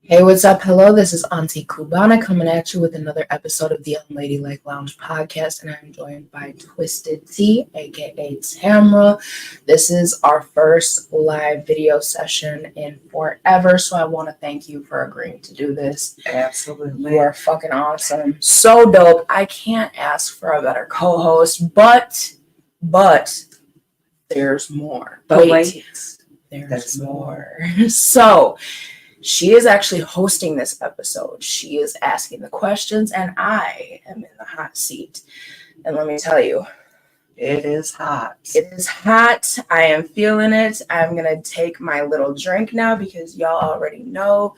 Hey, what's up? Hello, this is Auntie Cubana coming at you with another episode of the Unladylike Lounge podcast, and I'm joined by Twisted T, aka Tamra. This is our first live video session in forever, so I want to thank you for agreeing to do this. Absolutely. You are fucking awesome. So dope. I can't ask for a better co-host, but there's more. But wait. There's more. So, she is actually hosting this episode. She is asking the questions, and I am in the hot seat. And let me tell you, it is hot. It is hot. I am feeling it. I'm going to take my little drink now because y'all already know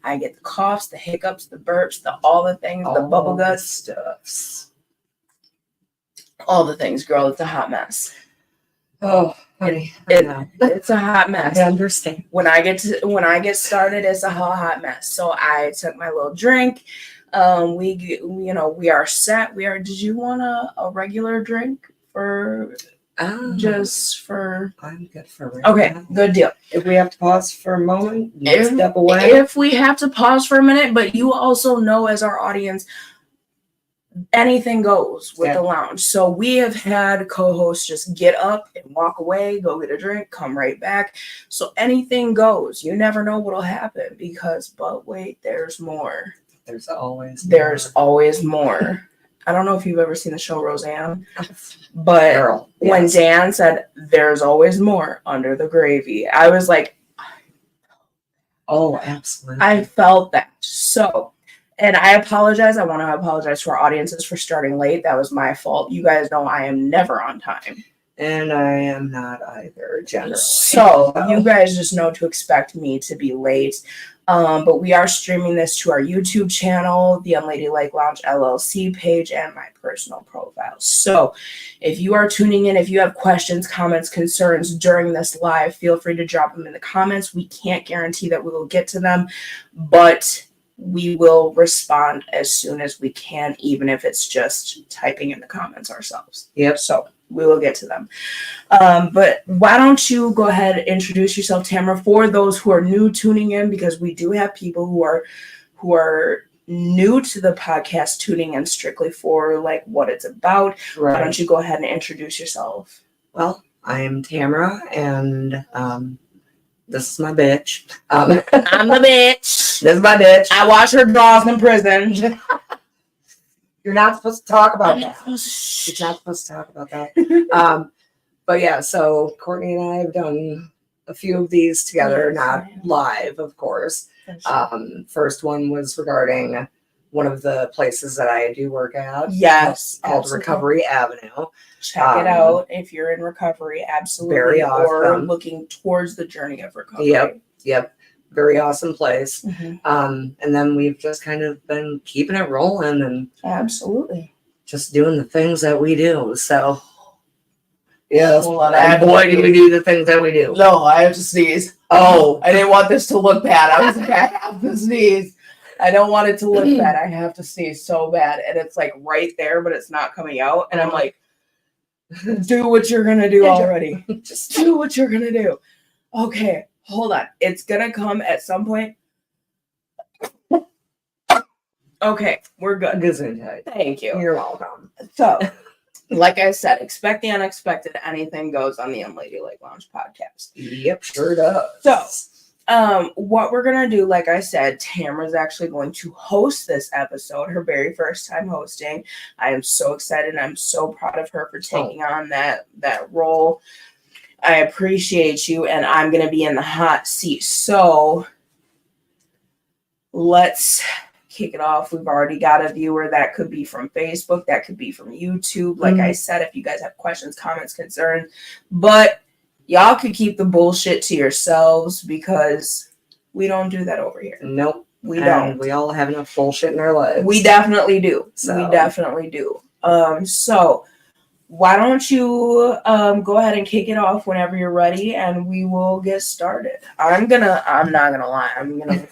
I get the coughs, the hiccups, the burps, all the things, the bubble gut stuffs. All the things, girl. It's a hot mess. Oh, honey, it's a hot mess. I understand. When I get started, it's a hot mess. So I took my little drink. We are set. Did you want a regular drink for just for? I'm good for right Okay, now. good deal. If we have to pause for a moment, step away. If we have to pause for a minute, but you also know as our audience, anything goes with the lounge. So we have had co-hosts just get up and walk away, go get a drink, come right back. So anything goes. You never know what'll happen but wait, there's more. There's always more. I don't know if you've ever seen the show Roseanne, but when Dan said there's always more under the gravy, I was like, oh, absolutely. I felt that. So, and I apologize. I want to apologize to our audiences for starting late. That was my fault. You guys know I am never on time. And I am not either, generally. So you guys just know to expect me to be late. But we are streaming this to our YouTube channel, the Unladylike Lounge LLC page, and my personal profile. So if you are tuning in, if you have questions, comments, concerns during this live, feel free to drop them in the comments. We can't guarantee that we will get to them, but we will respond as soon as we can, even if it's just typing in the comments ourselves. Yep. So we will get to them. But why don't you go ahead and introduce yourself, Tamara, for those who are new tuning in, because we do have people who are new to the podcast tuning in strictly for like what it's about. Right. Why don't you go ahead and introduce yourself? Well, I am Tamara, and this is my bitch. I'm the bitch. This is my bitch. I wash her drawers in prison. You're not supposed to talk about that. You're not supposed to talk about that. But yeah, so Courtney and I have done a few of these together, not live, of course. First one was regarding one of the places that I do work at. Yes. Called absolutely. Recovery Avenue. Check it out if you're in recovery. Absolutely. Very awesome. Or looking towards the journey of recovery. Yep. Very awesome place. Mm-hmm. And then we've just kind of been keeping it rolling and absolutely just doing the things that we do. So yes, and boy, do we do the things that we do. No, I have to sneeze. Oh, I didn't want this to look bad. I was like, I have to sneeze. I don't want it to look bad. I have to sneeze so bad. And it's like right there, but it's not coming out. And I'm like, do what you're going to do already. Just do what you're going to do. Okay. Hold on. It's going to come at some point. Okay, we're good. Thank you. You're welcome. So, like I said, expect the unexpected. Anything goes on the Unladylike Lounge podcast. Yep, sure does. So, what we're going to do, like I said, Tamara's actually going to host this episode, her very first time hosting. I am so excited. I'm so proud of her for taking on that role. I appreciate you, and I'm going to be in the hot seat. So let's kick it off. We've already got a viewer. That could be from Facebook. That could be from YouTube. Like I said, if you guys have questions, comments, concerns, but y'all could keep the bullshit to yourselves because we don't do that over here. Nope. We don't. We all have enough bullshit in our lives. We definitely do. We definitely do. So why don't you go ahead and kick it off whenever you're ready, and we will get started. I'm not gonna lie.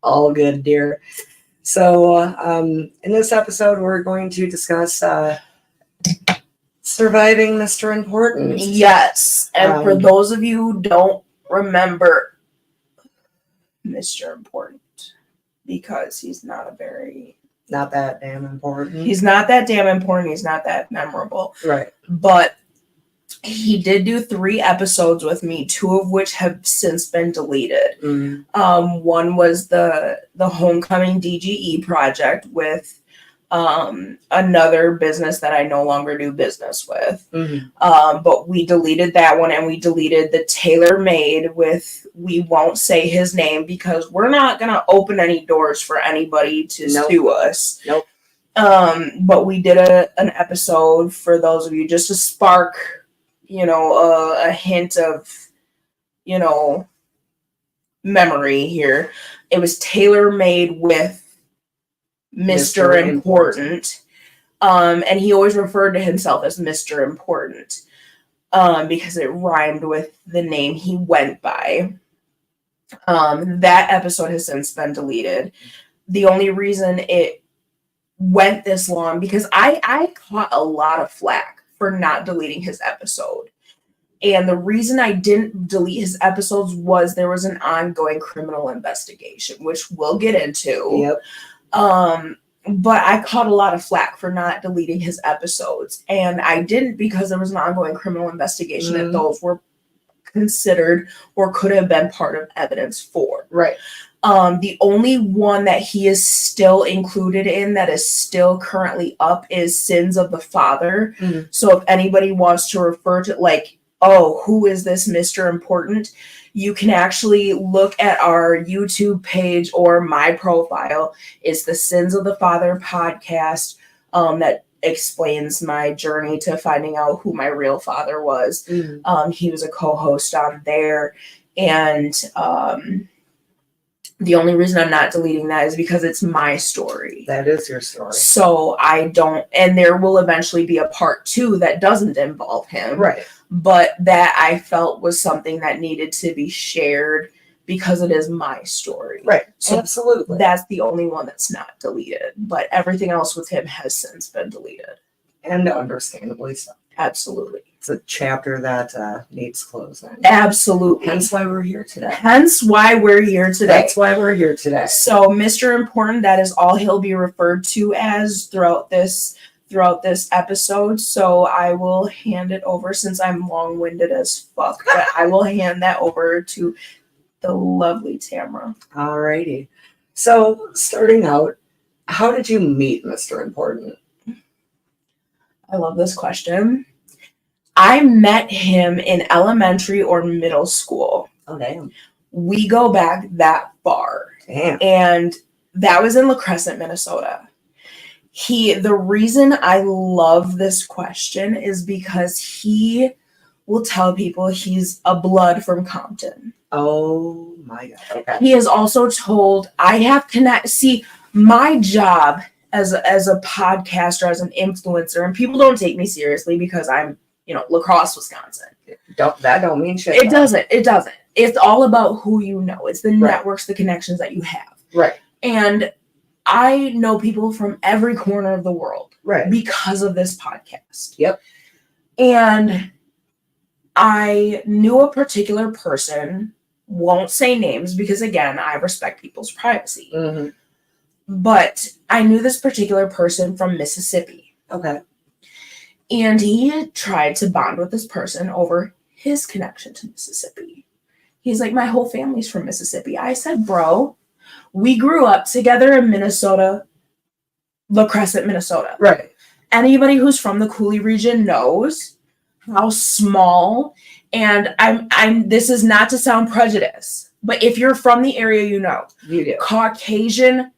All good, dear. So in this episode, we're going to discuss surviving Mr. Important. Yes. And for those of you who don't remember, Mr. Important because he's not that damn important. He's not that damn important. He's not that memorable. Right. But he did do 3 episodes with me, 2 of which have since been deleted. One was the Homecoming DGE project with another business that I no longer do business with. But we deleted that one, and we deleted the Tailor Made with, we won't say his name because we're not going to open any doors for anybody to sue us. Nope. But we did an episode for those of you just to spark, a hint of, memory here. It was Tailor Made with Mr. Important. And he always referred to himself as Mr. Important because it rhymed with the name he went by. That episode has since been deleted. The only reason it went this long, because I caught a lot of flack for not deleting his episode. And the reason I didn't delete his episodes was there was an ongoing criminal investigation, which we'll get into. Yep. But I caught a lot of flack for not deleting his episodes. And I didn't because there was an ongoing criminal investigation that those were considered or could have been part of evidence for. Right. The only one that he is still included in that is still currently up is Sins of the Father. So if anybody wants to refer to who is this Mr. Important? You can actually look at our YouTube page or my profile. It's the Sins of the Father podcast that explains my journey to finding out who my real father was. He was a co-host on there. And the only reason I'm not deleting that is because it's my story. That is your story. So I don't, and there will eventually be a part 2 that doesn't involve him. Right. But that I felt was something that needed to be shared because it is my story. Right. So absolutely. That's the only one that's not deleted. But everything else with him has since been deleted. And understandably so. Absolutely. It's a chapter that needs closing. Absolutely. Hence why we're here today. That's why we're here today. So Mr. Important, that is all he'll be referred to as throughout this episode. So I will hand it over, since I'm long-winded as fuck, but I will hand that over to the lovely Tamara. Alrighty. So starting out, how did you meet Mr. Important? I love this question. I met him in elementary or middle school. Oh, damn. We go back that far. Damn. And that was in La Crescent, Minnesota. The reason I love this question is because he will tell people he's a blood from Compton. Oh my God. Okay. He is also told my job as a podcaster, as an influencer, and people don't take me seriously because I'm, La Crosse, Wisconsin. That don't mean shit. It doesn't. It's all about who you know. It's the networks, the connections that you have. Right. And I know people from every corner of the world. Right. Because of this podcast. Yep. And I knew a particular person, won't say names because, again, I respect people's privacy. But I knew this particular person from Mississippi. Okay. And he had tried to bond with this person over his connection to Mississippi. He's like, my whole family's from Mississippi. I said, bro, we grew up together in Minnesota, La Crescent, Minnesota. Right. Anybody who's from the Coulee region knows how small, and I'm this is not to sound prejudiced, but if you're from the area, you know. You do. Caucasian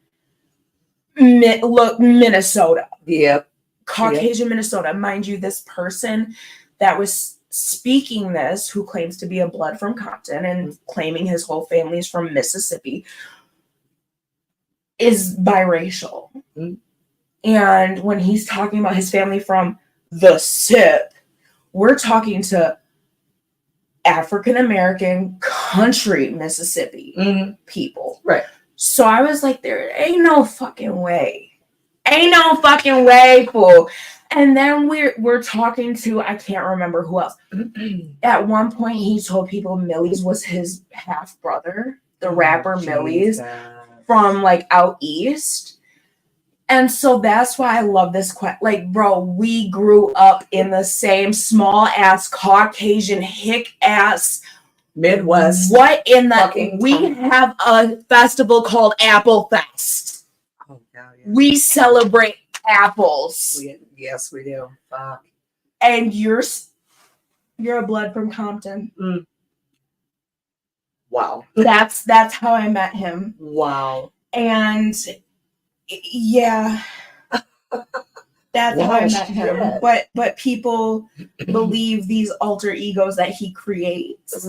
Minnesota. Yep. Caucasian Minnesota. Mind you, this person that was speaking this, who claims to be a blood from Compton and claiming his whole family is from Mississippi, is biracial. And when he's talking about his family from the SIP, we're talking to African-American country Mississippi people. Right. So I was like, there ain't no fucking way. Ain't no fucking way, fool. And then we're talking to, I can't remember who else. At one point, he told people Millie's was his half brother. the rapper Millie's Jesus. from like out east. And so that's why I love this question. Like, bro, we grew up in the same small ass Caucasian hick ass Midwest. What in the fucking we town. have a festival called Apple Fest. Oh, God, yeah. We celebrate apples. Yes, we do. Fuck. And you're a blood from Compton. Wow. That's how I met him. Wow. And yeah, that's how I met him. But people believe these alter egos that he creates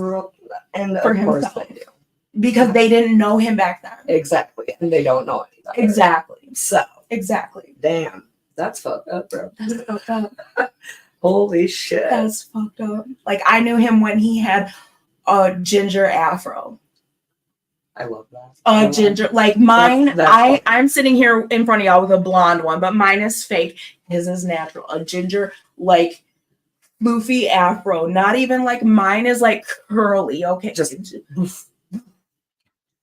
And for of course himself they do. because they didn't know him back then. Exactly. And they don't know any better. Exactly. So, Exactly. damn. That's fucked up, bro. That's fucked up. Holy shit. That's fucked up. Like, I knew him when he had a ginger afro. I love that. Ginger, like mine. That's I'm sitting here in front of y'all with a blonde one, but mine is fake. His is natural. A ginger, like floofy afro. Not even like mine is like curly. Okay, Just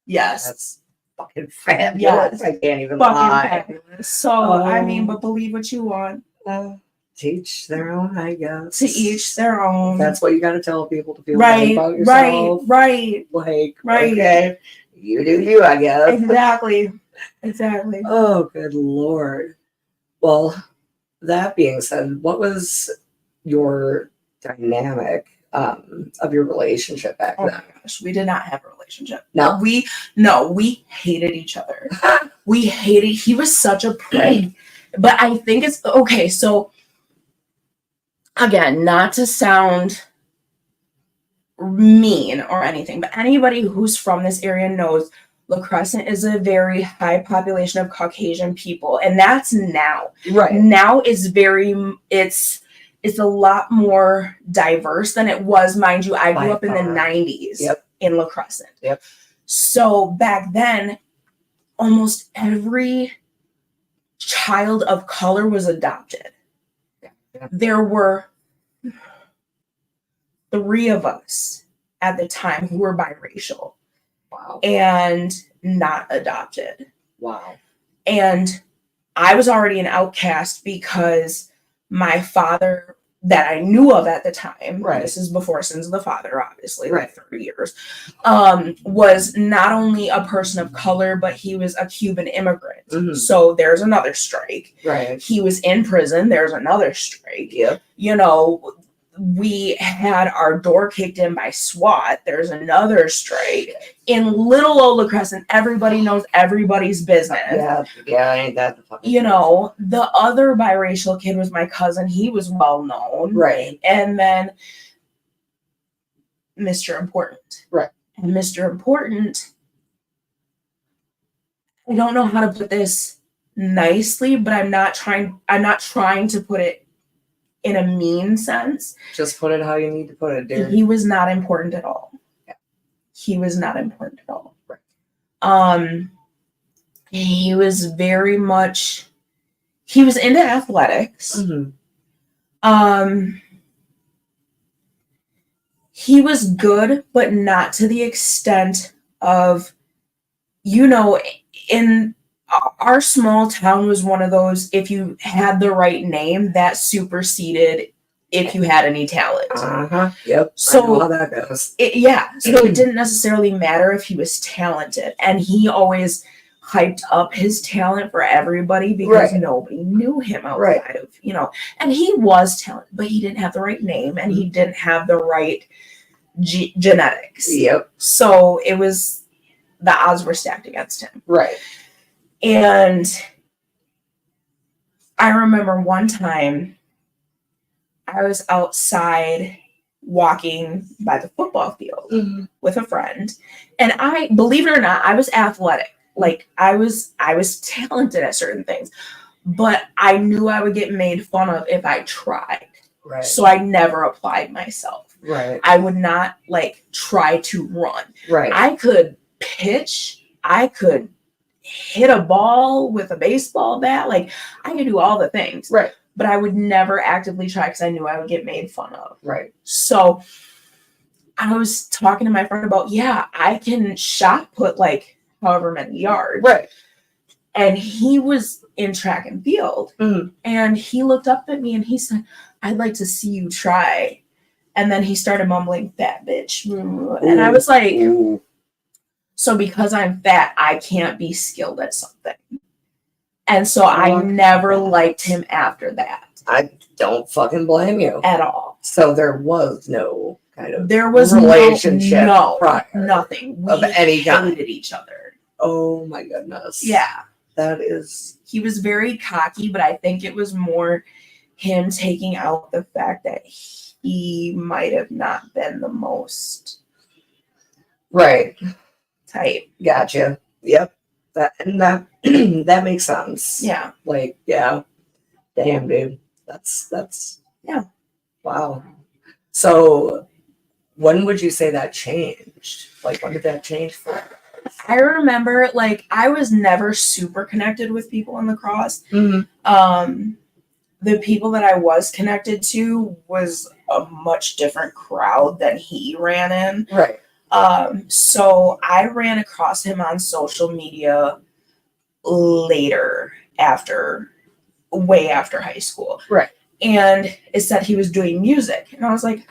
yes, that's fucking fabulous. Yes. I can't even fucking lie. fabulous. So I mean, but believe what you want. Teach their own, I guess. To each their own. That's what you got to tell people to feel right, good about yourself. right. Like, Right. okay, you do you, I guess. Exactly. Oh, good Lord. Well, that being said, what was your dynamic of your relationship back Oh then? my gosh, we did not have a relationship. No? We hated each other. We hated. He was such a prick. But I think it's okay. So again, not to sound mean or anything, but anybody who's from this area knows La Crescent is a very high population of Caucasian people, and that's now. Right. Now is it's a lot more diverse than it was, mind you. I grew up in the 90s in La Crescent. Yep. So back then, almost every child of color was adopted. Yeah. There were 3 of us at the time who were biracial. Wow. And not adopted. Wow. And I was already an outcast because my father that I knew of at the time, right. This is before Sins of the Father, obviously, right. like 30 years, was not only a person of color, but he was a Cuban immigrant. Mm-hmm. So there's another strike. Right. He was in prison. There's another strike. Yep. You know, we had our door kicked in by SWAT. There's another strike. In little old La Crescent, everybody knows everybody's business. Yeah, ain't that the fucking You know, the other biracial kid was my cousin. He was well known. Right. And then Mr. Important. Right. And Mr. Important, I don't know how to put this nicely, but I'm not trying to put it in a mean sense. Just put it how you need to put it, dude. He was not important at all. Yeah. He was not important at all. Right. He was very much, he was into athletics. Mm-hmm. He was good, but not to the extent of, you know, in our small town was one of those, if you had the right name, that superseded if you had any talent. Yep. So I know how that goes. So it didn't necessarily matter if he was talented. And he always hyped up his talent for everybody because nobody knew him outside of, you know, and he was talented, but he didn't have the right name and he didn't have the right genetics. Yep. So it was, the odds were stacked against him. Right. And I remember one time I was outside walking by the football field with a friend. And I, believe it or not, I was athletic. Like I was talented at certain things, but I knew I would get made fun of if I tried. Right. So I never applied myself. Right. I would not like try to run. Right. I could pitch. I could hit a ball with a baseball bat. Like I could do all the things. Right. But I would never actively try because I knew I would get made fun of. Right. So I was talking to my friend about, yeah, I can shot put like however many yards. Right. And he was in track and field. Mhm. And he looked up at me and he said, I'd like to see you try. And then he started mumbling, fat bitch. And I was like, Ooh. so because I'm fat, I can't be skilled at something. And so I Fuck never that. liked him after that I don't fucking blame you. at all. So there was no kind of There was relationship prior nothing. We of any kind. hated each other. Oh my goodness. Yeah. That is. He was very cocky, but I think it was more him taking out the fact that he might have not been the most Right. type. Gotcha. Yep. That makes sense. Yeah. Like, yeah. Damn, dude. That's Yeah. Wow. So when would you say that changed? Like, when did that change for? I remember, like, I was never super connected with people in lacrosse. Mm-hmm. The people that I was connected to was a much different crowd than he ran in. Right. So I ran across him on social media later, way after high school. Right. And it said he was doing music. And I was like,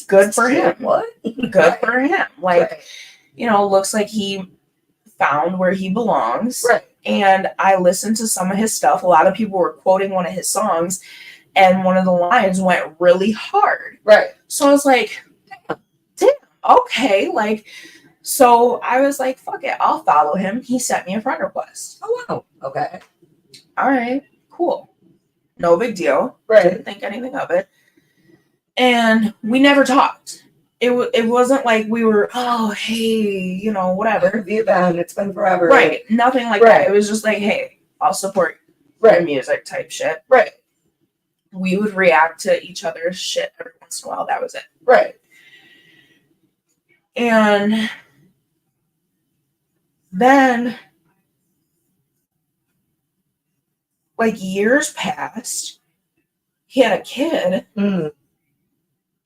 good for him. What? Good Right. for him. Like, Right. you know, looks like he found where he belongs. Right. And I listened to some of his stuff. A lot of people were quoting one of his songs, and one of the lines went really hard. Right. So I was like, damn, okay. Like, so I was like, fuck it, I'll follow him. He sent me a friend request. Oh, wow. Okay. All right, cool. No big deal. Right. Didn't think anything of it. And we never talked. It wasn't like we were, oh, hey, you know, whatever. Have you been? It's been forever. Right. Nothing like Right. that. It was just like, hey, I'll support Right. your music type shit. Right. We would react to each other's shit every once in a while. That was it. Right. And then, like, years passed. He had a kid. Mm.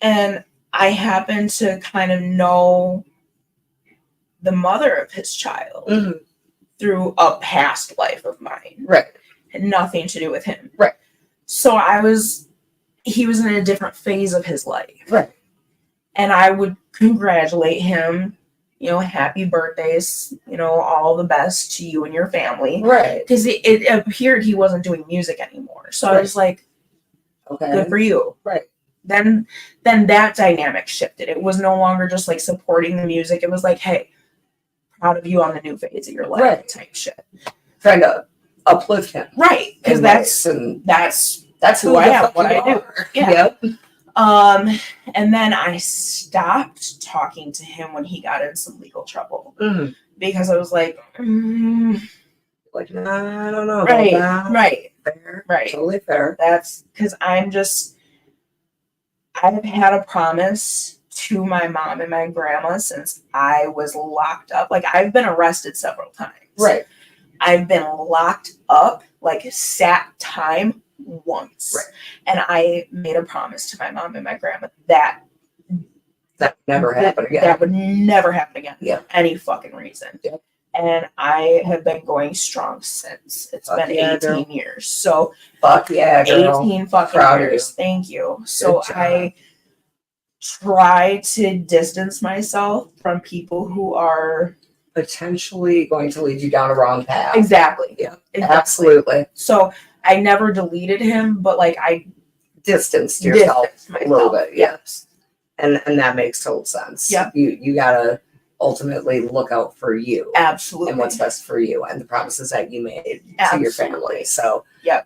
And I happened to kind of know the mother of his child Mm. through a past life of mine. Right. Had nothing to do with him. Right. So he was in a different phase of his life. Right. And I would congratulate him, you know, happy birthdays, you know, all the best to you and your family. Right. Because it appeared he wasn't doing music anymore. So I was like, Okay. good for you. Right. Then that dynamic shifted. It was no longer just like supporting the music. It was like, hey, proud of you on the new phase of your life, Right. type shit. Trying to uplift him. Right. Because in that's ways, and that's who I am, what I do. Yeah. Yep. And then I stopped talking to him when he got in some legal trouble. Mm. Because I was like, Like, nah, I don't know. right, about that. right, Fair. right. Totally fair. That's because I've had a promise to my mom and my grandma since I was locked up. Like, I've been arrested several times. Right. I've been locked up, like, sat time once. Right. And I made a promise to my mom and my grandma that never happened again. That would never happen again. Yeah. For any fucking reason. Yep. And I have been going strong since. It's been 18 girl. years. So Fuck yeah, girl. 18 fucking Proud of years. you. Thank you. So job. I try to distance myself from people who are Potentially going to lead you down a wrong path. exactly. Yeah. Exactly. Absolutely. So I never deleted him, but like I Distanced yourself distanced a little bit. Yeah. Yes. And that makes total sense. Yep. You gotta ultimately look out for you Absolutely. and what's best for you and the promises that you made to your Absolutely. family. So Yep.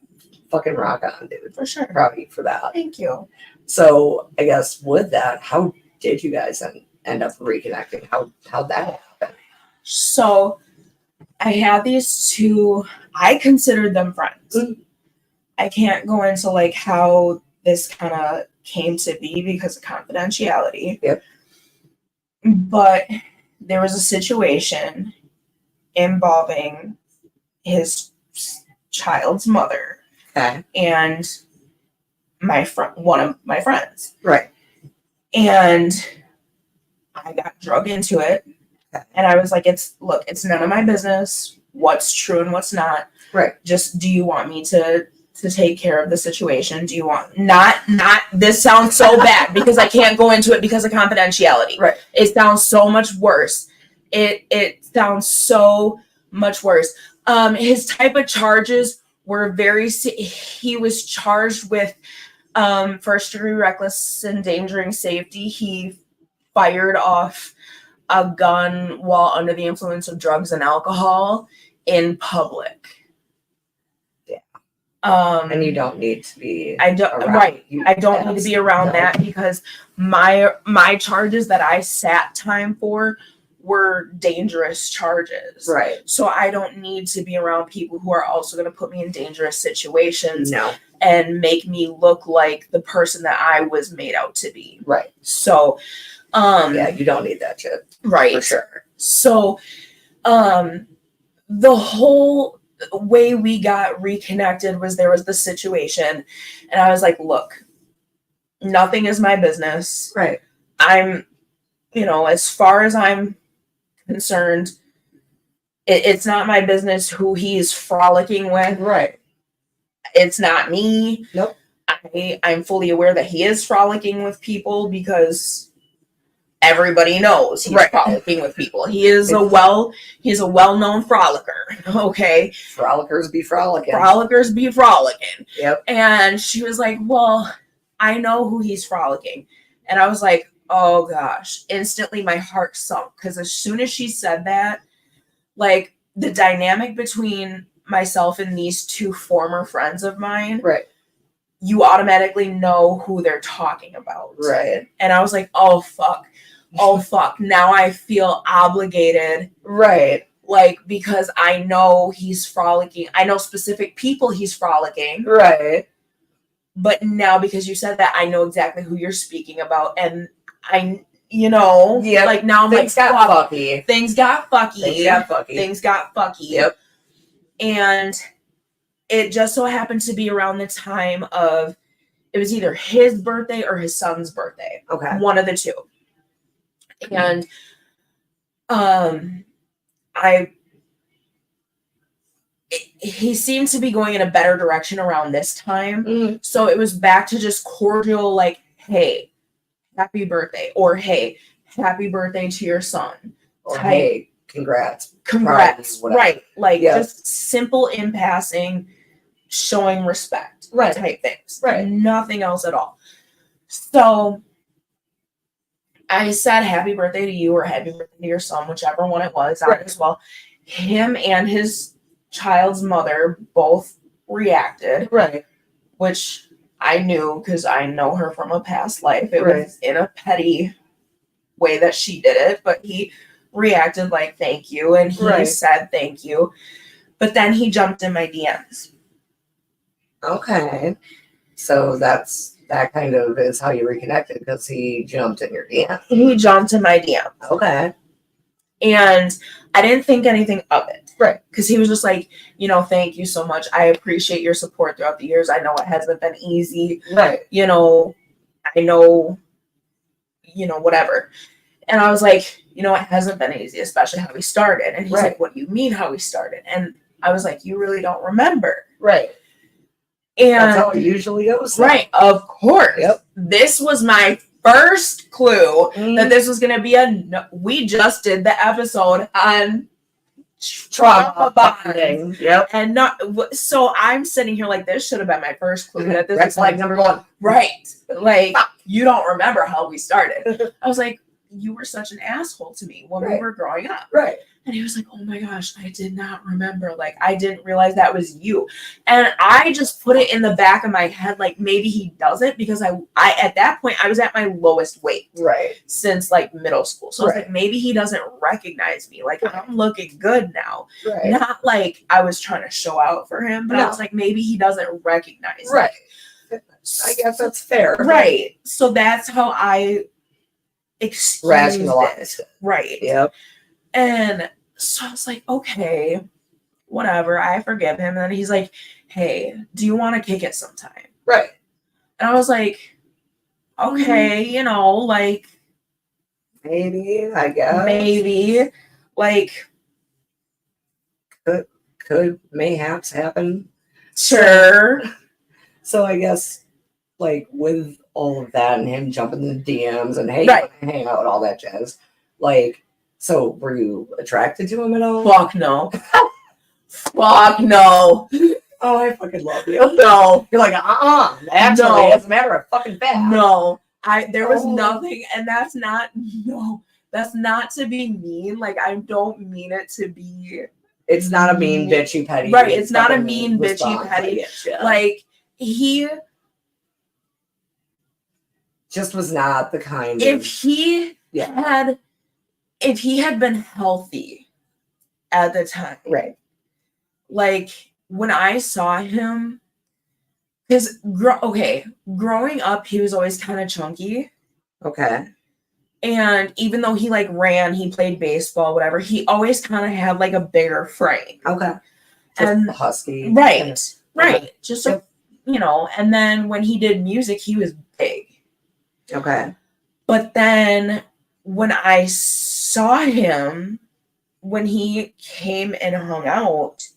fucking rock on, dude. For sure. Proud of you for that. Thank you. So I guess with that, how did you guys end up reconnecting? How'd that happen? So I had these two, I considered them friends. Mm. I can't go into like how this kind of came to be because of confidentiality. Yep. But there was a situation involving his child's mother Okay. and one of my friends. Right. And I got drug into it. Okay. And I was like, it's none of my business what's true and what's not. Right. Just, do you want me to take care of the situation? Do you want not this sounds so bad because I can't go into it because of confidentiality. Right. It sounds so much worse. It sounds so much worse. His type of charges were he was charged with first degree reckless endangering safety. He fired off a gun while under the influence of drugs and alcohol in public. Yeah. And you don't need to be. I don't need to be around that because my charges that I sat time for were dangerous charges. Right. So I don't need to be around people who are also going to put me in dangerous situations. No. And make me look like the person that I was made out to be. Right. So, yeah, you don't need that shit. Right. For sure. So, the whole way we got reconnected was there was the situation, and I was like, look, nothing is my business. Right. I'm, as far as I'm concerned, it's not my business who he's frolicking with. Right. It's not me. Nope. I'm fully aware that he is frolicking with people because everybody knows he's frolicking with people. He's a well-known frolicker. Okay. Frolickers be frolicking. Frolickers be frolicking. Yep. And she was like, well, I know who he's frolicking. And I was like, oh gosh. Instantly my heart sunk because as soon as she said that, like the dynamic between myself and these two former friends of mine, right, you automatically know who they're talking about. Right. And I was like, oh fuck. Now I feel obligated. Right. Like, because I know he's frolicking. I know specific people he's frolicking. Right. But now because you said that, I know exactly who you're speaking about. And like now I'm Things like, got fucky. Things got fucky. Things got fucky. Yep. And it just so happened to be around the time of, it was either his birthday or his son's birthday. Okay. One of the two. And he seemed to be going in a better direction around this time. Mm. So it was back to just cordial, like, hey, happy birthday. Or hey, happy birthday to your son. Or hey, congrats. Right. Like just simple in passing, showing respect. Right. Type things. Right. Nothing else at all. So I said happy birthday to you or happy birthday to your son, whichever one it was. Right. As well. Him and his child's mother both reacted. Right. Which I knew because I know her from a past life. It was in a petty way that she did it, but he reacted like thank you, and he said thank you. But then he jumped in my DMs. Okay. So that kind of is how you reconnected, because he jumped in your DM. He jumped in my DM. Okay. And I didn't think anything of it. Right. Because he was just like, thank you so much. I appreciate your support throughout the years. I know it hasn't been easy. Right. I know, whatever. And I was like, it hasn't been easy, especially how we started. And he's like, what do you mean how we started? And I was like, you really don't remember. Right. And that's how it usually goes. Right. Of course. Yep. This was my first clue that this was going to be we just did the episode on trauma bonding. Yep. And so I'm sitting here like, this should have been my first clue that this That's like number one. Right. Like, you don't remember how we started. I was like, you were such an asshole to me when we were growing up. Right. And he was like, oh my gosh, I did not remember. Like, I didn't realize that was you. And I just put it in the back of my head, like, maybe he doesn't, because I at that point, I was at my lowest weight. Right. Since like middle school. So I was like, maybe he doesn't recognize me. Like, I'm looking good now. Right. Not like I was trying to show out for him, but I was like, maybe he doesn't recognize me. Right. I guess that's fair. Right. So that's how I rationalize it. Right. Yep. And so I was like, okay, whatever. I forgive him. And then he's like, hey, do you want to kick it sometime? Right. And I was like, okay, like, Maybe, I guess. Maybe. Like, Could mayhaps happen. sure. So I guess, like, with all of that and him jumping in the DMs and hey, Right. hang out, all that jazz. Like, so were you attracted to him at all? Fuck no. Fuck no. Oh, I fucking love you. No. You're like, actually, No. as a matter of fucking fact. No. There was Oh. nothing, and that's not to be mean. Like, I don't mean it to be. It's not a mean, bitchy, petty. Right, it's not a fucking mean, bitchy, response, petty. I get ya. Like, he, just was not the kind if of. he Yeah. had been healthy at the time, Right. like, when I saw him, because, growing up, he was always kind of chunky. Okay. And even though he, like, ran, he played baseball, whatever, he always kind of had, like, a bigger frame. Okay. And husky. right. Okay. Just, and then when he did music, he was big. Okay. But then when I saw him, when he came and hung out,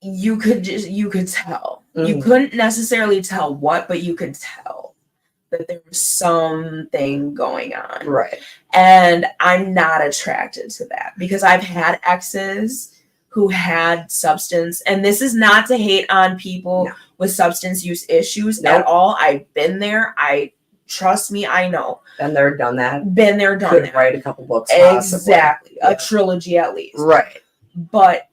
you could tell. You couldn't necessarily tell what, but you could tell that there was something going on. Right. And I'm not attracted to that because I've had exes who had substance, and this is not to hate on people with substance use issues at all. I've been there. Trust me, I know. Been there, done that. Been there, done Could that. write a couple books. Exactly. A trilogy at least. Right. But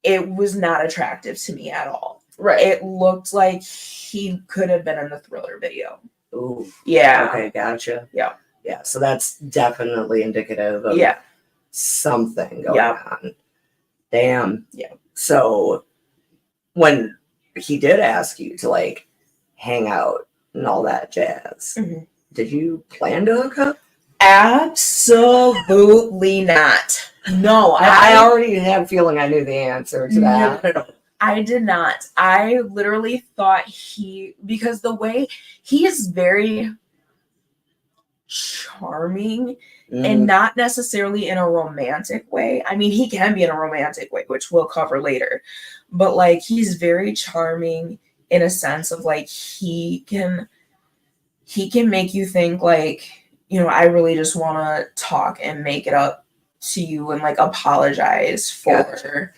it was not attractive to me at all. Right. It looked like he could have been in the Thriller video. Ooh. Yeah. Okay, gotcha. Yeah. Yeah, so that's definitely indicative of something going on. Damn. Yeah. So when he did ask you to, like, hang out and all that jazz, did you plan to hook up? Absolutely not. No, I already had a feeling I knew the answer to that. No. I did not. I literally thought because the way he is very charming and not necessarily in a romantic way. I mean, he can be in a romantic way, which we'll cover later. But, like, he's very charming in a sense of, like, he can make you think, like, I really just want to talk and make it up to you and, like, apologize for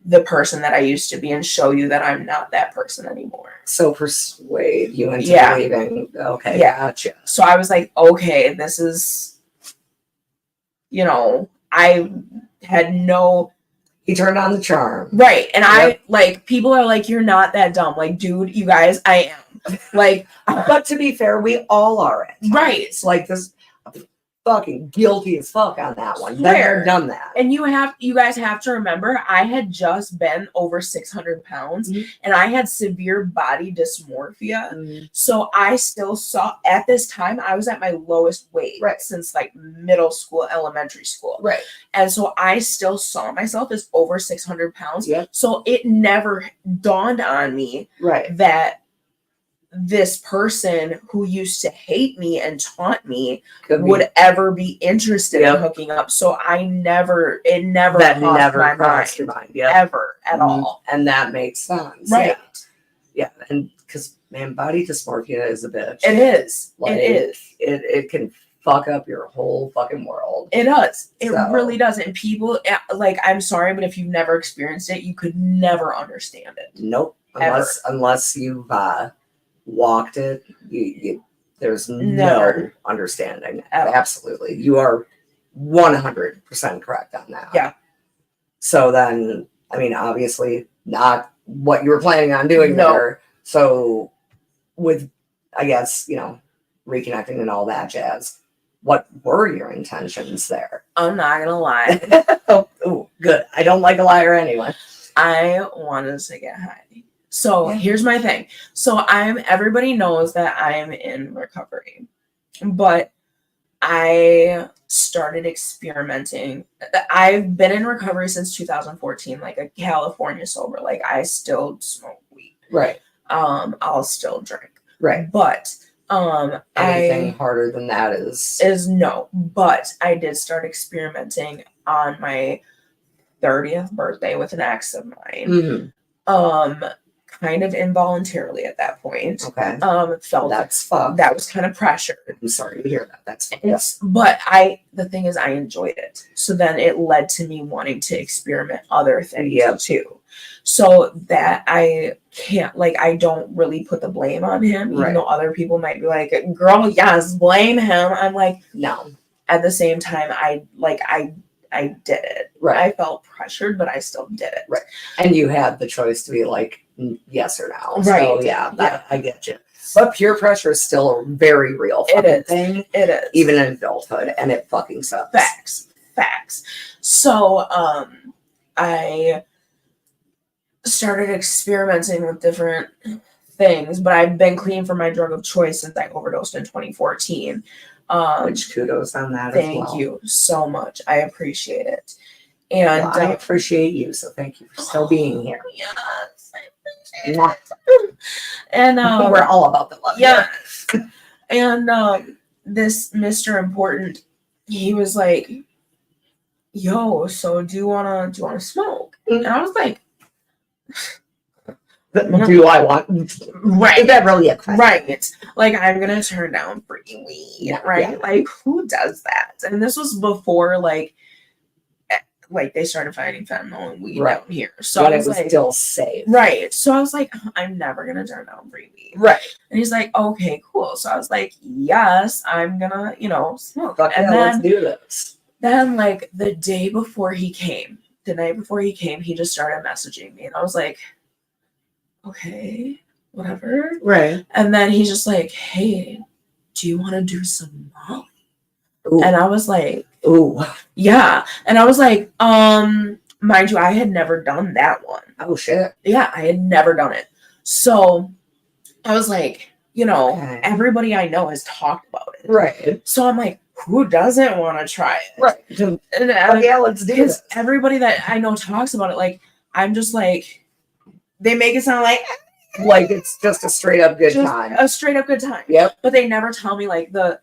the person that I used to be and show you that I'm not that person anymore. So persuade you into believing. Okay, gotcha. So I was like, okay, this is, I had no. He turned on the charm. Right. And people are like, you're not that dumb. Like, dude, you guys, I am. Like, but to be fair, we all are at times. Right. It's like this. Fucking guilty as fuck on that one. Never done that. And you guys have to remember, I had just been over 600 pounds and I had severe body dysmorphia. So I still saw, at this time, I was at my lowest weight since, like, middle school, elementary school. Right. And so I still saw myself as over 600 pounds. Yep. So it never dawned on me that this person who used to hate me and taunt me would ever be interested in hooking up. So it never crossed my mind ever at all. And that makes sense. Right. Yeah. And because, man, body dysmorphia is a bitch. It is. Like, it is. It can fuck up your whole fucking world. It does. It really does. And people, like, I'm sorry, but if you've never experienced it, you could never understand it. Nope. Unless you've walked it, there's no understanding. Absolutely. You are 100% correct on that. Yeah. So then, I mean, obviously not what you were planning on doing there. So with, I guess, reconnecting and all that jazz, what were your intentions there? I'm not gonna lie. Oh, good. I don't like a liar anyway. I wanted to get high. So here's my thing. So everybody knows that I'm in recovery, but I started experimenting. I've been in recovery since 2014, like a California sober. Like, I still smoke weed. Right. I'll still drink. Right. But anything harder than that is no. But I did start experimenting on my 30th birthday with an ex of mine. Kind of involuntarily at that point. Okay. Felt that's fucked. That was kind of pressured. I'm sorry to hear that. That's but the thing is I enjoyed it. So then it led to me wanting to experiment other things too. So that I can't, like, I don't really put the blame on him, even though other people might be like, girl, yes, blame him. I'm like, no. At the same time, I did it. Right. I felt pressured, but I still did it. Right. And you had the choice to be like, yes or no. Right. So yeah, I get you. But peer pressure is still a very real fucking thing. It is. Even in adulthood, and it fucking sucks. Facts. So I started experimenting with different things, but I've been clean from my drug of choice since I overdosed in 2014. Which kudos on that as well. Thank you so much. I appreciate it. And I appreciate you, so thank you for still being here. Yes, I appreciate it. And we're all about the love. Yes. And this Mr. Important, he was like, yo, so do you wanna smoke? And I was like, do I want? Right. Is that really a question? Right. Like, I'm gonna turn down free weed, right? Yeah. Like, who does that? And this was before, like they started finding fentanyl and weed down here. So when it was like, still safe. Right. So I was like, I'm never gonna turn down free weed. Right. And he's like, okay, cool. So I was like, yes, I'm gonna, smoke. And then let's do this. Then, like, the night before he came, he just started messaging me. And I was like, okay, whatever. Right. And then he's just like, hey, do you want to do some Molly? Ooh. And I was like, ooh. Yeah. And I was like, mind you, I had never done that one. Oh, shit. Yeah, I had never done it. So I was like, everybody I know has talked about it. Right. So I'm like, who doesn't want to try it? Right. And yeah, let's do this. Everybody that I know talks about it. Like, I'm just like, they make it sound like it's just a straight up good time. A straight up good time. Yep. But they never tell me like the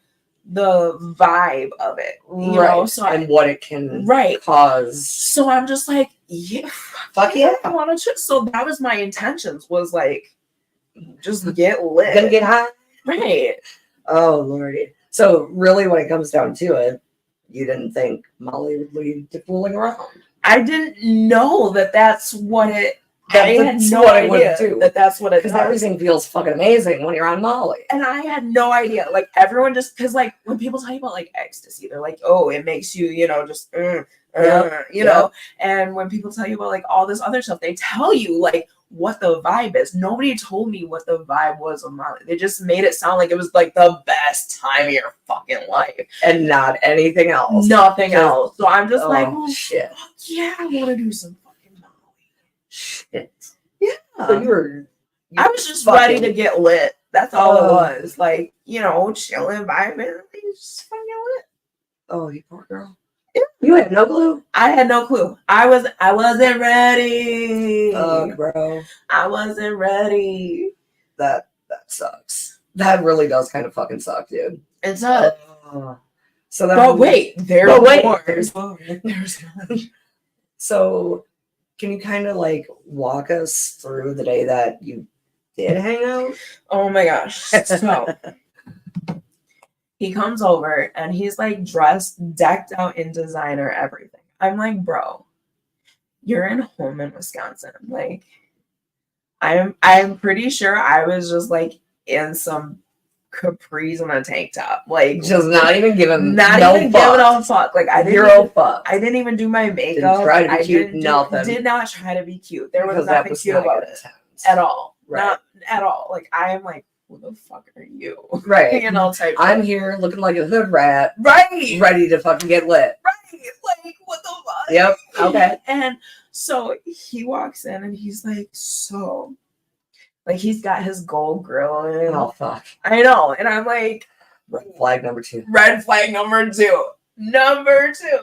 vibe of it. You know? So what it can cause. So I'm just like, yeah, fuck yeah. I want to. So that was my intentions, was like, just get lit. Gonna get high. Right. Oh Lordy. So really when it comes down to it, you didn't think Molly would lead to fooling around. I didn't know that that's what it. I had no idea that's what it does. Because everything feels fucking amazing when you're on Molly. And I had no idea. Like, everyone just, because, like, when people tell you about, like, ecstasy, they're like, oh, it makes you, just, know. And when people tell you about, like, all this other stuff, they tell you, like, what the vibe is. Nobody told me what the vibe was of Molly. They just made it sound like it was, like, the best time of your fucking life. And not anything else. Nothing else. So I'm just like, oh, shit. Fuck yeah, I want to do some fucking Molly. Shit. Yeah. So I was just ready to get lit. That's all it was. Like, chilling, vibing, just fucking lit. Oh, you poor girl. Yeah. You had no clue? I had no clue. I wasn't ready. Oh, bro. I wasn't ready. That sucks. That really does kind of fucking suck, dude. It does. So that. But wait, there's more. There's more. So, can you kind of like walk us through the day that you did hang out? Oh my gosh. So he comes over and he's like decked out in designer everything. I'm like, bro, you're in Holman, Wisconsin. Like, I'm pretty sure I was just like in some capris and a tank top, like just not even giving a fuck. Like, I didn't even do my makeup. Didn't try to be cute. Nothing. Did not try to be cute. There was nothing cute about it at all. Right. Not at all. Like, I am like, who the fuck are you? Right. Type. I'm here looking like a hood rat. Right. Ready to fucking get lit. Right. Like, what the fuck? Yep. Okay. And so he walks in and he's like, so. Like, he's got his gold grill in. Oh, fuck. I know. And I'm like... Red flag number 2. Red flag number 2. Number 2.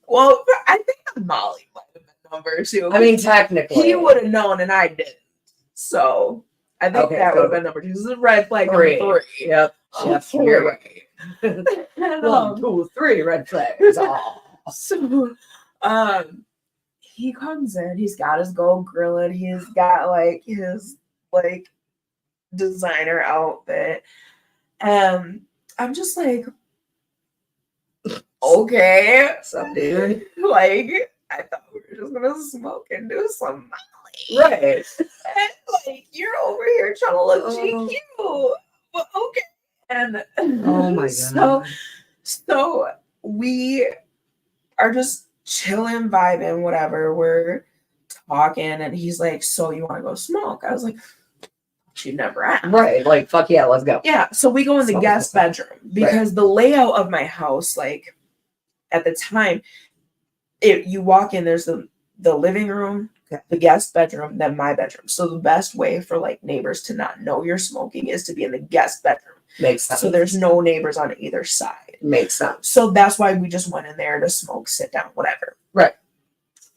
Well, I think Molly might have been number 2. I mean, technically. He would have known and I didn't. So, I think Okay, that would so have been number 2. This is red flag three. number 3. Yep. Yep. You're right. And, 1, 2, 3 red flags. Oh. So, he comes in. He's got his gold grilling. He's got like his like designer outfit. I'm just like, okay, What's up, dude? like I thought we were just gonna smoke and do some Molly. Right. And, like you're over here trying to look Oh. GQ. Well, okay. And Oh my god. So we are just chilling, vibing, whatever. We're talking, and he's like, "So you want to go smoke?" I was like, "You never asked." Right. Like, fuck yeah, let's go. Yeah. So we go in the Smoke guest something. bedroom because the layout of my house, like at the time, you walk in, there's the living room, the guest bedroom, then my bedroom. So the best way for like neighbors to not know you're smoking is to be in the guest bedroom. Makes sense. So there's no neighbors on either side. Makes sense. So that's why we just went in there to smoke, sit down, whatever. Right.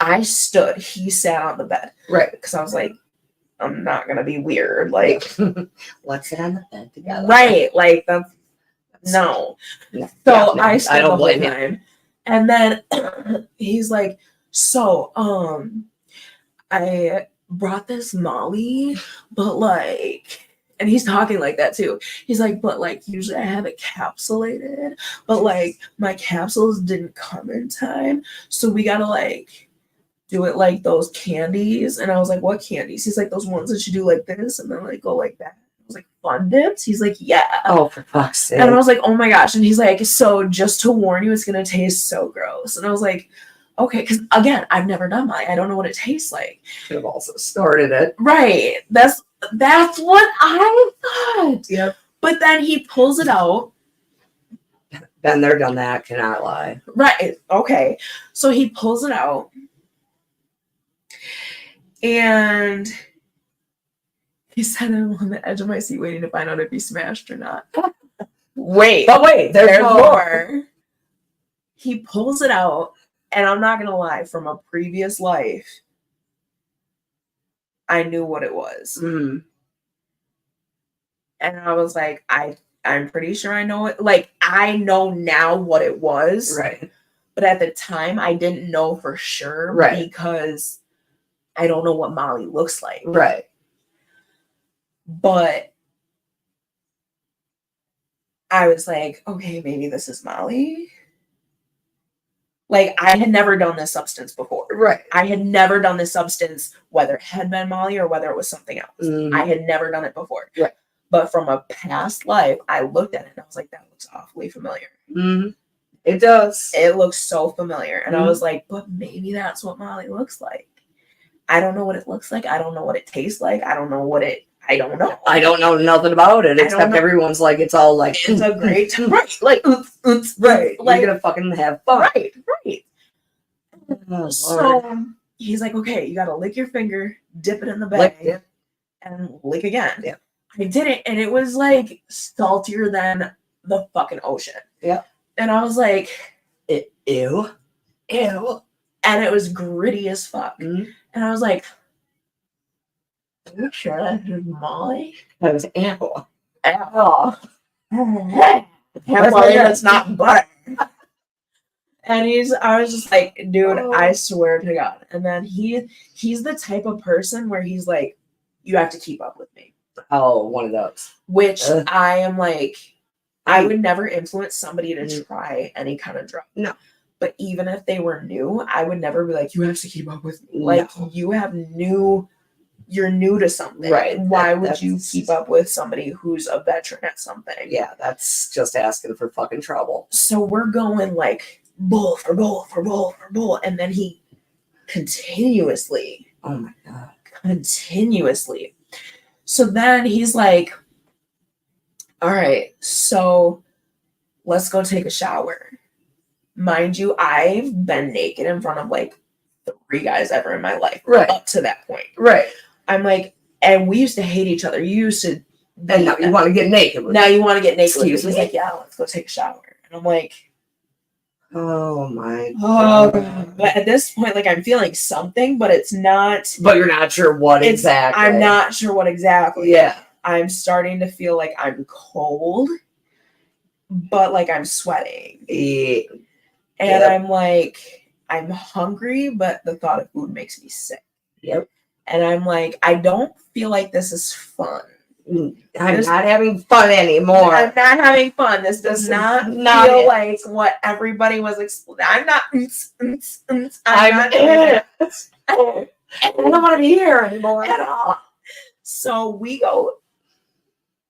I stood. He sat on the bed. Right. Because I was like, I'm not gonna be weird. Like, let's sit on the bed together. Right. Like that's no. No. So Yeah, no, I stood I don't the whole blame you. time. And then he's like, so I brought this Molly, but like, and he's talking like that too. He's like, but like usually I have it capsulated, but like my capsules didn't come in time, so we gotta like do it like those candies. And I was like, what candies? He's like, those ones that you do like this and then like go like that. I was like, Fun Dips? He's like, yeah. Oh, for fuck's sake. And I was like, oh my gosh. And he's like, so just to warn you, it's gonna taste so gross. And I was like, okay, because again, I've never done mine. I don't know what it tastes like. Should have also started it. Right. That's what I thought. Yep. But then he pulls it out. Been there, done that, cannot lie. Right. Okay. So he pulls it out. And he said, I'm on the edge of my seat waiting to find out if he smashed or not. Wait. But wait, there's more. He pulls it out. And I'm not going to lie, from a previous life, I knew what it was. Mm. And I was like, I'm pretty sure I know it. Like, I know now what it was. Right. But at the time, I didn't know for sure. Right. Because I don't know what Molly looks like. Right. But I was like, okay, maybe this is Molly. Like, I had never done this substance before. Right. I had never done this substance, whether it had been Molly or whether it was something else. Mm-hmm. I had never done it before. Right. But from a past life, I looked at it and I was like, that looks awfully familiar. Mm-hmm. It does. It looks so familiar. And Mm-hmm. I was like, but maybe that's what Molly looks like. I don't know what it looks like. I don't know what it tastes like. I don't know. I don't know nothing about it, except everyone's like, it's all like, it's a great time. Right. Like, right. Like, you're gonna fucking have fun. Right. Oh, so he's like, okay, you gotta lick your finger, dip it in the bag, Lick, and lick again. Yeah. I did it, and it was like saltier than the fucking ocean. Yeah. And I was like, ew. And it was gritty as fuck. Mm-hmm. And I was like, are you sure that's just Molly? That was ample. Oh. That's not butter. And I was just like, dude, I swear to God. And then he's the type of person where he's like, you have to keep up with me. Oh, one of those. Which I am like, I would never influence somebody to try any kind of drug. No. But even if they were new, I would never be like, you have to keep up with me. Like, you're new to something. Right. Why would you keep up with somebody who's a veteran at something? Yeah, that's just asking for fucking trouble. So we're going like bull for bull for bull for bull. And then he continuously. Oh my God. Continuously. So then he's like, all right, so let's go take a shower. Mind you, I've been naked in front of like 3 guys ever in my life. Right. Up to that point. Right. I'm like, and we used to hate each other. You used to. And now you want to get naked. Now you want to get naked. Excuse He's me? like, yeah, let's go take a shower. And I'm like, Oh my Oh, God. but at this point, like I'm feeling something, but it's not. But you're not sure what exactly. I'm not sure what exactly. Yeah. I'm starting to feel like I'm cold, but like I'm sweating. Yeah. And I'm like, I'm hungry, but the thought of food makes me sick. Yep. And I'm like, I don't feel like this is fun. I'm not having fun anymore. I'm not having fun. This does not feel like what everybody was explaining. I'm not. I'm not doing that. I don't want to be here anymore at all. So we go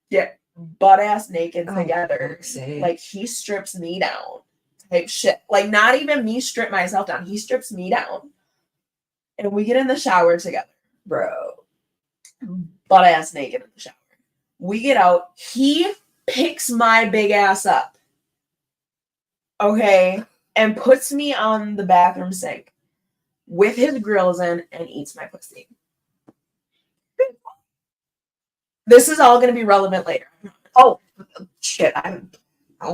get butt ass naked together. Like he strips me down. Type shit. Like not even me strip myself down. He strips me down. And we get in the shower together. Bro. Butt ass naked in the shower. We get out. He picks my big ass up. Okay. And puts me on the bathroom sink with his grills in and eats my pussy. This is all going to be relevant later. Oh, shit.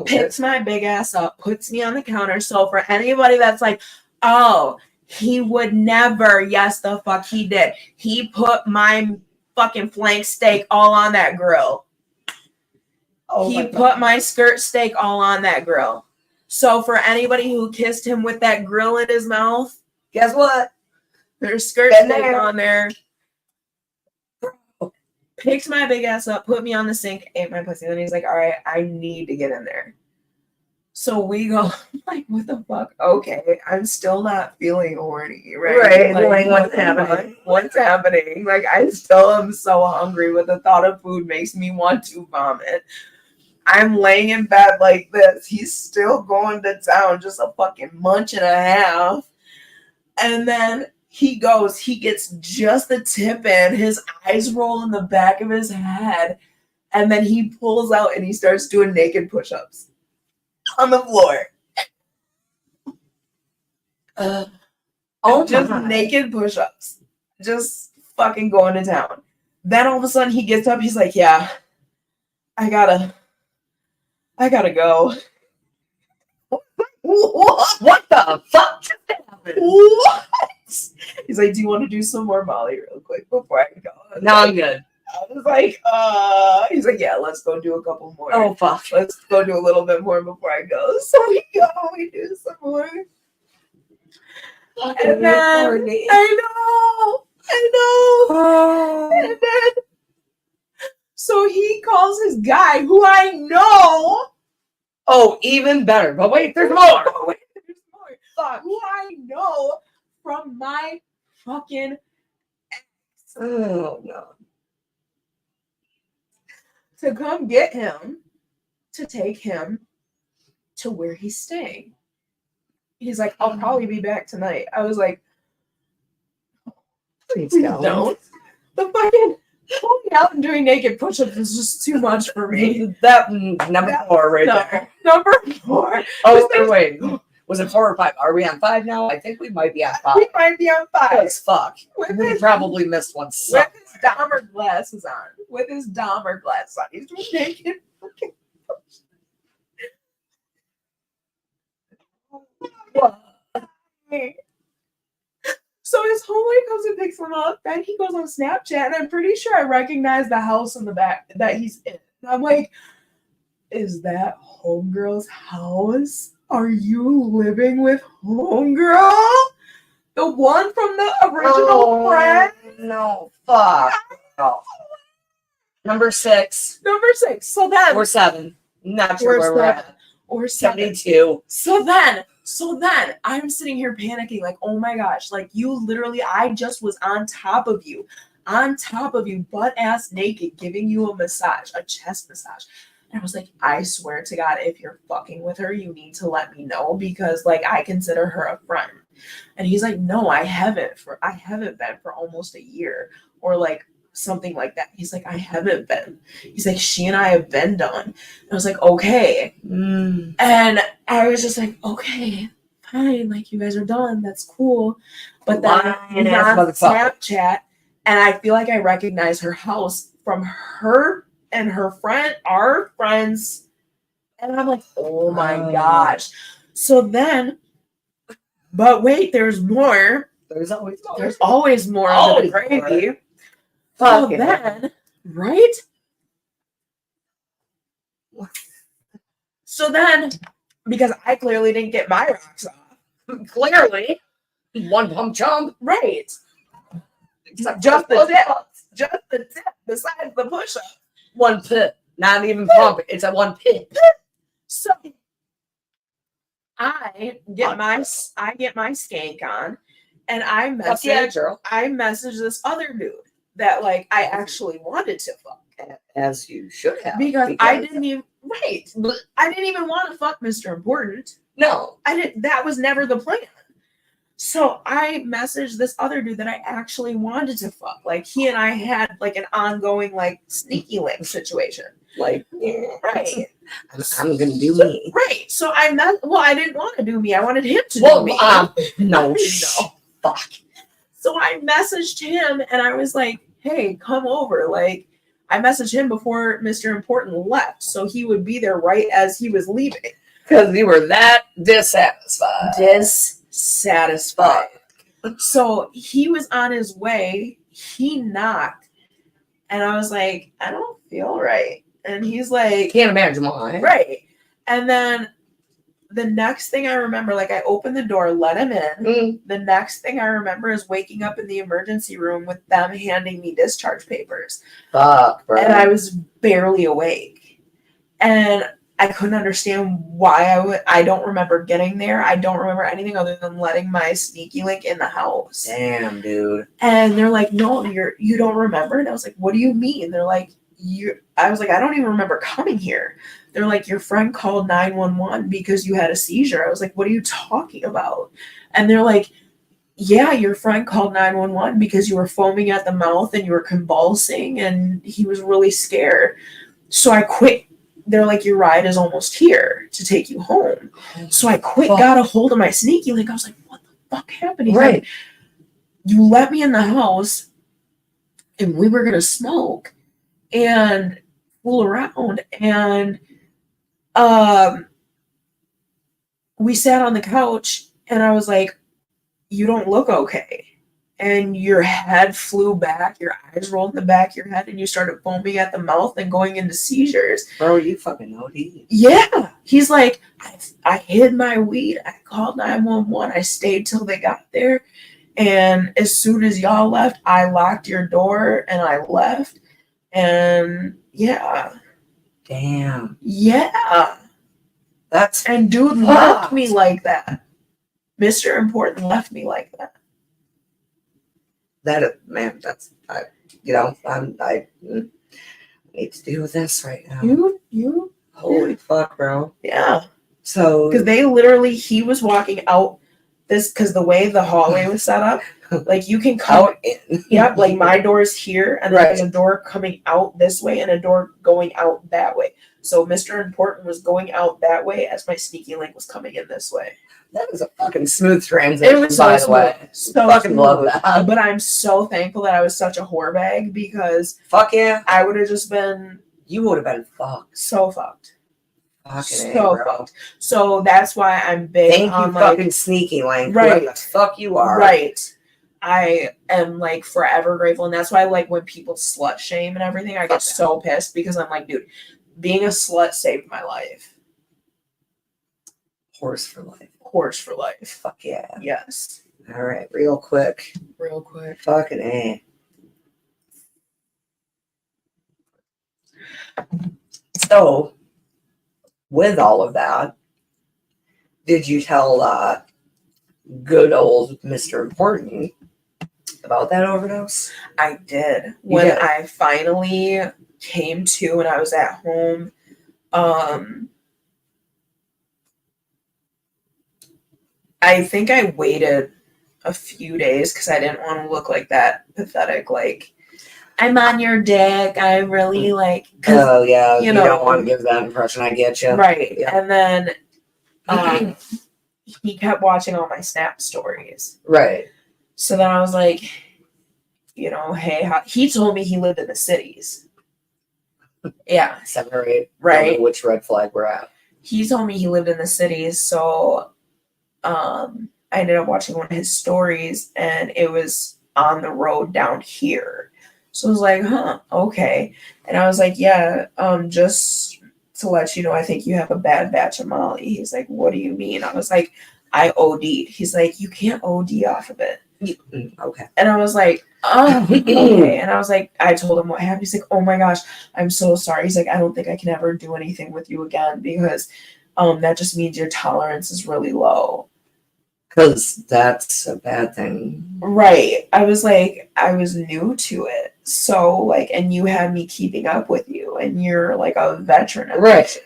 Picks my big ass up, puts me on the counter. So for anybody that's like, oh, he would never. Yes, the fuck he did. He put my fucking flank steak all on that grill. Oh, he put my skirt steak all on that grill. So for anybody who kissed him with that grill in his mouth, guess what? There's skirt steak on there. Picked my big ass up, put me on the sink, ate my pussy. Then he's like, all right, I need to get in there. So we go, like, what the fuck? Okay, I'm still not feeling horny, right? Right, like what's happening? What's happening? Like, I still am so hungry, but the thought of food makes me want to vomit. I'm laying in bed like this. He's still going to town, just a fucking munch and a half. And then he gets just the tip in, his eyes roll in the back of his head, and then he pulls out and he starts doing naked push-ups on the floor. Naked push-ups. Just fucking going to town. Then all of a sudden he gets up, he's like, yeah, I gotta go. What the fuck just happened? What? He's like, do you want to do some more Molly real quick before I go? No, I'm good. I was like, he's like, yeah, let's go do a couple more. Oh, fuck. Let's go do a little bit more before I go. So we go, we do some more. And then, I know. And then, so he calls his guy, who I know. Oh, even better. But wait, there's more. Fuck. Who I know from my fucking ex. Oh, no. To come get him, to take him to where he's staying. He's like, I'll probably be back tonight. I was like, please don't. The fucking going out and doing naked push-ups is just too much for me. That number 4 right there. Number 4. Oh, wait. Was it 4 or 5? Are we on 5 now? I think we might be on 5. We might be on 5. As fuck. We probably missed one. With his Dahmer glasses on. He's doing naked fucking push-ups. So his homeboy comes and picks him up. Then he goes on Snapchat, and I'm pretty sure I recognize the house in the back that he's in. And I'm like, is that homegirl's house? Are you living with homegirl? The one from the original Friends? No, fuck. Oh. Number 6. So then. Or 7. Not sure where we're at. Or 72. So then I'm sitting here panicking, like, oh my gosh, like you literally, I just was on top of you, butt ass naked, giving you a massage, a chest massage. And I was like, I swear to God, if you're fucking with her, you need to let me know, because like I consider her a friend. And he's like, no, I haven't been for almost a year, or like something like that. He's like, I haven't been. He's like, she and I have been done. And I was like, okay. And I was just like, okay, fine. Like, you guys are done. That's cool. But then on Snapchat, and I feel like I recognize her house from her and her friend, our friends. And I'm like, oh my gosh. So then, but wait, there's more. There's always more. There's always more of the gravy. So then, right? So then, because I clearly didn't get my rocks off. Clearly. One pump chump. Right. Just the tip. Besides the push-up. One pit. Not even pump. It's a one pit. So I get my skank on, and I message this other dude that like I actually wanted to fuck. As you should have. Because I didn't even want to fuck Mr. Important. No. I didn't. That was never the plan. So I messaged this other dude that I actually wanted to fuck. Like he and I had like an ongoing like sneaky link situation. Like, right. I'm gonna do me. Right. So I didn't want to do me. I wanted him to do me. No. Fuck. So I messaged him and I was like, hey, come over. Like I messaged him before Mr. Important left, so he would be there right as he was leaving. Because you were that dissatisfied. So he was on his way. He knocked, and I was like, I don't feel right. And he's like, can't imagine why. Right. And then the next thing I remember, like I opened the door, let him in. The next thing I remember is waking up in the emergency room with them handing me discharge papers. Fuck, bro. And I was barely awake. And I couldn't understand why I don't remember getting there. I don't remember anything other than letting my sneaky link in the house. Damn, dude. And they're like, no, you don't remember? And I was like, what do you mean? They're like, I was like, I don't even remember coming here. They're like, your friend called 911 because you had a seizure. I was like, what are you talking about? And they're like, yeah, your friend called 911 because you were foaming at the mouth and you were convulsing and he was really scared. So I quit. They're like, your ride is almost here to take you home. So I got a hold of my sneaky link. I was like, what the fuck happened? He's right. Like, you let me in the house and we were going to smoke and fool around. And we sat on the couch and I was like, you don't look okay. And your head flew back, your eyes rolled in the back of your head, and you started foaming at the mouth and going into seizures. Bro, you fucking OD. Yeah. He's like, I hid my weed. I called 911. I stayed till they got there. And as soon as y'all left, I locked your door and I left. And yeah. Damn. Yeah. And dude left me like that. Mr. Important left me like that. I need to deal with this right now. You Holy fuck, bro. Yeah. So because he was walking out because the way the hallway was set up, like you can come out in. Yep, like my door is here and then there's a door coming out this way and a door going out that way. So Mr. Important was going out that way as my sneaky link was coming in this way. That was a fucking smooth transition. It was so by smooth. The way. So fucking smooth. Love that. But I'm so thankful that I was such a whore bag because fuck yeah, I would have just been. You would have been fucked. So fucked. Fucking fucked. So that's why I'm big. Thank you, fucking sneaky link. Right. Whoever the fuck you are. Right. I am like forever grateful, and that's why like when people slut shame and everything, I get so pissed because I'm like, dude, being a slut saved my life. Horse for life. Horse for life. Fuck yeah. Yes. All right, real quick. Fucking A. So, with all of that, did you tell good old Mr. Important about that overdose? I did. When I finally came to and I was at home, I think I waited a few days because I didn't want to look like that pathetic, like, I'm on your dick. I really like. Oh, yeah. You don't want to give that impression. I get you. Right. Yeah. And then he kept watching all my Snap stories. Right. So then I was like, hey, he told me he lived in the cities. Yeah. 7 or 8. Right. I don't know which red flag we're at. he told me he lived in the city, so I ended up watching one of his stories, and it was on the road down here. So I was like, huh, okay. And I was like, yeah, just to let you know, I think you have a bad batch of Molly. He's like, what do you mean? I was like, I OD'd. He's like, you can't OD off of it. Okay. And I was like, oh, okay. And I was like, I told him what happened. He's like, oh my gosh, I'm so sorry. He's like, I don't think I can ever do anything with you again because that just means your tolerance is really low. Because that's a bad thing. Right. I was like, I was new to it. So, like, and you had me keeping up with you, and you're like a veteran of this shit.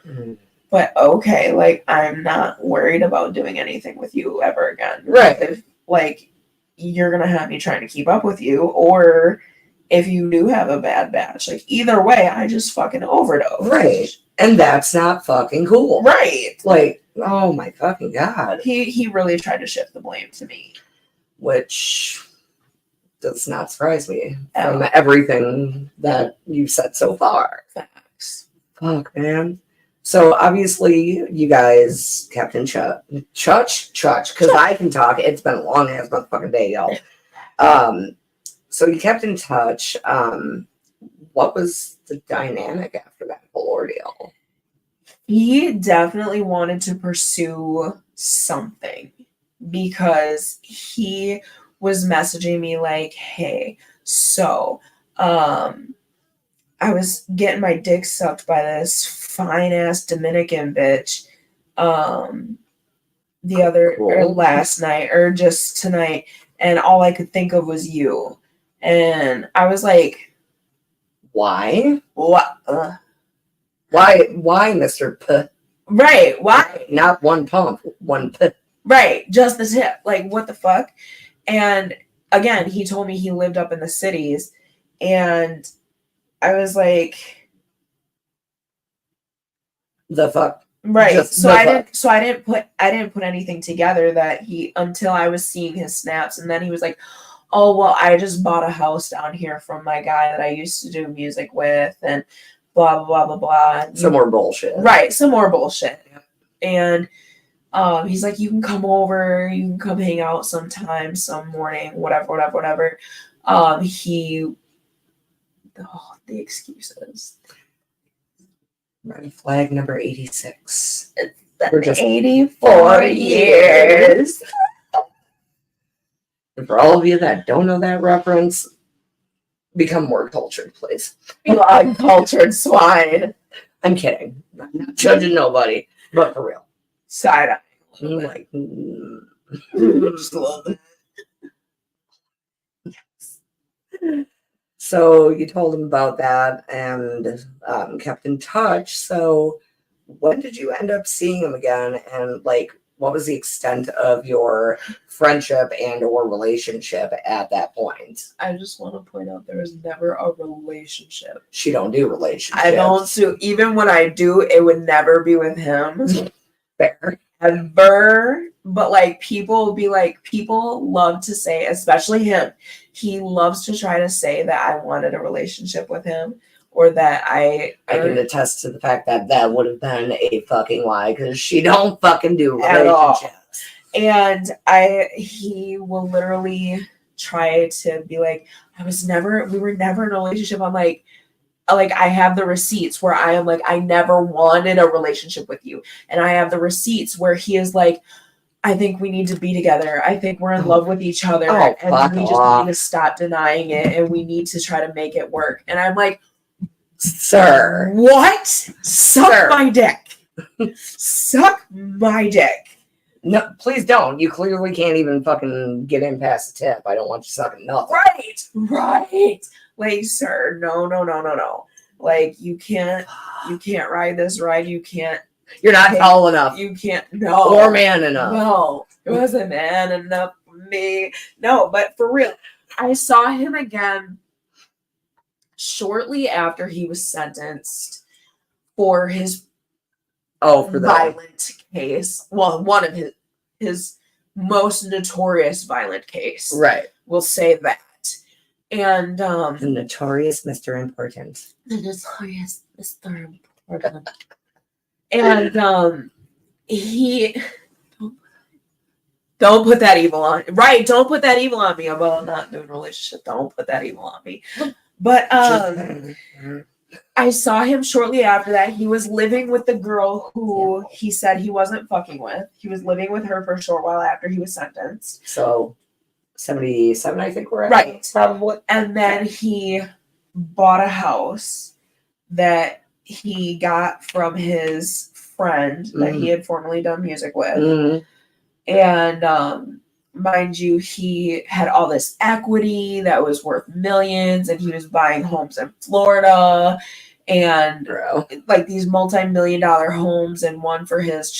Mm-hmm. But okay, like, I'm not worried about doing anything with you ever again. Right. If, like, you're going to have me trying to keep up with you, or if you do have a bad batch, like, either way, I just fucking overdose. Right. And that's not fucking cool. Right. Like, oh my fucking God. He really tried to shift the blame to me. Which does not surprise me from everything that you've said so far. Facts. Fuck, man. So obviously you guys kept in touch, because I can talk. It's been a long ass motherfucking day, y'all. So you kept in touch. What was the dynamic after that whole ordeal? He definitely wanted to pursue something because he was messaging me like, hey, so I was getting my dick sucked by this fine ass Dominican bitch last night or just tonight, and all I could think of was you. And I was like, why? What? Why, Mr. P? Right, why? Not one pump, one P. Right, just the tip. Like, what the fuck? And again, he told me he lived up in the cities, and I was like, the fuck? Right. Just so I didn't put anything together that until I was seeing his snaps, and then he was like, oh, well, I just bought a house down here from my guy that I used to do music with, and blah, blah, blah, blah, blah. Some more bullshit. Right. Some more bullshit. And he's like, you can come over, you can come hang out sometime, some morning, whatever. The excuses. Red flag number 86. We're just 84 years. And for all of you that don't know that reference, become more cultured, please. You uncultured swine. I'm kidding. I'm not judging nobody, but for real. Side eye. Like, just love it. So you told him about that and kept in touch. So when did you end up seeing him again? And like, what was the extent of your friendship and or relationship at that point? I just want to point out there was never a relationship. She don't do relationships. I don't do. Even when I do, it would never be with him. Fair. Ever. But like people love to say, especially him, he loves to try to say that I wanted a relationship with him, or that I can attest to the fact that that would have been a fucking lie, because she don't fucking do relationships. And he will literally try to be like, we were never in a relationship. I'm like I have the receipts where I am like, I never wanted a relationship with you. And I have the receipts where he is like, I think we need to be together. I think we're in love with each other. And we just need to stop denying it, and we need to try to make it work. And I'm like, sir, what? Suck my dick. Suck my dick. No, please don't. You clearly can't even fucking get in past the tip. I don't want you sucking nothing. Right. Like, sir, no. Like, you can't ride this ride. You're not tall enough. You can't. No. Or man enough. No. It wasn't man enough for me. No, but for real. I saw him again shortly after he was sentenced for his violent case. Well, one of his most notorious violent case. Right. We'll say that. And the notorious Mr. Important. The notorious Mr. Important. And he don't put that evil on don't put that evil on me about not doing a relationship. Don't put that evil on me. But I saw him shortly after that. He was living with the girl who he said he wasn't fucking with. He was living with her for a short while after he was sentenced. So 77, I think we're at. Right. Probably. And then he bought a house that he got from his friend that he had formerly done music with. And mind you, he had all this equity that was worth millions, and he was buying homes in Florida and like these multi-million-dollar homes, and one for his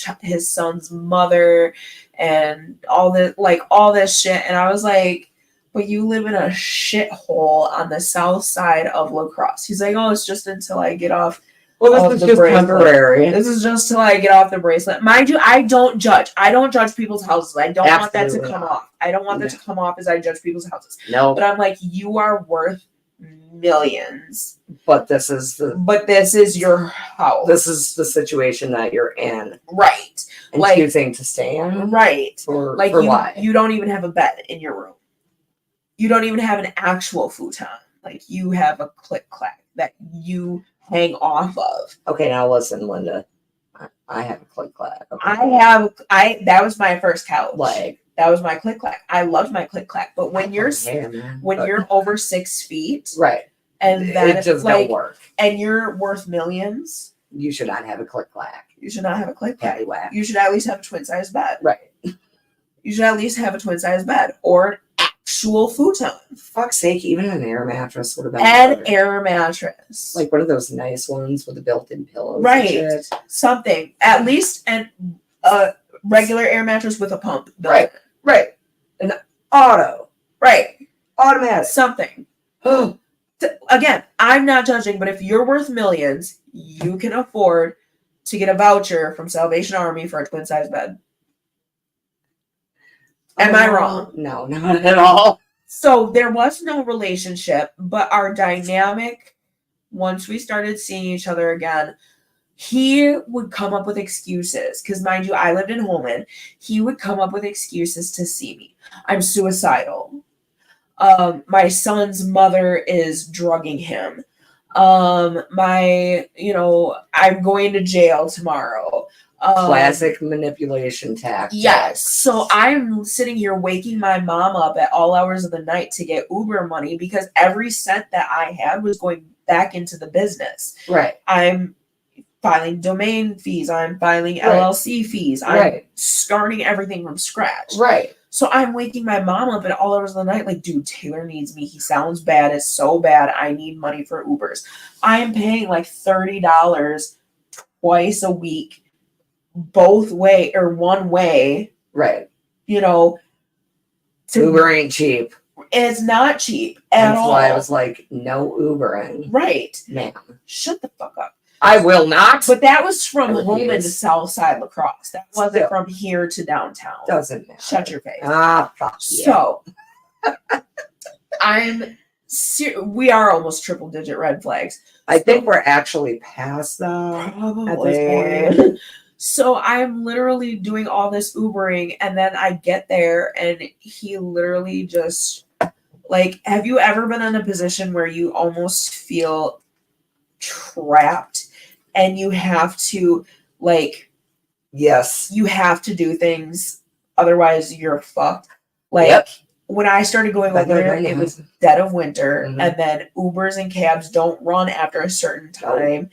son's mother, and all this shit. And I was like, but you live in a shithole on the south side of La Crosse. He's like, oh, it's just until I get off. Well, this is just temporary. This is just till I get off the bracelet. Mind you, I don't judge. I don't judge people's houses. I don't want that to come off. I don't want that to come off as I judge people's houses. No. But I'm like, you are worth millions. But this is your house. This is the situation that you're in. Right. And like, choosing to stay in. Right. For why? You don't even have a bed in your room. You don't even have an actual futon. Like, you have a click-clack that you hang off of. Okay, now listen, Linda. I have a click-clack. Okay. That was my first couch. That was my click-clack. I loved my click-clack. But when you're over 6 feet, right, and then it just don't work, and you're worth millions, you should not have a click-clack. You should not have a click-clack. You should at least have a twin-size bed. Right. You should at least have a twin-size bed or an actual futon. Fuck's sake, even an air mattress would have been an air mattress. Like one of those nice ones with the built-in pillows. Right. Something. At least a regular air mattress with a pump. Right. Right. An auto. Right. Automatic. Something. Again, I'm not judging, but if you're worth millions, you can afford to get a voucher from Salvation Army for a twin-size bed. Am I wrong? No, not at all. So there was no relationship, but our dynamic, once we started seeing each other again, he would come up with excuses. Because mind you, I lived in Holman. He would come up with excuses to see me. I'm suicidal. My son's mother is drugging him. I'm going to jail tomorrow. Classic manipulation tactic. Yes. So I'm sitting here waking my mom up at all hours of the night to get Uber money because every cent that I had was going back into the business. Right. I'm filing domain fees. I'm filing LLC fees. I'm starting everything from scratch. Right. So I'm waking my mom up at all hours of the night like, dude, Taylor needs me. He sounds bad. It's so bad. I need money for Ubers. I am paying like $30 twice a week. Both way or one way, right? Uber ain't cheap. It's not cheap at all. That's why I was like, no Ubering, right, ma'am. Shut the fuck up. I will not. But that was from Holman to Southside La Crosse. That wasn't from here to downtown. Doesn't matter. Shut your face. Fuck yeah. So we are almost triple digit red flags. I think we're actually past that. Probably. So I'm literally doing all this Ubering, and then I get there, and he literally just, like, have you ever been in a position where you almost feel trapped, and you have to, like, yes, you have to do things, otherwise you're fucked. Like, when I started going over there, it was dead of winter, and then Ubers and cabs don't run after a certain time,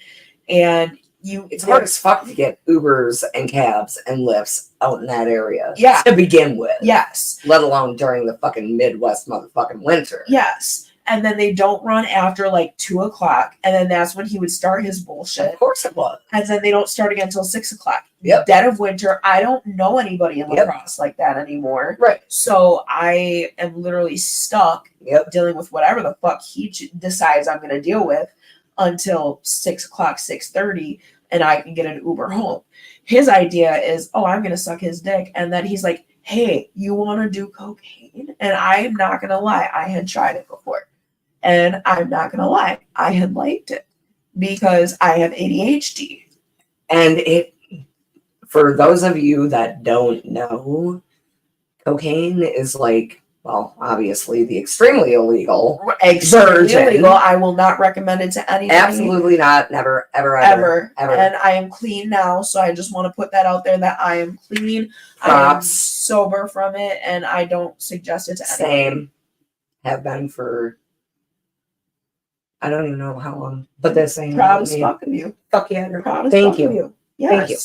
and it's hard as fuck to get Ubers and cabs and Lyfts out in that area. Yeah. To begin with. Yes. Let alone during the fucking Midwest motherfucking winter. Yes. And then they don't run after like 2:00. And then that's when he would start his bullshit. Of course it was. And then they don't start again until 6:00. Yep. Dead of winter. I don't know anybody in La Crosse like that anymore. Right. So I am literally stuck dealing with whatever the fuck he decides I'm going to deal with until 6:00, 6:30, and I can get an Uber home. His idea is, I'm going to suck his dick. And then he's like, hey, you want to do cocaine? And I'm not going to lie. I had tried it before. And I'm not going to lie. I had liked it because I have ADHD. And it, for those of you that don't know, cocaine is like, well, obviously the extremely illegal version. Illegal. I will not recommend it to anybody. Absolutely not. Never, ever. And I am clean now, so I just want to put that out there that I am clean. I am sober from it, and I don't suggest it to anybody. Same. Have been for, I don't even know how long, but the same. Proud as fuck of you. Fuck yeah. Proud as Thank fuck of you. Yes. Thank you.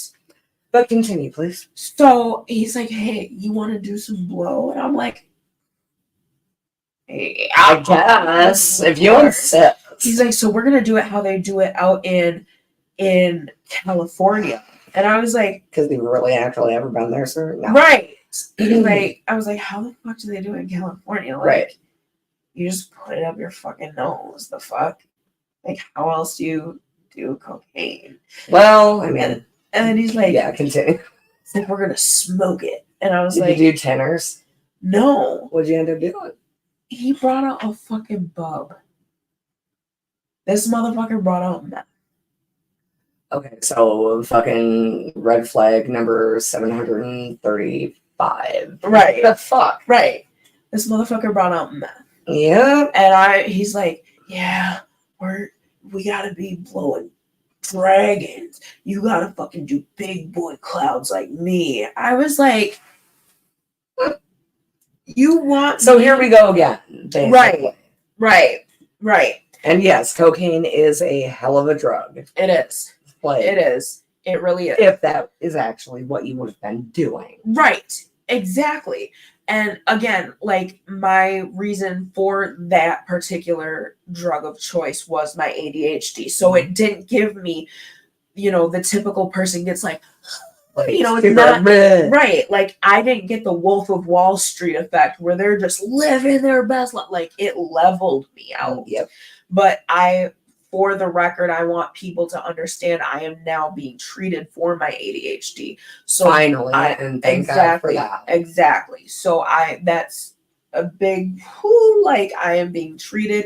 But continue, please. So he's like, hey, you want to do some blow? And I'm like, hey, I guess if you insist. He's like, so we're gonna do it how they do it out in California. And I was like, because you've really actually ever been there, sir? No. Right. Like, I was like, how the fuck do they do it in California? Like, right. You just put it up your fucking nose. The fuck? Like, how else do you do cocaine? Well, I mean, and then he's like, yeah, continue. It's like, we're gonna smoke it. And I was Did like, you do tenors? No. What'd you end up doing? He brought out a fucking bub. This motherfucker brought out meth. Okay, so fucking red flag number 735. Right. The fuck? Right. This motherfucker brought out meth. Yeah. And he's like, yeah, we gotta be blowing dragons. You gotta fucking do big boy clouds like me. I was like, you want So here we go again. Basically. Right. And yes, cocaine is a hell of a drug. It is. Like, it is. It really is. If that is actually what you would have been doing. Right. Exactly. And again, like, my reason for that particular drug of choice was my ADHD. So it didn't give me, the typical person gets like, it's not right. Like, I didn't get the Wolf of Wall Street effect where they're just living their best life. Like, it leveled me out. Yep. But for the record, I want people to understand I am now being treated for my ADHD. So finally, and thank God for that. Exactly. So that's a big like, I am being treated.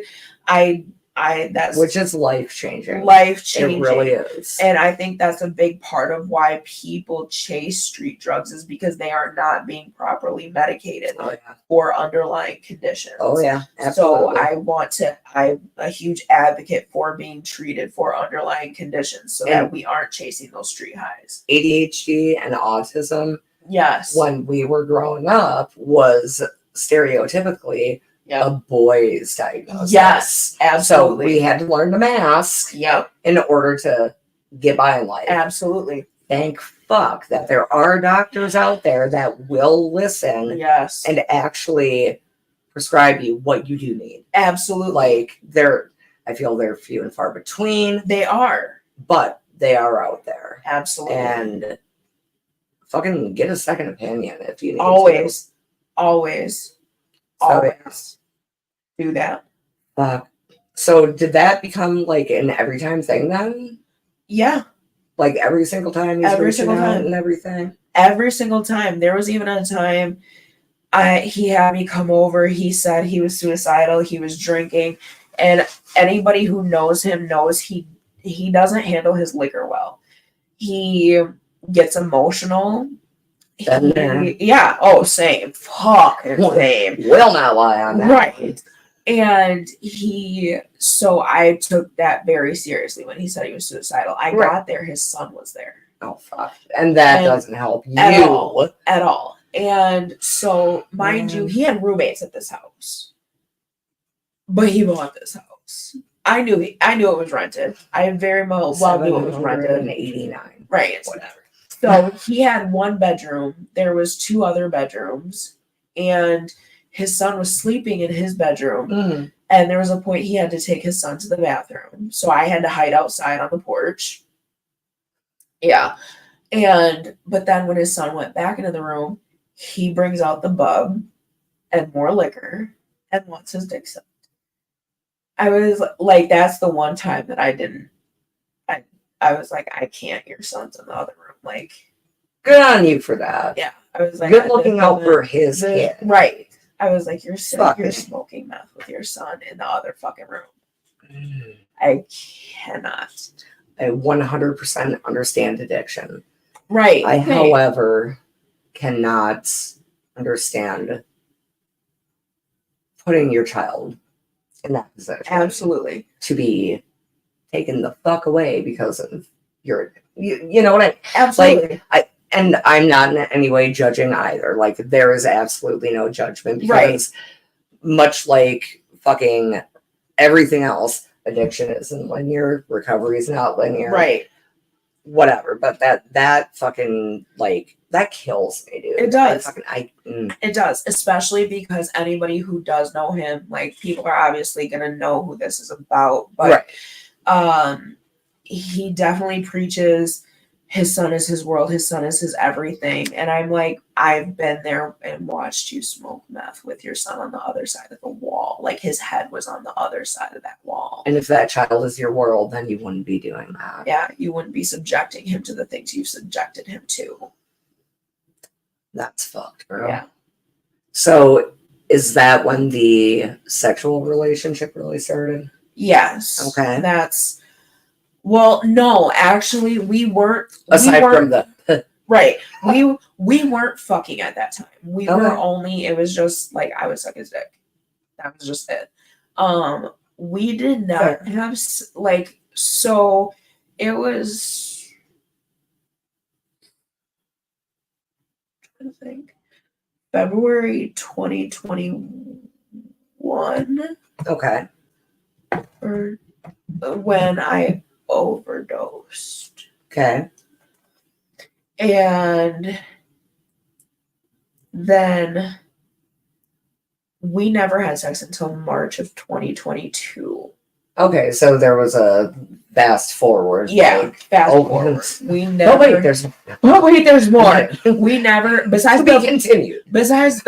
Which is life changing. It really is. And I think that's a big part of why people chase street drugs, is because they are not being properly medicated for underlying conditions. Oh yeah. Absolutely. So I'm a huge advocate for being treated for underlying conditions so that we aren't chasing those street highs. ADHD and autism. Yes. When we were growing up was stereotypically a boy's diagnosis. Yes, absolutely. So we had to learn to mask in order to get by in life. Absolutely. Thank fuck that there are doctors out there that will listen and actually prescribe you what you do need. Absolutely. Like, I feel they're few and far between. They are. But they are out there. Absolutely. And fucking get a second opinion if you need Always. to. Always. Do that. So did that become like an every time thing then? Yeah. Like every single time he's reaching out and everything? Every single time. There was even a time he had me come over. He said he was suicidal. He was drinking. And anybody who knows him knows he doesn't handle his liquor well. He gets emotional. Yeah. Oh, same. Fucking same. Will not lie on that. Right. And so I took that very seriously when he said he was suicidal. I got there, his son was there. Oh, fuck. And that doesn't help you. At all. And so, mind you, he had roommates at this house. But he bought this house. I knew it was rented. I very well knew it was rented. 789. Right. Whatever. So he had one bedroom. There was 2 other bedrooms. And his son was sleeping in his bedroom. Mm-hmm. And there was a point he had to take his son to the bathroom. So I had to hide outside on the porch. Yeah. But then when his son went back into the room, he brings out the bub and more liquor and wants his dick sucked. I was like, that's the one time that I was like, I can't, your son's in the other room. Like, good on you for that. Yeah. I was like, good looking out for his kid. Right. I was like, you're smoking meth with your son in the other fucking room. I cannot. I 100% understand addiction. Right. I, however, cannot understand putting your child in that position. Absolutely. To be taken the fuck away because of you know what I Absolutely. like. And I'm not in any way judging either. Like, there is absolutely no judgment because much like fucking everything else, addiction isn't linear, recovery is not linear. Right. Whatever. But that fucking, like, that kills me, dude. It does. It does, especially because anybody who does know him, like, people are obviously gonna know who this is about. But he definitely preaches his son is his world, his son is his everything. And I'm like, I've been there and watched you smoke meth with your son on the other side of the wall. Like, his head was on the other side of that wall. And if that child is your world, then you wouldn't be doing that. Yeah, you wouldn't be subjecting him to the things you've subjected him to. That's fucked, bro. Yeah. So is that when the sexual relationship really started? Yes. Okay. Well, no, actually, we weren't. Aside from the right, we weren't fucking at that time. We were only. It was just like I would suck his dick. That was just it. We did not have like, so it was. I think February 2021. Okay. Or when I overdosed. Okay. And then we never had sex until March of 2022. Okay, so there was a fast forward. Yeah, fast forward. We never. Oh wait, there's more. We never. Besides to be continued. Besides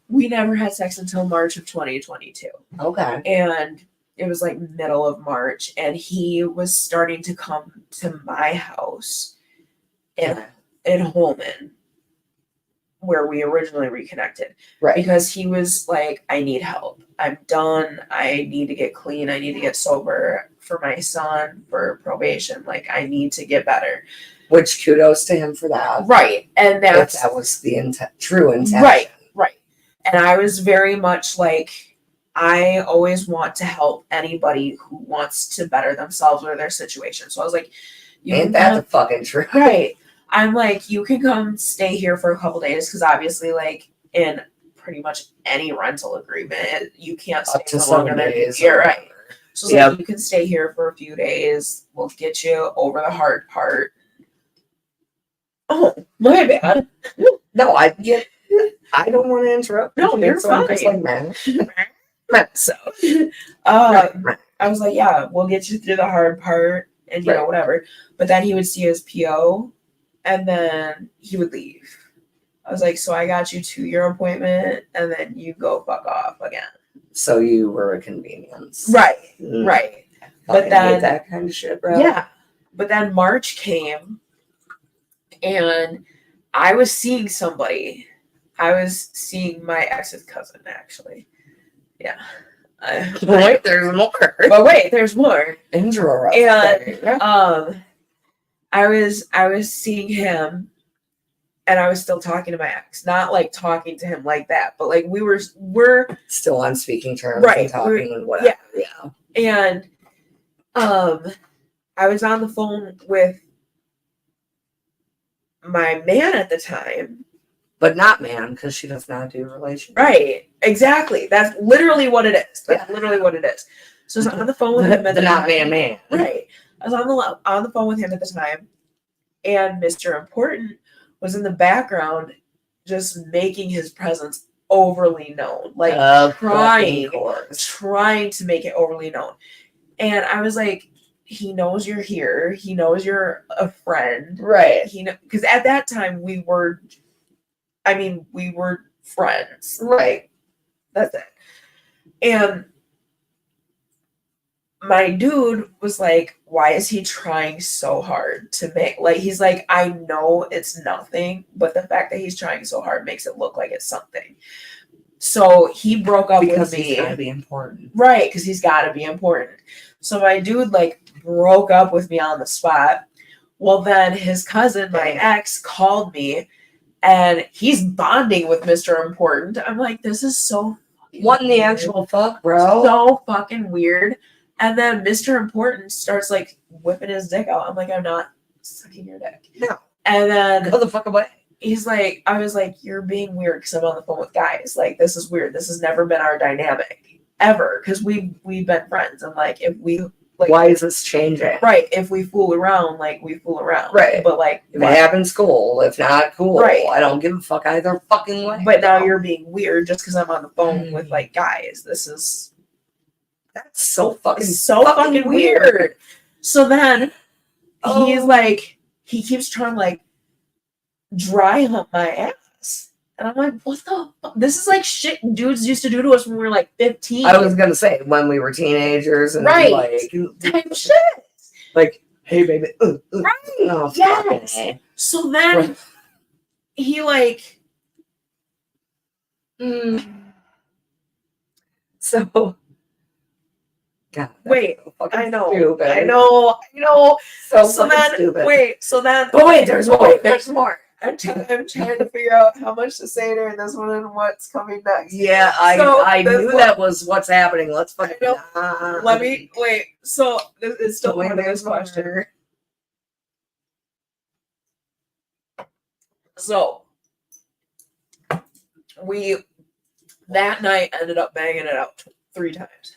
we never had sex until March of 2022. Okay. And it was like middle of March, and he was starting to come to my house in Holman, where we originally reconnected. Right. Because he was like, I need help. I'm done. I need to get clean. I need to get sober for my son, for probation. Like, I need to get better. Which, kudos to him for that. Right. And that was the true intention. Right. And I was very much like, I always want to help anybody who wants to better themselves or their situation. So I was like, ain't that the fucking truth? Right. I'm like, you can come stay here for a couple days, because obviously, like, in pretty much any rental agreement, you can't stay for longer than a year. Right. So like, you can stay here for a few days. We'll get you over the hard part. Oh, my bad. No, I don't want to interrupt. No, you're fine. Like, man. So, I was like, yeah, we'll get you through the hard part, and you know, whatever. But then he would see his PO, and then he would leave. I was like, so I got you to your appointment, and then you go fuck off again. So you were a convenience. Right. Right. But then that kind of shit, bro. Yeah. But then March came, and I was seeing somebody. I was seeing my ex's cousin, actually. Yeah. Wait, there's more. But wait, there's more. Intro. And I was seeing him, and I was still talking to my ex. Not like talking to him like that, but like we're still on speaking terms, right? And talking and whatever. Yeah. And I was on the phone with my man at the time. But not man, because she does not do relationships. Right. Exactly. That's literally what it is. That's literally what it is. So I was on the phone with him at the not time. man. Right. I was on the phone with him at the time, and Mr. Important was in the background, just making his presence overly known, like trying to make it overly known. And I was like, he knows you're here. He knows you're a friend, right? Because at that time we were friends, right? That's it. And my dude was like, why is he trying so hard to make, like, he's like, I know it's nothing, but the fact that he's trying so hard makes it look like it's something. So he broke up with me. He's gotta be important. Right, because he's got to be important. So my dude like broke up with me on the spot. Well, then his cousin, my ex, called me, and he's bonding with Mr. Important. I'm like, this is so what in the actual fuck, bro? so fucking weird. And then Mr. Important starts like whipping his dick out. I'm like, I'm not sucking your dick. No. And then Go the fuck away. he's like, I was like, you're being weird because I'm on the phone with guys. Like, this is weird. This has never been our dynamic ever because we've been friends. And like, if we like, why is this changing? Right. If we fool around, like we fool around. Right. But like, if it happens, cool. If not, cool. Right. I don't give a fuck either fucking way. But now you're being weird just because I'm on the phone with like guys. That's so fucking fucking weird. So then he's like, he keeps trying to like dry hump my ass. And I'm like, what the fuck? This is like shit dudes used to do to us when we were like 15. I was gonna say when we were teenagers and right. like type shit. Like, hey baby. Right. Oh, yes. So then he like so God, wait, so I know. Stupid. I know. So then stupid. But wait, there's more. There's more. I'm trying to figure out how much to say during this one and what's coming next. Yeah, I knew that was what's happening. Let's fucking let me wait. So it's still one of this question. So we that night ended up banging it out 3 times.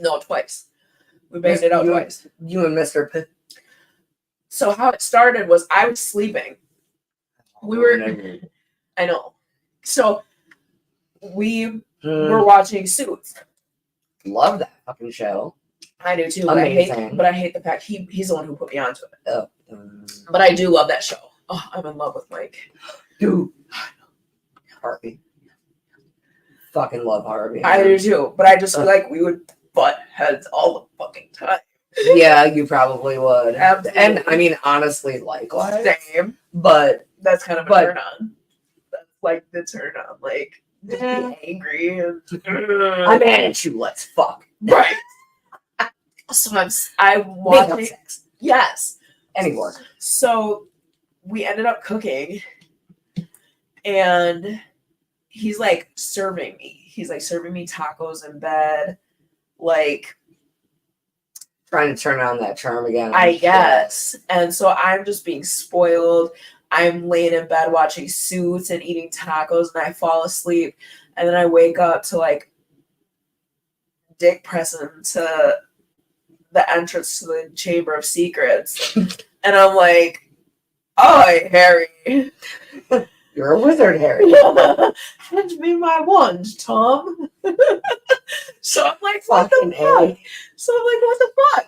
No, twice. We banged it out twice. You and Mr. P. So how it started was I was sleeping. We were, I know. So we were watching Suits. Love that fucking show. I do too. Amazing. But I hate the fact he's the one who put me onto it. Oh. But I do love that show. Oh, I'm in love with Mike. Dude. Harvey. Fucking love Harvey. I do too. But I just feel like we would butt heads all the fucking time. Yeah, you probably would. Absolutely. And I mean, honestly, likewise. Same. But that's kind of a turn on. That's like the turn on. Like, just be angry. And, I'm mad at you. Let's fuck. Right. So I'm watching. Sex. Yes. Anymore. So we ended up cooking. And he's like serving me. He's like serving me tacos in bed. Like, trying to turn on that charm again. I guess. And so I'm just being spoiled. I'm laying in bed watching Suits and eating tacos, and I fall asleep. And then I wake up to like dick pressing to the entrance to the Chamber of Secrets. And I'm like, oh, Harry. You're a wizard, Harry. Hand me my wand, Tom. So I'm like, what the fuck? So I'm like, what the fuck?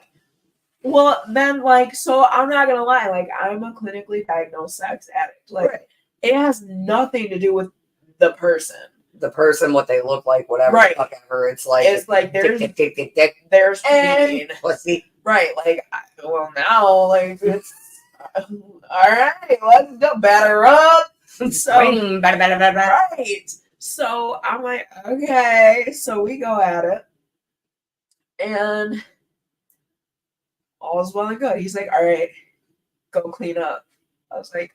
Well, then, like, so I'm not gonna lie, like, I'm a clinically diagnosed sex addict. Like, it has nothing to do with the person. The person, what they look like, whatever, fuck ever. It's like there's there's speaking. Pussy. Right, like, well, now, like, it's all right. Let's go, batter up. So, right. So I'm like, okay. So we go at it. And all's well and good. He's like, all right, go clean up. I was like,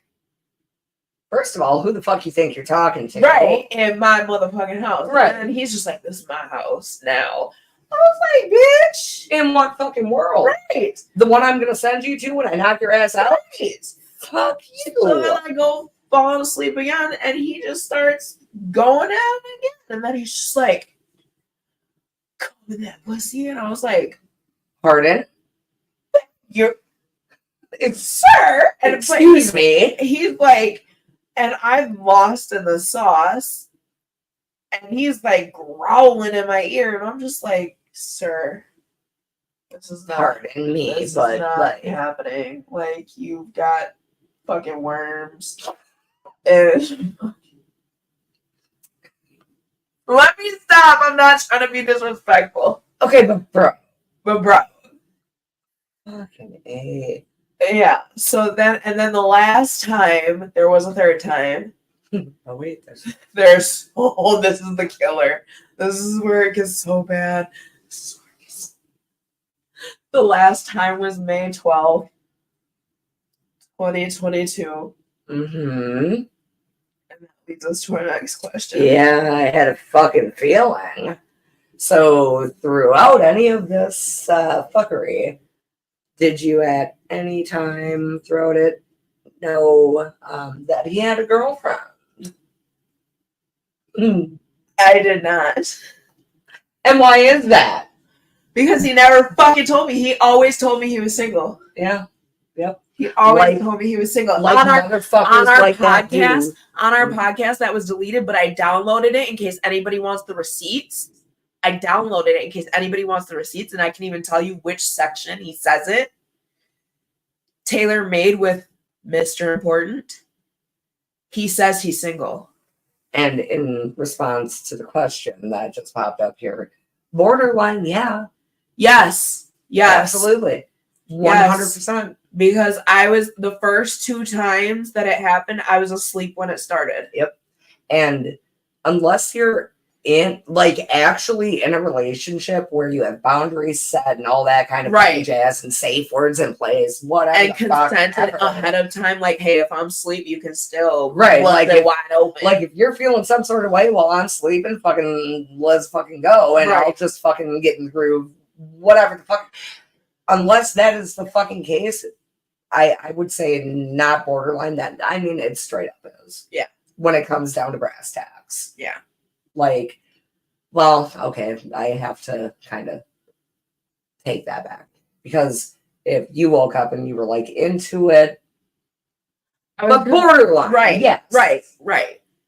first of all, who the fuck you think you're talking to? Right, in my motherfucking house. Right. And he's just like, this is my house now. I was like, bitch. In what fucking world? Right. The one I'm gonna send you to when I knock your ass out? Right. Fuck you. So then I go falling asleep again, and he just starts going at it again. And then he's just like, come with that pussy. And I was like, pardon? Sir. And excuse me. He's like, and I'm lost in the sauce. And he's like growling in my ear. And I'm just like, sir, this is not, pardon me, this but is not like happening. Like, you've got fucking worms. And let me stop. I'm not trying to be disrespectful. Okay, but bro. Fucking A. Yeah. So then, and then the last time, there was a third time. Oh wait, there's oh, this is the killer. This is where it gets so bad. The last time was May 12th, 2022. Mm-hmm. And that leads us to our next question. Yeah, I had a fucking feeling. So throughout any of this fuckery, did you at any time throughout it know that he had a girlfriend? Mm. I did not. And why is that? Because he never fucking told me. He always told me he was single. Yeah. Yep. He always told me he was single. Like on our like podcast, on our Mhm. podcast that was deleted, but I downloaded it in case anybody wants the receipts. I downloaded it in case anybody wants the receipts, and I can even tell you which section he says it. Tailor made with Mr. Important. He says he's single. And in response to the question that just popped up here, borderline, yeah. Yes. Absolutely. 100%. Because I was, the first 2 times that it happened, I was asleep when it started. Yep. And unless you're actually in a relationship where you have boundaries set and all that kind of jazz and safe words in place, whatever. And consented ahead of time, like, hey, if I'm asleep, you can still like it wide open. Like if you're feeling some sort of way while I'm sleeping, fucking let's fucking go, and I'll just fucking get in the groove, whatever the fuck. Unless that is the fucking case, I would say not borderline. That I mean, it straight up is. Yeah. When it comes down to brass tacks. Yeah. Like, well, okay, I have to kind of take that back, because if you woke up and you were like into it, but borderline, right,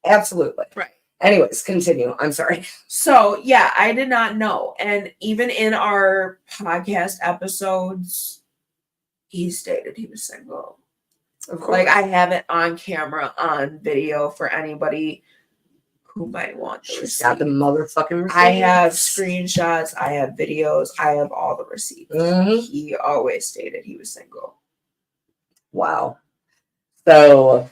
absolutely, right. Anyways, continue. I'm sorry. So yeah, I did not know, and even in our podcast episodes, he stated he was single. Of course. Like, I have it on camera, on video for anybody who might want the She's got the motherfucking receipts. I have screenshots, I have videos, I have all the receipts. Mm-hmm. He always stated he was single. Wow. So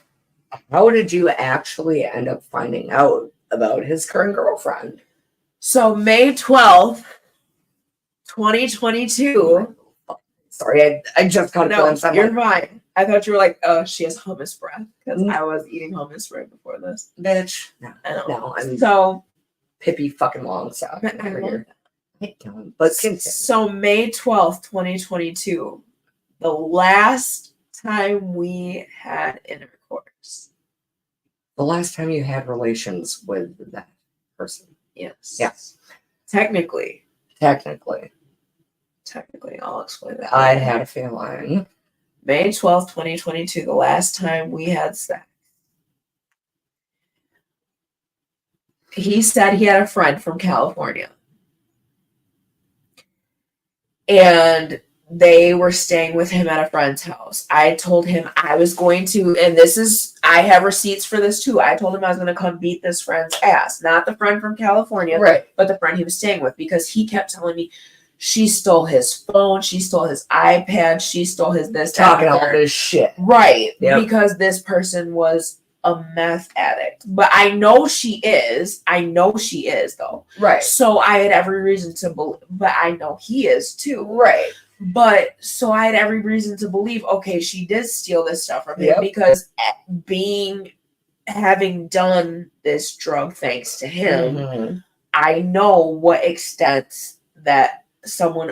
how did you actually end up finding out about his current girlfriend? So May 12th, 2022. Sorry, I just caught a glimpse. You're fine. I thought you were like, oh, she has hummus breath, because I was eating hummus right before this. Bitch. No, I'm so Pippi fucking Longstocking over here. I don't. But so May 12th, 2022, the last time we had intercourse. The last time you had relations with that person. Yes. Yes. Technically, I'll explain that. I had a feeling. May 12th, 2022, the last time we had sex. He said he had a friend from California. And they were staying with him at a friend's house. I told him I was going to, and I have receipts for this too. I told him I was going to come beat this friend's ass. Not the friend from California, but the friend he was staying with, because he kept telling me, she stole his phone, she stole his iPad, she stole his this. Talking all this shit. Right. Yep. Because this person was a meth addict. But I know she is. Though. Right. So I had every reason to believe, but I know he is too. Right. But so I had every reason to believe, okay, she did steal this stuff from him, because having done this drug thanks to him, I know what extent that someone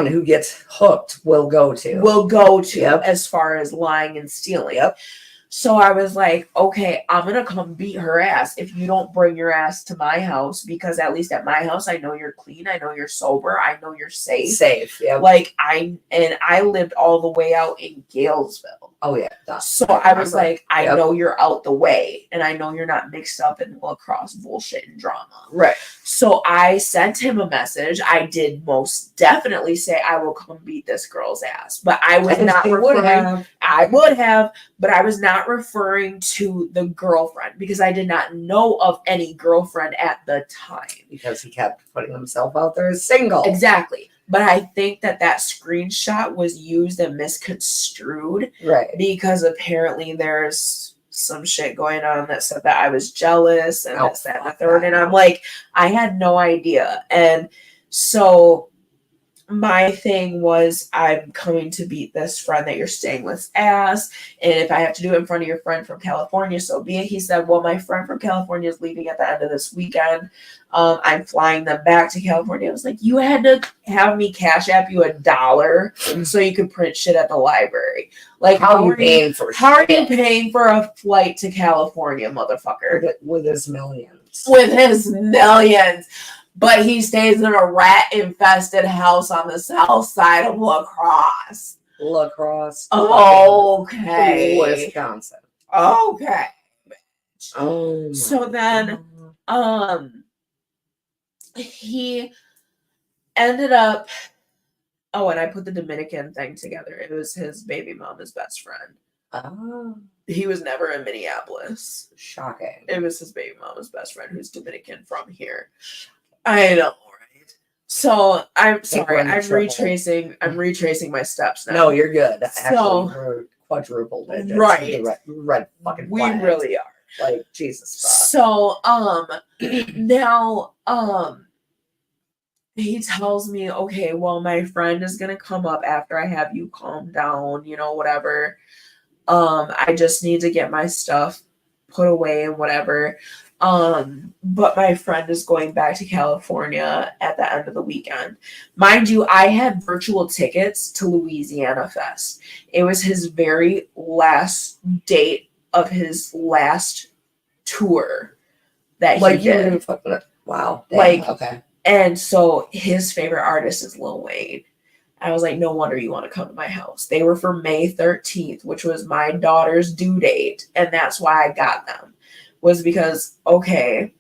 who gets hooked will go to as far as lying and stealing. So I was like, okay, I'm gonna come beat her ass if you don't bring your ass to my house, because at least at my house I know you're clean, I know you're sober, I know you're safe. Like I lived all the way out in Galesville. Oh yeah. So I was like, I know you're out the way, and I know you're not mixed up in lacrosse bullshit and drama. Right. So I sent him a message. I did most definitely say I will come beat this girl's ass, but I was not referring. I would have, but I was not referring to the girlfriend, because I did not know of any girlfriend at the time. Because he kept putting himself out there as single. Exactly. But I think that screenshot was used and misconstrued. Right. Because apparently there's some shit going on that said that I was jealous and this, that, and the third. And I'm like, I had no idea. And so my thing was, I'm coming to beat this friend that you're staying with's ass. And if I have to do it in front of your friend from California, so be it. He said, well, my friend from California is leaving at the end of this weekend. I'm flying them back to California. I was like, you had to have me cash app you $1 so you could print shit at the library. Like, How are you paying for how are you shit? paying for a flight to California, motherfucker? With his millions. With his millions. But he stays in a rat-infested house on the south side of La Crosse. Okay. Wisconsin. Okay. Oh. So then, he ended up. Oh, and I put the Dominican thing together. It was his baby mama's best friend. Oh. He was never in Minneapolis. Shocking. It was his baby mama's best friend who's Dominican from here. I know, right? So I'm sorry. I'm retracing my steps now. No, you're good. So, actually, we're quadrupled digits. Right. Red fucking we flags. really are. Like, Jesus fuck. So now he tells me, okay, well, my friend is gonna come up after I have you calm down, whatever. I just need to get my stuff put away and whatever. But my friend is going back to California at the end of the weekend. Mind you, I had virtual tickets to Louisiana Fest. It was his very last date of his last tour that he did. Wow. Damn, okay. And so his favorite artist is Lil Wayne. I was like, no wonder you want to come to my house. They were for May 13th, which was my daughter's due date. And that's why I got them. Was because, okay,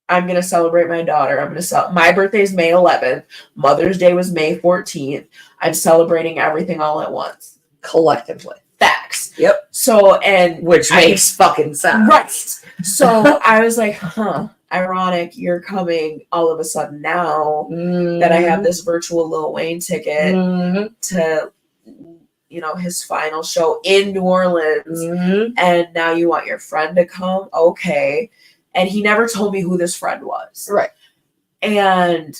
I'm going to celebrate my daughter. My birthday's May 11th. Mother's Day was May 14th. I'm celebrating everything all at once. Collectively. Facts. Yep. So, which makes fucking sense. Right. So I was like, ironic, you're coming all of a sudden now that I have this virtual Lil Wayne ticket to, his final show in New Orleans. And now you want your friend to come? Okay. And he never told me who this friend was. Right. And,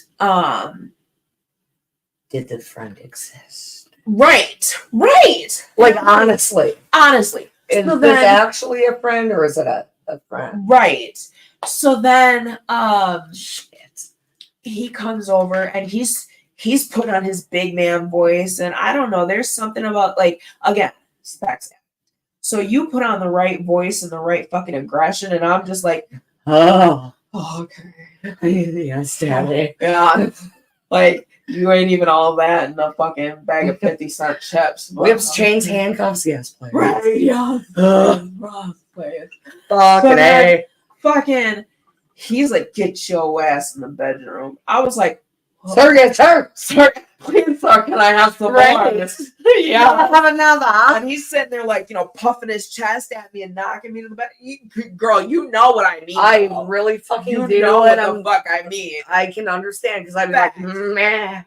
did the friend exist? Right. Like, honestly. Is So this actually a friend or is it a friend? Right. So then, he comes over and he's put on his big man voice, and I don't know, there's something about, like, again, specs. So you put on the right voice and the right fucking aggression, and I'm just like, oh okay. Yes, daddy. Yeah. Like, you ain't even all that in a fucking bag of 50-cent chips. Whips, chains, handcuffs, yes, please. Right, yeah. Fucking, he's like, get your ass in the bedroom. I was like, sir, please, sir, can I have some more? Yeah. Have another. And he's sitting there, like, puffing his chest at me and knocking me to the bed. Girl, you know what I mean. I really fucking you do. know what the fuck I mean. I can understand because I'm like, meh.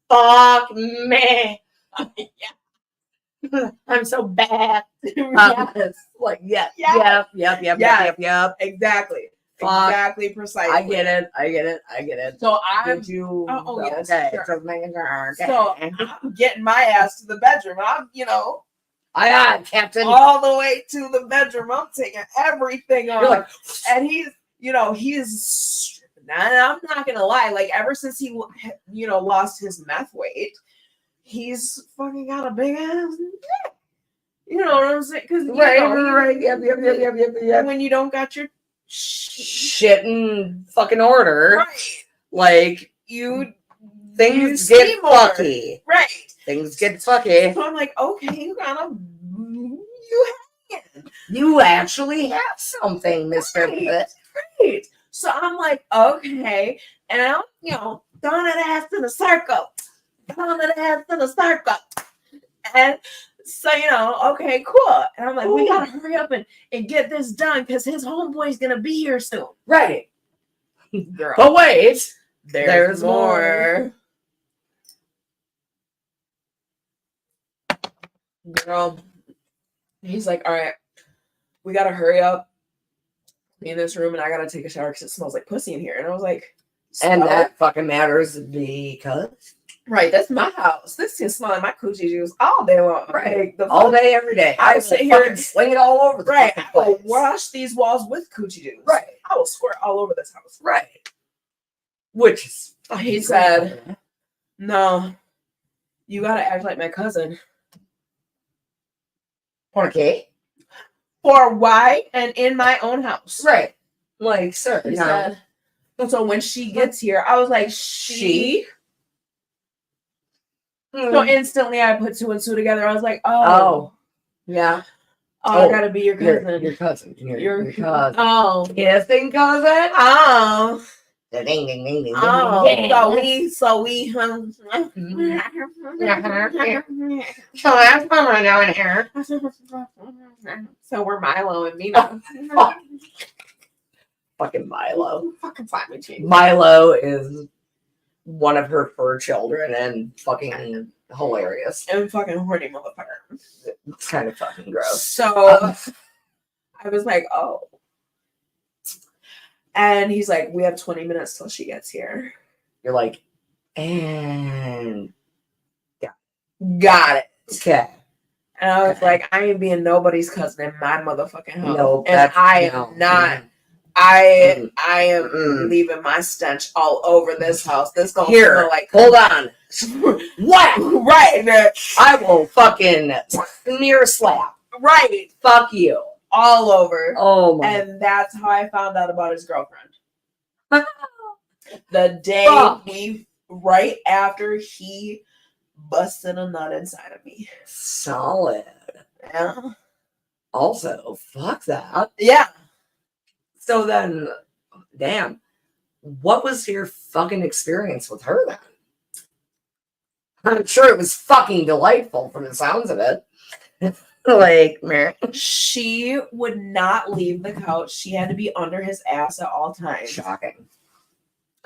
Fuck me. Yeah. I'm so bad. Yes. Like, yep. Exactly. Fuck. Exactly, precisely. I get it. So I'm. Yes. Okay. Sure. So I'm getting my ass to the bedroom. I'm, I got it, Captain. all the way to the bedroom. I'm taking everything off. Like, and he's stripping. And I'm not gonna lie. Like, ever since he, lost his meth weight, he's fucking got a big ass. You know what I'm saying? Because right. Yep. When you don't got your shit in fucking order, right? Like, things get fucky. Right. Things get fucky. So I'm like, okay, you actually have something, Mr. Right. So I'm like, okay, and I'm, throwing that ass in a circle, and so, okay, cool. And I'm like, we gotta hurry up and get this done because his homeboy's gonna be here soon. Right. Girl. But wait, there's more. Girl. He's like, all right, we gotta hurry up, be in this room, and I gotta take a shower because it smells like pussy in here. And I was like, And that fucking matters because right, that's my house. This can smell like my coochie juice all day long. Right, all day, every day. I will sit here and sling it all over the right. I will wash these walls with coochie juice. Right. I will squirt all over this house. Right. Which is he said, no, you gotta act like my cousin. Okay. For why? And in my own house. Right. Like, sir. He said, so when she gets here, I was like, she? So instantly I put 2 and 2 together. I was like, oh. Yeah. Oh, I gotta be your cousin. Your cousin. Your cousin. Oh. Kissing cousin? Oh. Ding, ding, ding, ding, oh. ding. So we So that's what we're doing here. So we're Milo and Mina. Fucking Milo. Fucking slap me cheek. Milo is one of her fur children and fucking hilarious. And fucking horny motherfucker. It's kind of fucking gross. So I was like, oh. And he's like, we have 20 minutes till she gets here. You're like, and got it. Okay. And I was like, I ain't being nobody's cousin in my motherfucking house. No, and I am not. I am leaving my stench all over this house. This gonna smell like. Hold on. What? Right. I will fucking smear slap. Right. Fuck you. All over. Oh my. And that's how I found out about his girlfriend. The day right after he busted a nut inside of me. Solid. Yeah. Also, fuck that. Yeah. So then, damn, what was your fucking experience with her then? I'm sure it was fucking delightful from the sounds of it. Like, meh. She would not leave the couch. She had to be under his ass at all times. Shocking.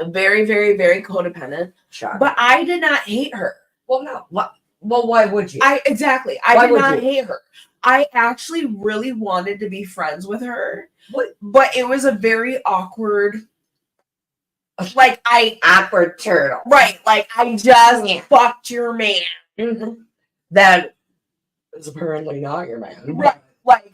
Very, very, very codependent. Shocking. But I did not hate her. Well, no. What? Well, why would you? I did not hate her. I actually really wanted to be friends with her. What? But it was a very awkward, awkward turtle. Right. Like, I just fucked your man. Mm-hmm. That is apparently not your man. Right. Like,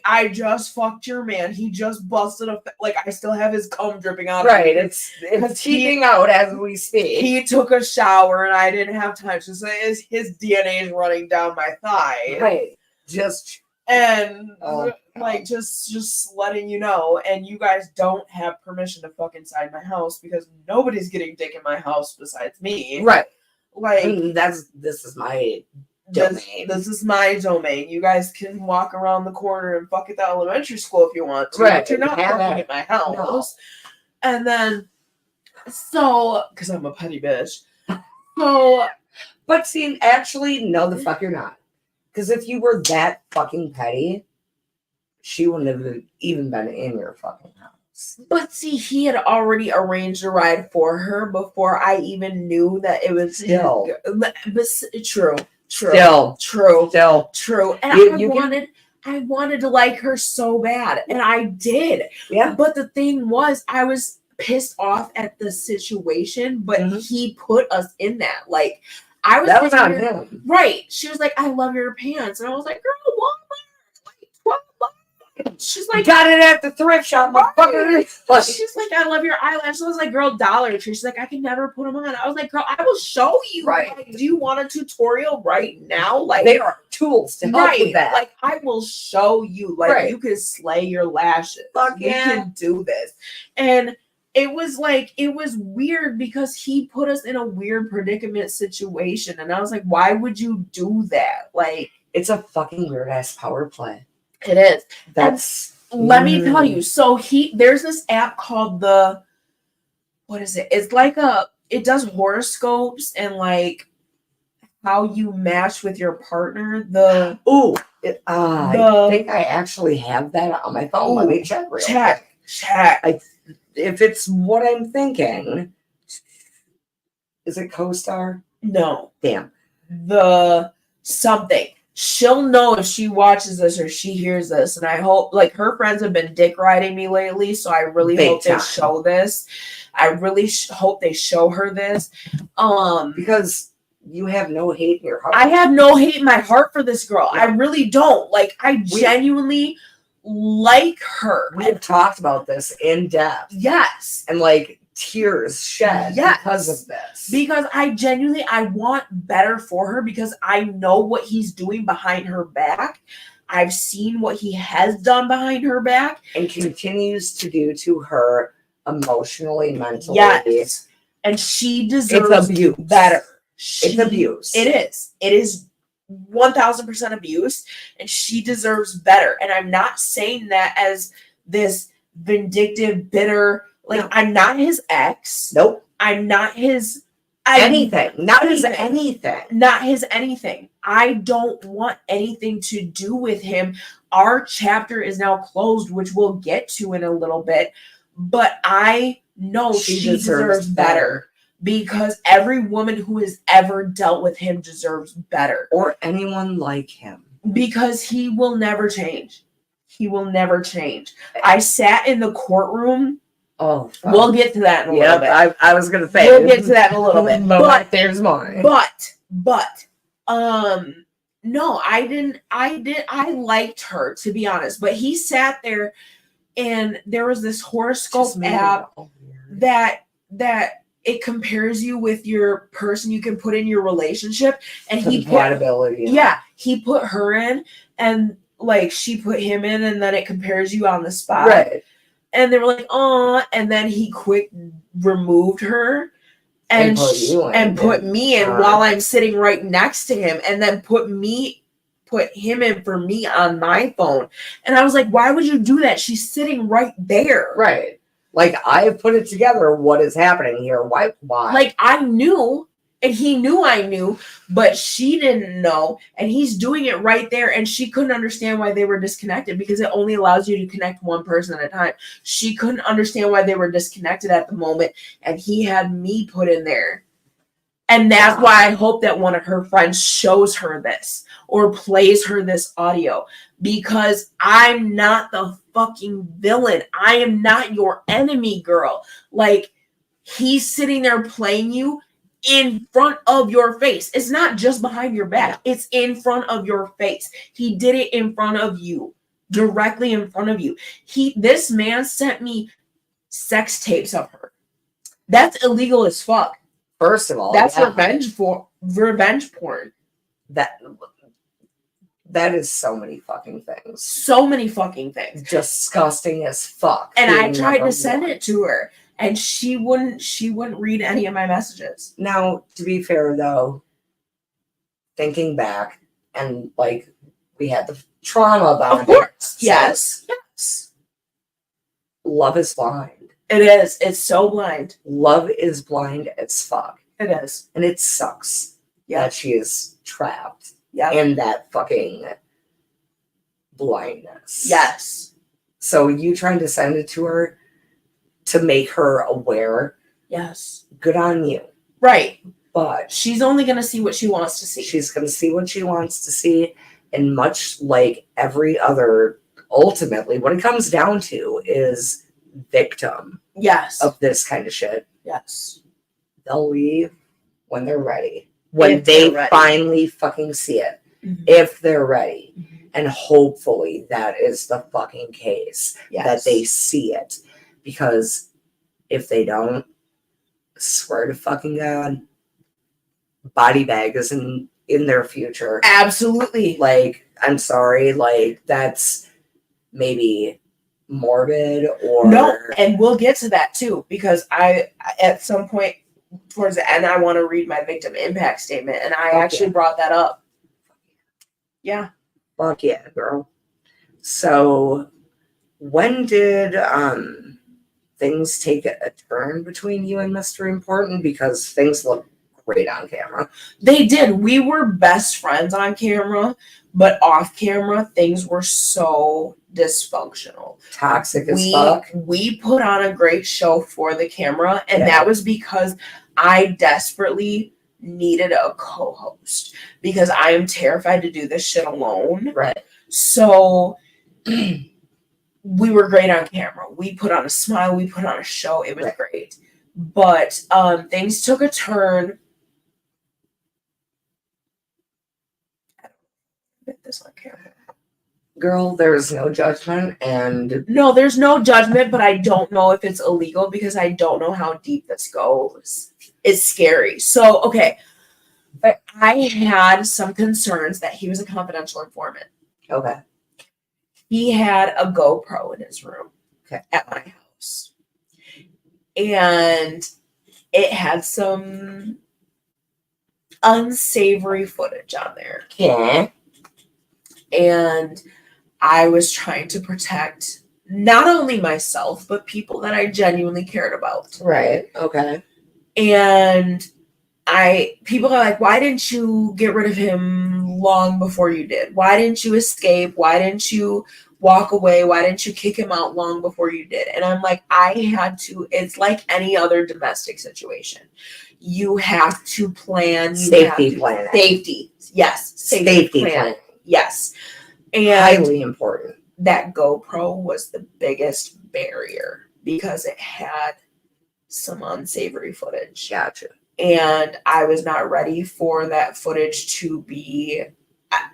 I just fucked your man. He just busted I still have his cum dripping out. Right. It's seeping out as we speak. He took a shower and I didn't have time to say his DNA is running down my thigh. Right. Just letting you know, and you guys don't have permission to fuck inside my house because nobody's getting dick in my house besides me. Right. Like, this is my domain. This is my domain. You guys can walk around the corner and fuck at the elementary school if you want to. Right. But you're not fucking at my house. No. And then, because I'm a petty bitch. So, but see, actually, no, the fuck you're not. Because if you were that fucking petty, she wouldn't have even been in your fucking house. But see, he had already arranged a ride for her before I even knew that it was still. True. And I wanted to like her so bad, and I did. Yeah. But the thing was, I was pissed off at the situation, but he put us in that. Like, that was on him. Right. She was like, I love your pants. And I was like, girl, Walmart. Like, $12. She's like, got it at the thrift shop, motherfucker. She's like, I love your eyelashes. I was like, girl, Dollar Tree. She's like, I can never put them on. I was like, girl, I will show you. Right. Like, do you want a tutorial right now? Like, there are tools to help with that. Like, I will show you. Like, you can slay your lashes. Fuck you can do this. And it was weird because he put us in a weird predicament situation. And I was like, why would you do that? Like, it's a fucking weird ass power play. It is. Let me tell you. So there's this app called what is it? It's like it does horoscopes and like how you match with your partner. I think I actually have that on my phone. Let me check real quick. Check. If it's what I'm thinking, is it CoStar? No. Damn. The something. she'll know if she watches this or she hears this. And I hope, like, her friends have been dick riding me lately, so I really Big hope they time. show this. I really hope they show her this. Because you have no hate in your heart. I have no hate in my heart for this girl. Yeah. I really don't. Like, I genuinely like her. We have talked about this in depth. Yes. And like tears shed because of this. Because I want better for her, because I know what he's doing behind her back. I've seen what he has done behind her back. And continues to do to her emotionally, mentally. Yes. And she deserves better. It's abuse. It is. It is 1000% abuse, and she deserves better. And I'm not saying that as this vindictive, bitter, like, no. I'm not his ex. Nope. I'm not his anything. Not his anything. I don't want anything to do with him. Our chapter is now closed, which we'll get to in a little bit. But I know she deserves better. Because every woman who has ever dealt with him deserves better. Or anyone like him. Because he will never change. He will never change. I sat in the courtroom. Oh, fuck. We'll get to that in a little bit. I was going to say. We'll get to that in a little bit. But there's more. But, no, I liked her, to be honest. But he sat there, and there was this horoscope app that it compares you with your person you can put in your relationship, and compatibility. He put her in, and like she put him in, and then it compares you on the spot. Right. And they were like, "Oh," and then he removed her and put me in while I'm sitting right next to him, and then put him in for me on my phone. And I was like, "Why would you do that? She's sitting right there." Right. Like, I put it together. What is happening here? Why? Like, I knew, and he knew I knew, but she didn't know. And he's doing it right there. And she couldn't understand why they were disconnected, because it only allows you to connect one person at a time. She couldn't understand why they were disconnected at the moment. And he had me put in there. And that's why I hope that one of her friends shows her this or plays her this audio, because I'm not the fucking villain. I am not your enemy, girl. Like, he's sitting there playing you in front of your face. It's not just behind your back. It's in front of your face. He did it in front of you, directly in front of you. This man sent me sex tapes of her. That's illegal as fuck. First of all, that's revenge porn. That is so many fucking things. So many fucking things. Disgusting as fuck. And I tried to send it to her, and she wouldn't read any of my messages. Now, to be fair though, thinking back, and like, we had the trauma about it. Of course. Yes. Love is blind. It is. It's so blind. Love is blind as fuck. It is. And it sucks that she is trapped in that fucking blindness. Yes. So you trying to send it to her to make her aware? Yes. Good on you. Right. But she's only going to see what she wants to see. She's going to see what she wants to see. And much like every other, ultimately, what it comes down to is victim of this kind of shit. Yes. They'll leave when they're ready. When they finally fucking see it. Mm-hmm. If they're ready. Mm-hmm. And hopefully that is the fucking case. That they see it. Because if they don't, swear to fucking God, body bag is in their future. Absolutely. Like, I'm sorry, like, that's maybe morbid or no, and we'll get to that too, because I at some point towards the end I want to read my victim impact statement, and I actually brought that up. Yeah. Fuck yeah, girl. So when did things take a turn between you and Mr. Important? Because things look great on camera. They did. We were best friends on camera, but off camera things were so dysfunctional, toxic as fuck. We put on a great show for the camera, and that was because I desperately needed a co-host because I am terrified to do this shit alone. Right. So we were great on camera. We put on a smile. We put on a show. It was great. But things took a turn. Get this on camera. Girl, there's no judgment, and no, there's no judgment, but I don't know if it's illegal because I don't know how deep this goes. It's scary. So, okay, but I had some concerns that he was a confidential informant. Okay. He had a GoPro in his room at my house, and it had some unsavory footage on there. Yeah. And I was trying to protect not only myself, but people that I genuinely cared about. Right. Okay. And people are like, why didn't you get rid of him long before you did? Why didn't you escape? Why didn't you walk away? Why didn't you kick him out long before you did? And I'm like, I had to. It's like any other domestic situation. You have to plan. Safety plan. Safety. Yes. Safety plan. Yes. And highly important. That GoPro was the biggest barrier because it had some unsavory footage. Gotcha. And I was not ready for that footage to be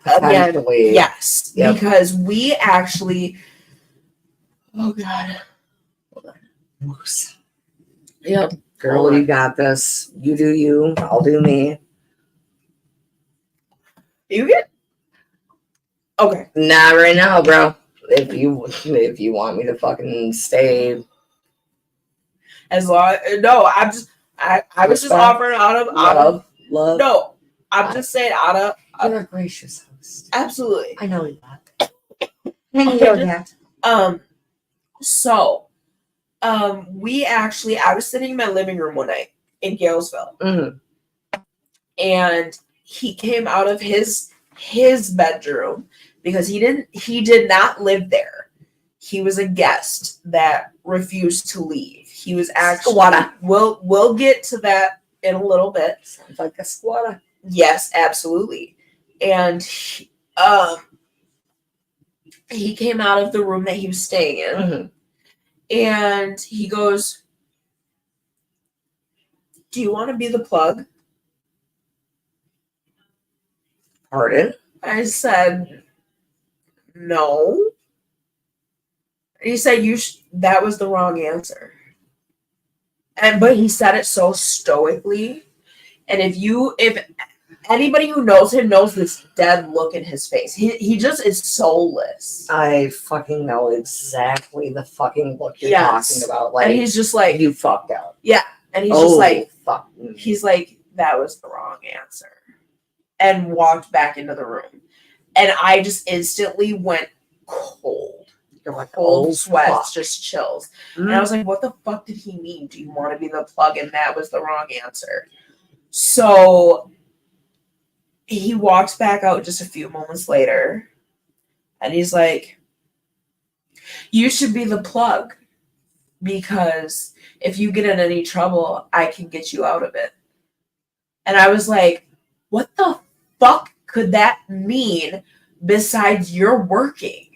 again. Yes. Yep. Because we actually oh God. Hold on. Yep. Girl, you got this. You do you. I'll do me. You get okay. Not right now, bro. If you want me to fucking stay, as long I was just offering out of love. No, I'm just saying out of. You're a gracious host. Absolutely, I know that. I know that. So, I was sitting in my living room one night in Galesville, and he came out of his bedroom because he did not live there. He was a guest that refused to leave. He was actually squatter. We'll get to that in a little bit. Sounds like a squatter. Yes, absolutely. And he came out of the room that he was staying in, and he goes, "Do you want to be the plug?" Pardon? I said, "No." And he said, that was the wrong answer. But he said it so stoically. And if anybody who knows him knows this dead look in his face. He just is soulless. I fucking know exactly the fucking look you're talking about. Like, and he's just like, you fucked out. Yeah. And he's just like, fuck. He's like, that was the wrong answer. And walked back into the room. And I just instantly went cold. You're like, cold sweats, just chills. And I was like, what the fuck did he mean? Do you want to be the plug? And that was the wrong answer. So he walks back out just a few moments later. And he's like, you should be the plug. Because if you get in any trouble, I can get you out of it. And I was like, what the fuck could that mean besides you're working?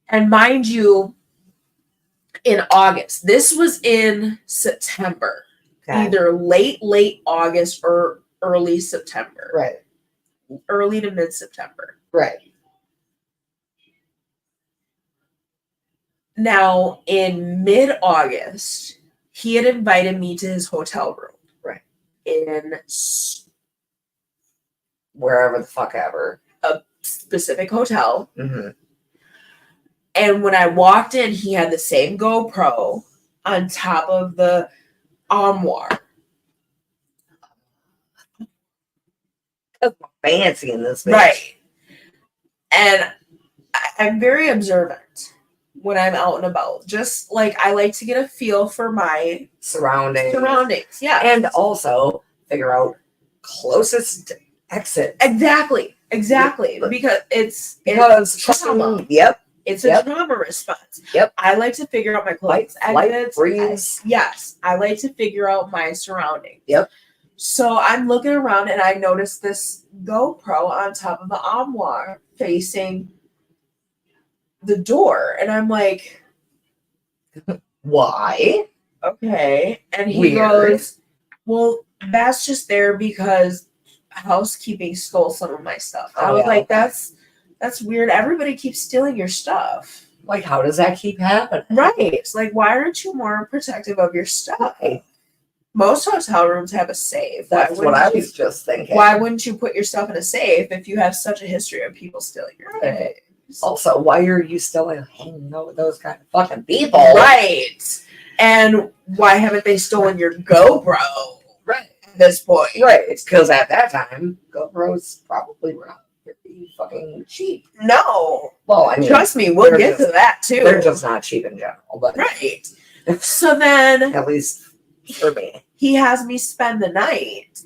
And mind you, in August, this was in September, either late August or early September. Right. Early to mid-September. Right. Now, in mid-August, he had invited me to his hotel room. Right. In wherever the fuck ever. A specific hotel. And when I walked in, he had the same GoPro on top of the armoire. That's fancy in this bitch. Right. And I'm very observant when I'm out and about. Just like I like to get a feel for my surroundings. Yeah. And also figure out closest exit. Exactly. Because it's trauma. Yep. It's a trauma response. Yep. I like to figure out my closest exits. Freeze. Yes. I like to figure out my surroundings. Yep. So I'm looking around and I noticed this GoPro on top of the armoire facing the door. And I'm like, Why? okay. And he Weird. goes, well, that's just there because housekeeping stole some of my stuff. I was like, that's weird. Everybody keeps stealing your stuff. Like, how does that keep happening? Right. It's like, why aren't you more protective of your stuff? Right. Most hotel rooms have a safe. That's what I was just thinking. Why wouldn't you put your stuff in a safe if you have such a history of people stealing your things? Also, why are you still hanging out with those kind of fucking people? Right. And why haven't they stolen your GoPro? Right. At this point. Right. Because at that time, GoPros probably were not pretty fucking cheap. No. Well, I mean, trust me, we'll get to that too. They're just not cheap in general. But right. So then, at least for me, he has me spend the night.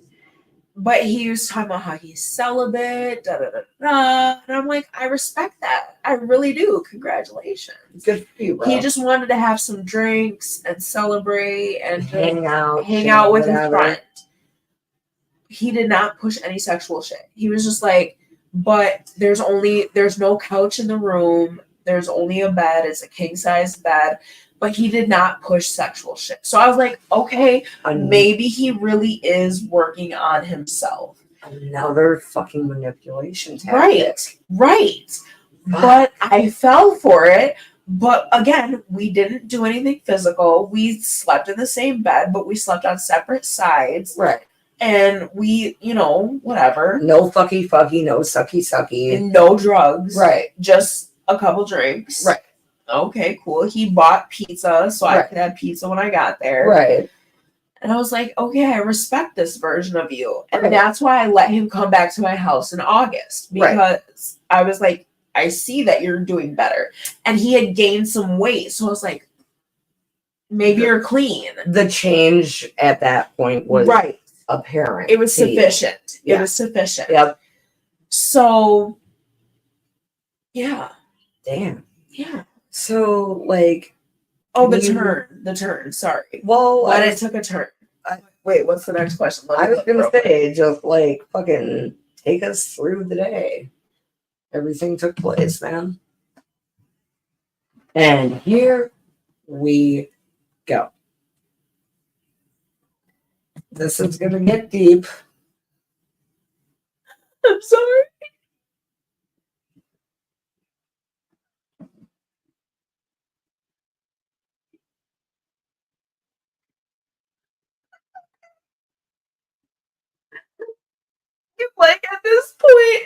But he was talking about how he's celibate, da da da da. And I'm like, I respect that. I really do. Congratulations. Good for you, bro. He just wanted to have some drinks and celebrate and hang out with his friend. He did not push any sexual shit. He was just like, but there's no couch in the room. There's only a bed. It's a king size bed. But he did not push sexual shit. So I was like, okay, maybe he really is working on himself. Another fucking manipulation tactic. Right. But I fell for it. But again, we didn't do anything physical. We slept in the same bed, but we slept on separate sides. Right. And we, whatever. No fucky, no sucky. And no drugs. Right. Just a couple drinks. Right. Okay, cool. He bought pizza, so I could have pizza when I got there. Right. And I was like, okay, I respect this version of you. And that's why I let him come back to my house in August. Because I was like, I see that you're doing better. And he had gained some weight. So I was like, maybe you're clean. The change at that point was apparent. It was sufficient. It was sufficient. Yep. So, yeah. Damn. Yeah. So, like... Oh, the turn. Sorry. Well, it took a turn. Wait, what's the next question? I was going to say, just, like, fucking take us through the day. Everything took place, man. And here we go. This is going to get deep. I'm sorry. Like at this point,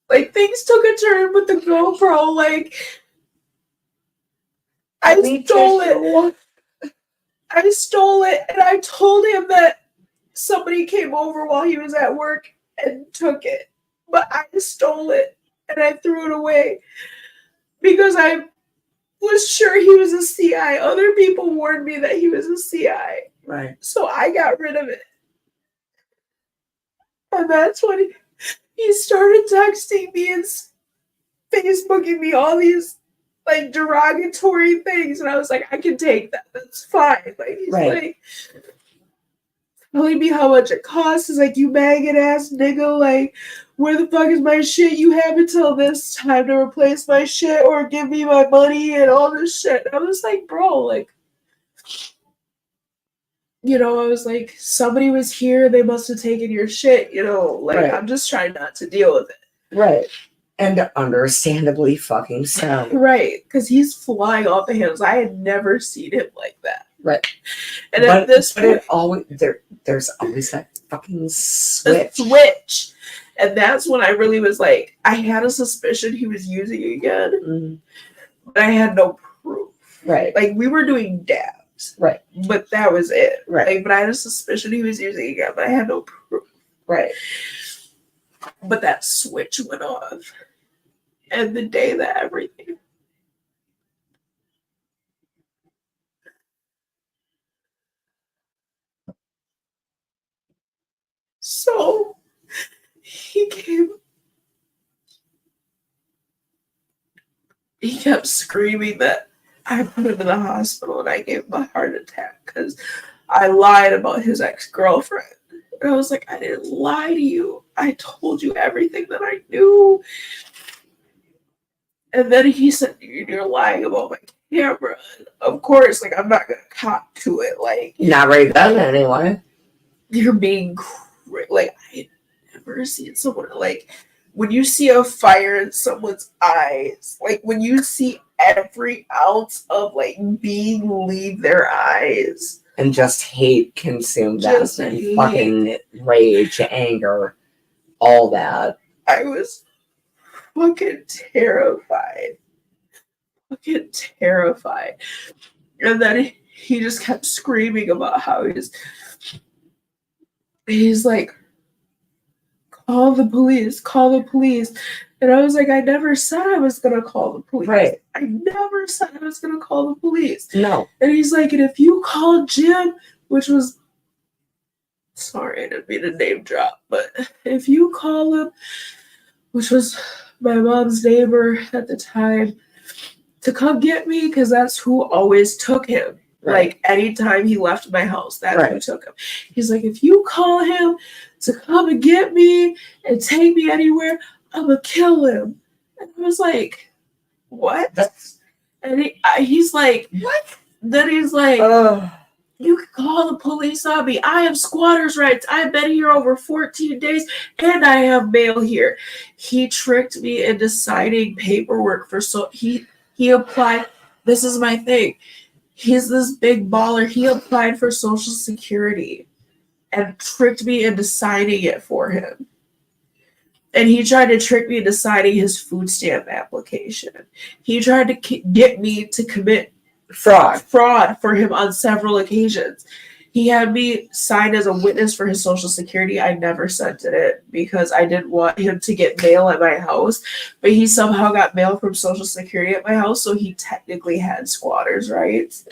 like things took a turn with the GoPro. Like I stole it, and I told him that somebody came over while he was at work and took it, but I stole it and I threw it away because I was sure he was a CI. Other people warned me that he was a CI, right? So I got rid of it. And that's when he started texting me and Facebooking me all these like derogatory things. And I was like, I can take that. That's fine. Like he's like telling me how much it costs. He's like, you maggot ass nigga, like, where the fuck is my shit? You have until this time to replace my shit or give me my money and all this shit. And I was like, bro, like, I was like, somebody was here, they must have taken your shit, I'm just trying not to deal with it. Right. And understandably fucking so. Right. Because he's flying off the handles. I had never seen him like that. Right. And at this point, there's always that fucking switch. And that's when I really was like, I had a suspicion he was using again. Mm-hmm. But I had no proof. Right. Like we were doing dabs. Right. But that was it. Right. Like, but I had a suspicion he was using again, but I had no proof. Right. But that switch went off. And the day that everything. So he kept screaming that I put him in the hospital and I gave him a heart attack because I lied about his ex-girlfriend. And I was like, I didn't lie to you. I told you everything that I knew. And then he said, you're lying about my camera. And of course, like, I'm not going to cop to it. Like, not right then, anyway. You're being like, I never seen someone, like, when you see a fire in someone's eyes, like, when you see every ounce of, like, being leave their eyes. And just hate consume them. Just And hate. fucking rage, anger, all that. I was fucking terrified. Fucking terrified. And then he just kept screaming about how he's like, call the police, call the police. And I was like, I never said I was going to call the police. Right. I never said I was going to call the police. No. And he's like, and if you call Jim, which was, sorry, I didn't mean to name drop, but if you call him, which was my mom's neighbor at the time, to come get me, because that's who always took him. Right. Like, anytime he left my house, that's Right. who took him. He's like, if you call him to come and get me and take me anywhere, I'm going to kill him. And I was like, what? And he's like, what? Then he's like, you can call the police on me. I have squatters' rights. I've been here over 14 days and I have mail here. He tricked me into signing paperwork for he applied. This is my thing. He's this big baller. He applied for Social Security and tricked me into signing it for him. And he tried to trick me into signing his food stamp application. He tried to get me to commit fraud for him on several occasions. He had me signed as a witness for his Social Security. I never sent it in because I didn't want him to get mail at my house. But he somehow got mail from Social Security at my house, so he technically had squatters' rights.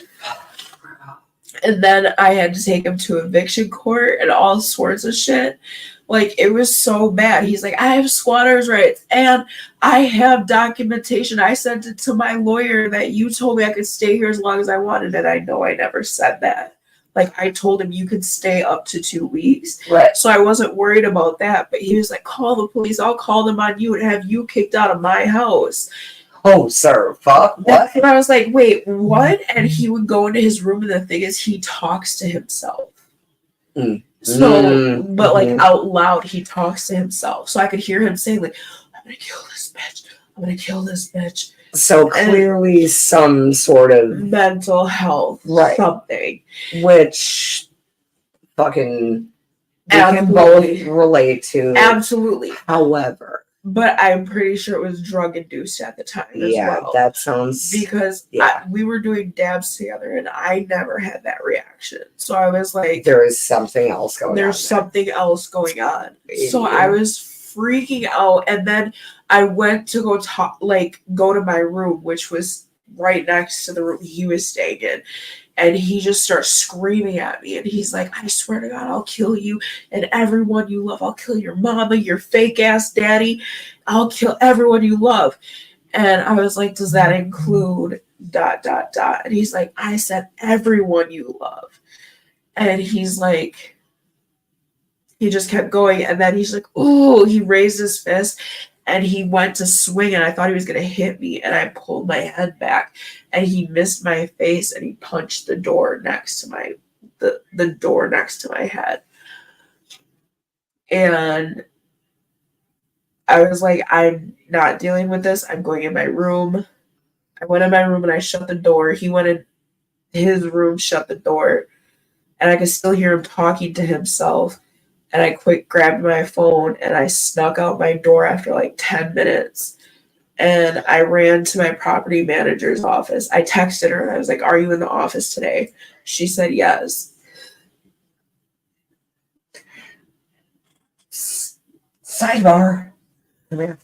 And then I had to take him to eviction court and all sorts of shit. Like, it was so bad. He's like, I have squatters' rights and I have documentation. I sent it to my lawyer that you told me I could stay here as long as I wanted. And I know I never said that. Like, I told him you could stay up to 2 weeks. Right. So I wasn't worried about that. But he was like, call the police. I'll call them on you and have you kicked out of my house. Oh, sir, fuck, what? And I was like, wait, what? And he would go into his room, and the thing is, he talks to himself. So, but like out loud, he talks to himself. So I could hear him saying, like, I'm going to kill this bitch. I'm going to kill this bitch. So clearly some sort of mental health, right? Something. Which fucking we can both relate to. Absolutely. However. But I'm pretty sure it was drug induced at the time as well. Yeah, that sounds... Because we were doing dabs together and I never had that reaction. So I was like... There is something else going on. There's something else going on. So I was freaking out. And then I went to go to my room, which was right next to the room he was staying in. And he just starts screaming at me. And he's like, I swear to God, I'll kill you and everyone you love. I'll kill your mama, your fake ass daddy. I'll kill everyone you love. And I was like, does that include ... And he's like, I said everyone you love. And he's like, he just kept going. And then he's like, oh, he raised his fist. And he went to swing, and I thought he was going to hit me, and I pulled my head back, and he missed my face, and he punched the door next to the door next to my head. And I was like, I'm not dealing with this. I'm going in my room. I went in my room, and I shut the door. He went in his room, shut the door, and I could still hear him talking to himself. And I grabbed my phone and I snuck out my door after like 10 minutes. And I ran to my property manager's office. I texted her and I was like, are you in the office today? She said yes. Sidebar. Come here.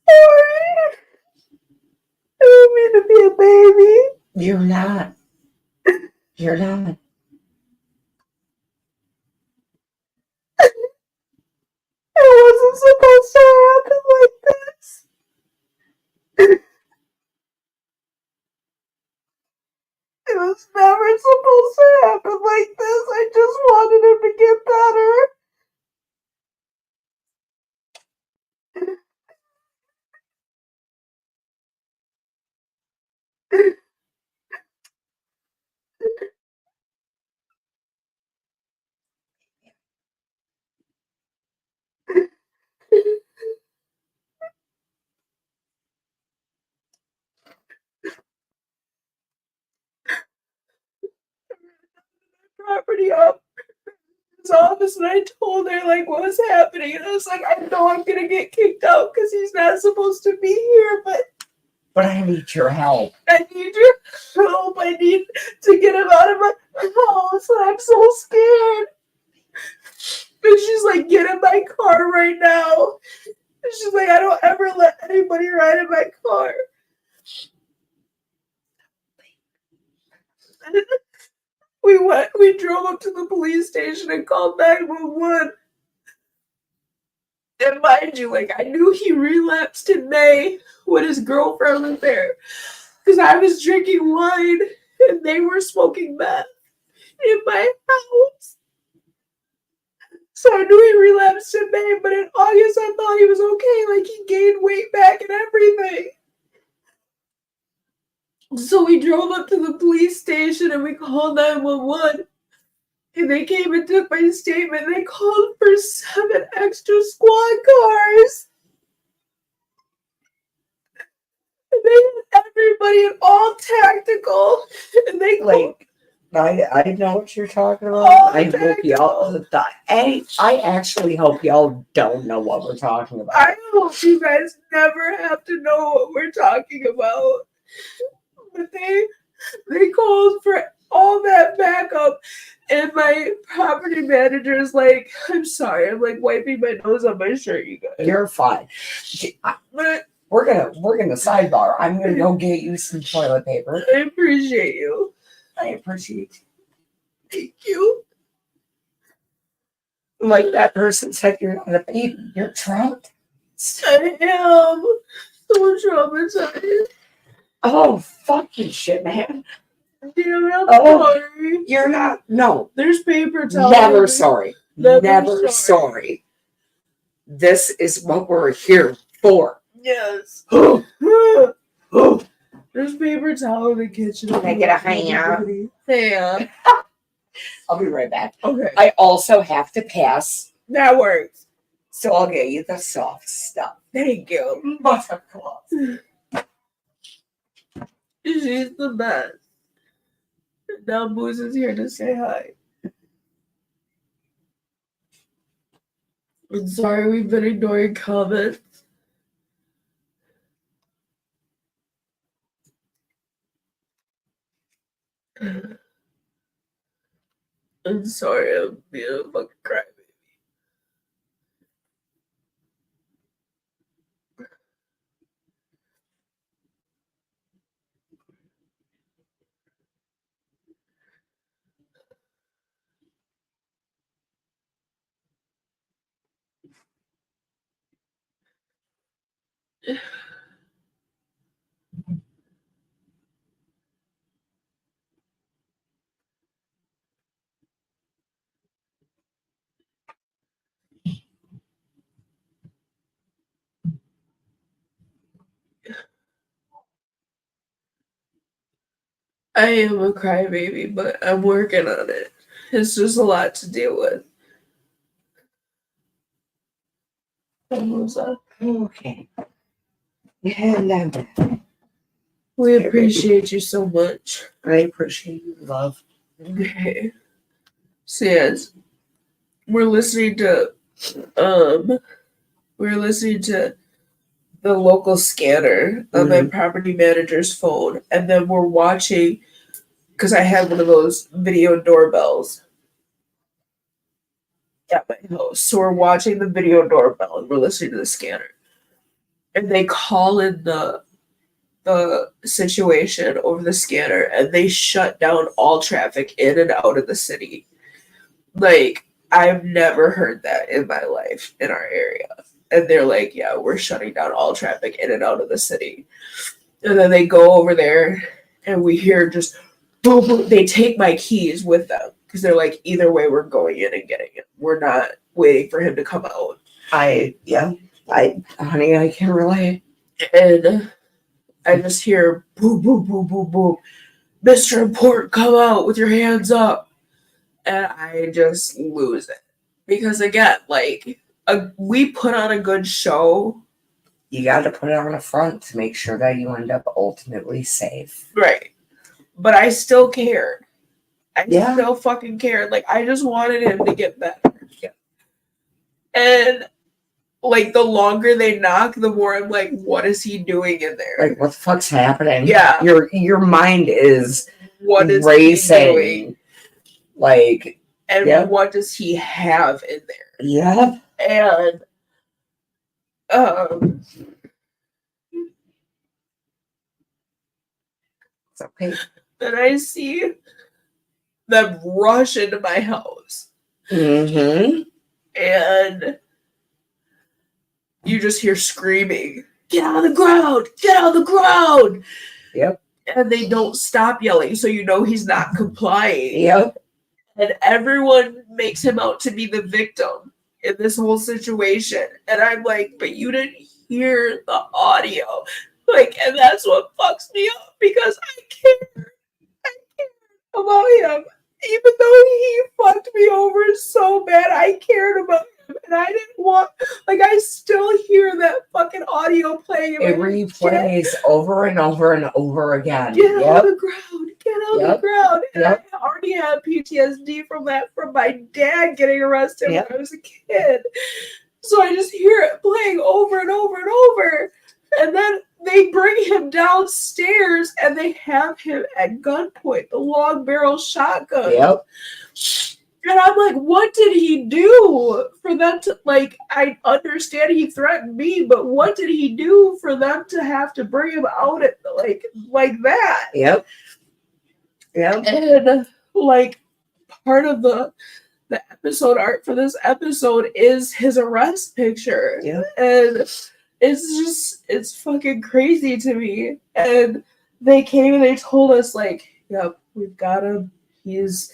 Sorry. I don't mean to be a baby. You're not. You're not. It wasn't supposed to happen like this. It was never supposed property up his office, and I told her like what was happening, and I was like, I know I'm gonna get kicked out because he's not supposed to be here, but I need your help. I need your help. I need to get him out of my house. I'm so scared. And she's like, get in my car right now. And she's like, I don't ever let anybody ride in my car. We drove up to the police station and called 911. And mind you, like, I knew he relapsed in May when his girlfriend was there. Because I was drinking wine and they were smoking meth in my house. So I knew he relapsed in May, but in August I thought he was okay. Like, he gained weight back and everything. So we drove up to the police station and we called 911. And they came and took my statement. They called for 7 extra squad cars. And they had everybody in all tactical. And they like, I know what you're talking about. I hope y'all. I actually hope y'all don't know what we're talking about. I hope you guys never have to know what we're talking about. But they called for all that backup, and my property manager is like, I'm sorry, I'm like wiping my nose on my shirt, you guys. You're fine. But we're gonna sidebar. I'm gonna go get you some toilet paper. I appreciate you. I appreciate you. Thank you. Like that person said, you're not a baby. You're traumatized. I am so traumatized. Oh, fucking shit, man. Damn, I'm sorry. You're not. No. There's paper towels. Never sorry. Never sorry. This is what we're here for. Yes. There's paper towel in the kitchen. Can I get a hand? Yeah. I'll be right back. Okay. I also have to pass. That works. So I'll get you the soft stuff. Thank you. Buttercup. She's the best. Now Booze is here to say hi. I'm sorry we've been ignoring comments. I'm sorry, I'm being a fucking crybaby. I am a crybaby, but I'm working on it. It's just a lot to deal with. Okay. And we appreciate you so much. I appreciate you, love. Okay. So yes, we're listening to the local scanner on my property manager's phone, and then we're watching, because I have one of those video doorbells at my house. So we're watching the video doorbell and we're listening to the scanner. And they call in the situation over the scanner, and they shut down all traffic in and out of the city. Like, I've never heard that in my life in our area. And they're like, yeah, we're shutting down all traffic in and out of the city. And then they go over there and we hear just boom, boom. They take my keys with them because they're like, either way, we're going in and getting it. We're not waiting for him to come out. Honey, I can relate. And I just hear boom, boom, boom, boom, boom. Mr. Important, come out with your hands up. And I just lose it. Because again, like, we put on a good show. You got to put it on a front to make sure that you end up ultimately safe. Right. But I still cared. I Yeah. still fucking cared. Like, I just wanted him to get better. Yeah. And like the longer they knock, the more I'm like, what is he doing in there? Like, what the fuck's happening? Yeah. Your mind is What is racing. he doing? Like, and what does he have in there? Yeah. And it's okay. then I see them rush into my house. Mm-hmm. And you just hear screaming, get out of the ground! Get out of the ground! Yep. And they don't stop yelling, so you know he's not complying. Yep. And everyone makes him out to be the victim in this whole situation. And I'm like, but you didn't hear the audio. Like, and that's what fucks me up because I care. I care about him. Even though he fucked me over so bad, I cared about him. And I didn't want, like, I still hear that fucking audio playing. It replays over and over and over again. Get out of the ground. Get out of the ground. And Yep. I already had PTSD from that, from my dad getting arrested when I was a kid. So I just hear it playing over and over and over. And then they bring him downstairs and they have him at gunpoint, the long barrel shotgun. Yep. And I'm like, what did he do for them to, like, I understand he threatened me, but what did he do for them to have to bring him out at, like that? Yep. Yep. And, like, part of the episode art for this episode is his arrest picture. Yeah. And it's fucking crazy to me. And they came and they told us, like, yep, we've got him. He's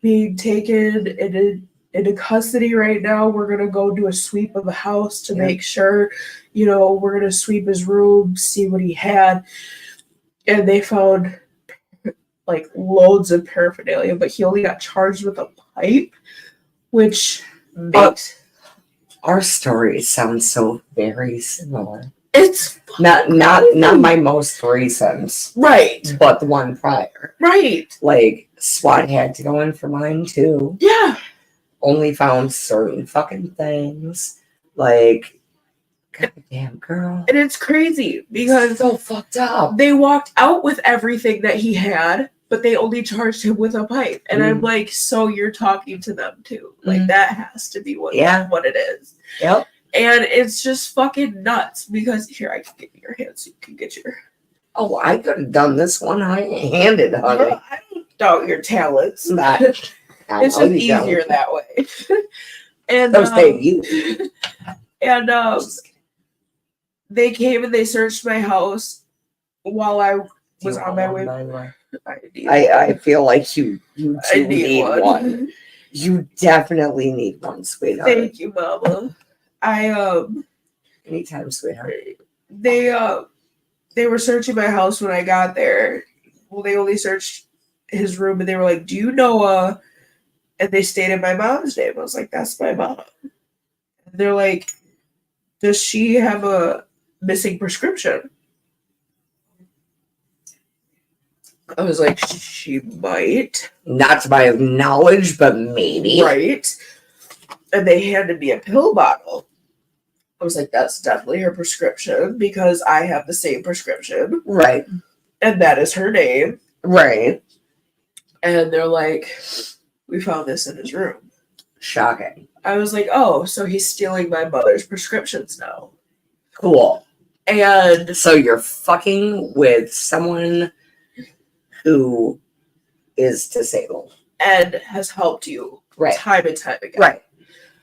being taken into custody right now. We're going to go do a sweep of the house to make sure, you know, we're going to sweep his room, see what he had. And they found, like, loads of paraphernalia, but he only got charged with a pipe, which makes... Our stories sound so very similar. It's not my most recent, right, but the one prior, right. Like SWAT had to go in for mine too. Yeah, only found certain fucking things. Like, goddamn girl, and it's crazy because it's so fucked up. They walked out with everything that he had, but they only charged him with a pipe. And I'm like, so you're talking to them too? Like that has to be what it is. Yep. And it's just fucking nuts because here, I can give you your hand so you can get your... Oh, I could have done this one handed, honey. I don't doubt your talents. It's just easier that way. And those you. And they came and they searched my house while I was on my way. I feel like you need one. You definitely need one, sweetheart. Thank you, Mama. Anytime, sweetheart. They were searching my house when I got there. Well, they only searched his room, and they were like, "Do you know?" And they stated my mom's name. I was like, "That's my mom." And they're like, "Does she have a missing prescription?" I was like, "She might." Not to my knowledge, but maybe. Right. And they handed me a pill bottle. I was like, that's definitely her prescription because I have the same prescription. Right. And that is her name. Right. And they're like, we found this in his room. Shocking. I was like, oh, so he's stealing my mother's prescriptions now. Cool. And so you're fucking with someone who is disabled. And has helped you time and time again. Right.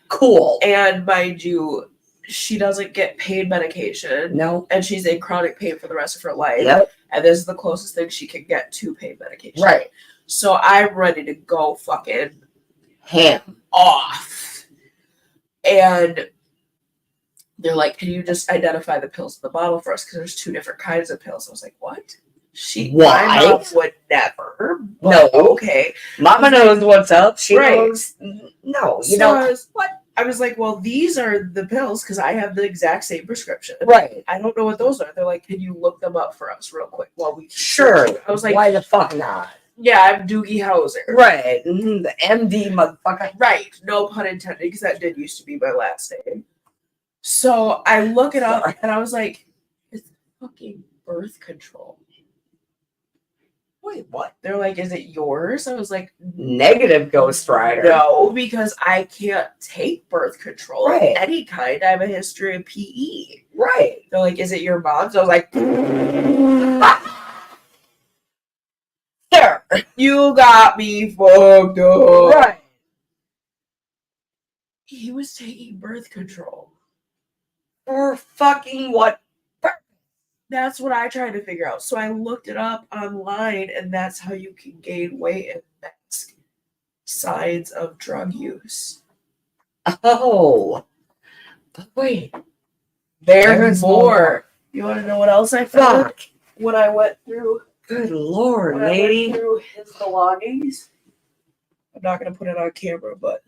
Cool. And mind you, she doesn't get pain medication. No. And she's in chronic pain for the rest of her life. Yep. And this is the closest thing she can get to pain medication. Right. So I'm ready to go fucking ham off. And they're like, can you just identify the pills in the bottle for us? Because there's two different kinds of pills. I was like, what? My mom would never. No. Okay. Mama knows what's up. She knows. No, you know what? I was like, well, these are the pills because I have the exact same prescription. Right. I don't know what those are. They're like, can you look them up for us real quick while we sure. I was like, why the fuck not? Yeah, I'm Doogie Howser. Right. The MD motherfucker. Right. No pun intended, because that did used to be my last name. So I look it up and I was like, it's fucking birth control. Wait, what? They're like, is it yours? I was like, negative Ghost Rider. No, because I can't take birth control Right. of any kind. I have a history of PE. Right. They're like, is it your mom's? I was like, There. You got me fucked up. Right. He was taking birth control. For fucking what? That's what I tried to figure out. So I looked it up online, and that's how you can gain weight and mask signs of drug use. Oh. But wait. There's more. You want to know what else I found? Fuck. When I went through. Good Lord, When I lady. went through his belongings. I'm not going to put it on camera, but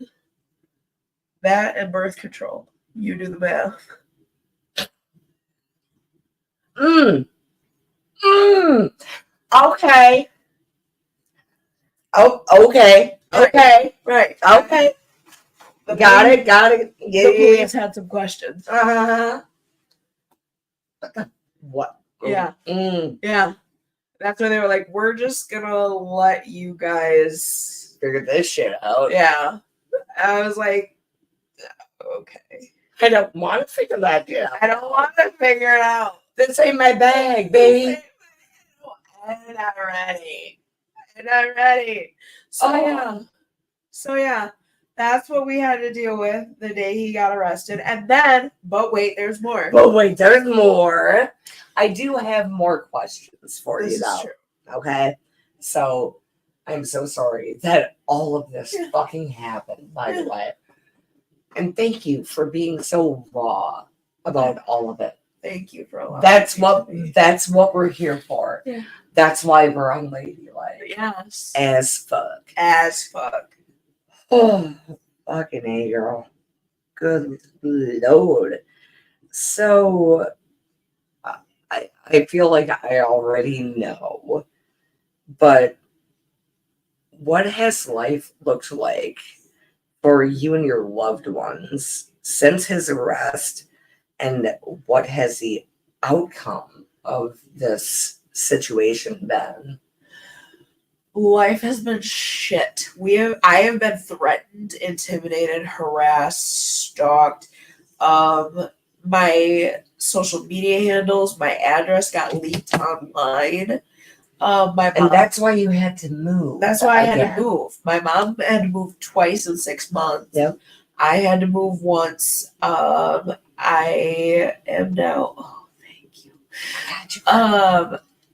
that and birth control. You do the math. Okay. Oh, okay. Okay. Right. Okay. Got it. Yeah. The police had some questions. What? Yeah. Yeah. That's why they were like, we're just going to let you guys figure this shit out. Yeah. I was like, okay. I don't want to figure that out. I don't want to figure it out. This ain't my bag, baby. I'm not ready. So yeah, that's what we had to deal with the day he got arrested. And then, but wait, there's more. There's more. I do have more questions for you, though. True. Okay? So, I'm so sorry that all of this fucking happened, by the way. And thank you for being so raw about all of it. Thank you for allowing That's what we're here for. Yeah. That's why we're unladylike. Yes. As fuck. Oh, fucking A, girl. Good Lord. So, I feel like I already know, but what has life looked like for you and your loved ones since his arrest, and what has the outcome of this situation been? Life has been shit. I have been threatened, intimidated, harassed, stalked. My social media handles, my address got leaked online. My mom, and that's why you had to move. That's why I had to move. My mom had to move twice in 6 months. Yep. I had to move once. I am now. Oh, thank you.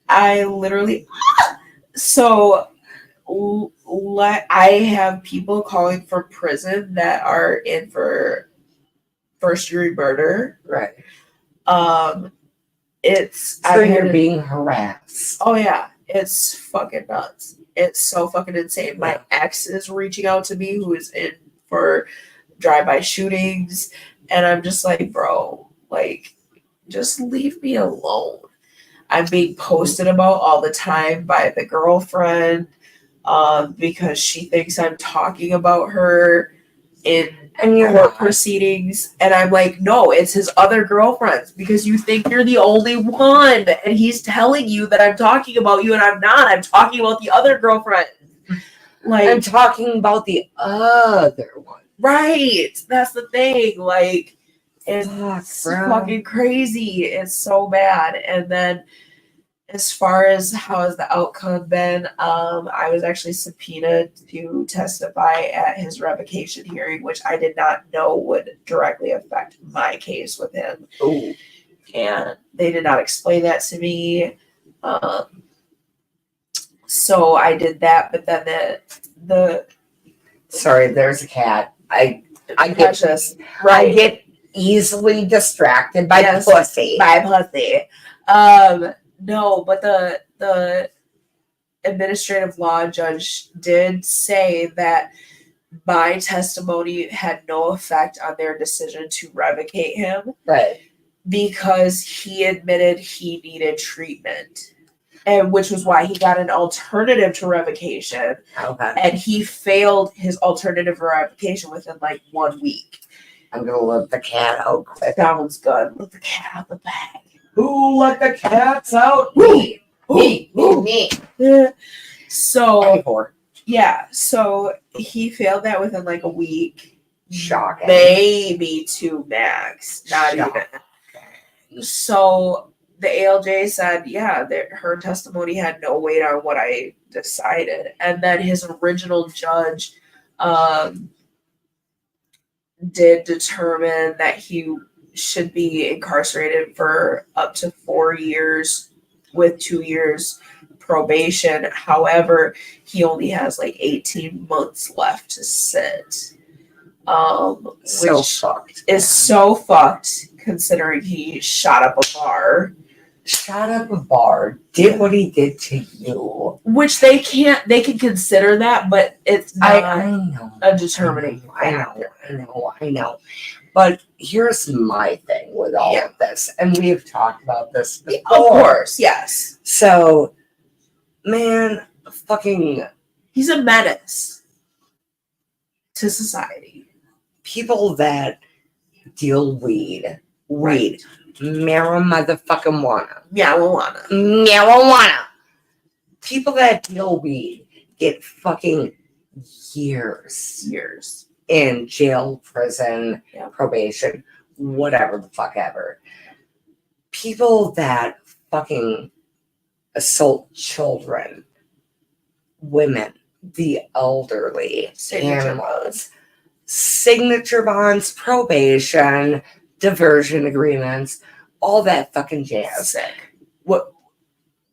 I literally. So, I have people calling from prison that are in for first-degree murder. Right. So you're being harassed. Oh yeah, it's fucking nuts. It's so fucking insane. My ex is reaching out to me, who is in for drive-by shootings, and I'm just like, bro, like, just leave me alone. I'm being posted about all the time by the girlfriend, because she thinks I'm talking about her in court proceedings, and I'm like, no, it's his other girlfriends, because you think you're the only one, and he's telling you that I'm talking about you, and I'm not. I'm talking about the other girlfriend. Like, I'm talking about the other one. Right. That's the thing. Like, it's fucking crazy. It's so bad. And then, as far as how has the outcome been, I was actually subpoenaed to testify at his revocation hearing, which I did not know would directly affect my case with him. Ooh. And they did not explain that to me. So I did that, but then the sorry, there's a cat. I get this. Right. I get easily distracted by pussy. No, but the administrative law judge did say that my testimony had no effect on their decision to revocate him. Right. Because he admitted he needed treatment. and which was why he got an alternative to revocation. Okay. And he failed his alternative revocation within like 1 week. I'm gonna let the cat out quick. Sounds good. Let the cat out the bag. Who let the cats out? Me. Me. Yeah. So 24. yeah, so he failed that within like a week. Shocking. Maybe 2 max. Not Shocking. even. So the ALJ said, yeah, that her testimony had no weight on what I decided. And then his original judge did determine that he should be incarcerated for up to 4 years with 2 years probation. However, he only has like 18 months left to sit. So Which fucked. is so fucked considering he shot up a bar. Shot up a bar, did what he did to you. Which they can consider that, but it's not I know. a determining I factor. know. But here's my thing with all of this, and we've talked about this before. Of course, yes. So, man, fucking He's a menace to society. people that deal weed, marijuana. People that deal weed get fucking years in jail, prison, probation, whatever the fuck ever. People that fucking assault children, women, the elderly, animals, signature bonds, probation, diversion agreements, all that fucking jazz. Sick.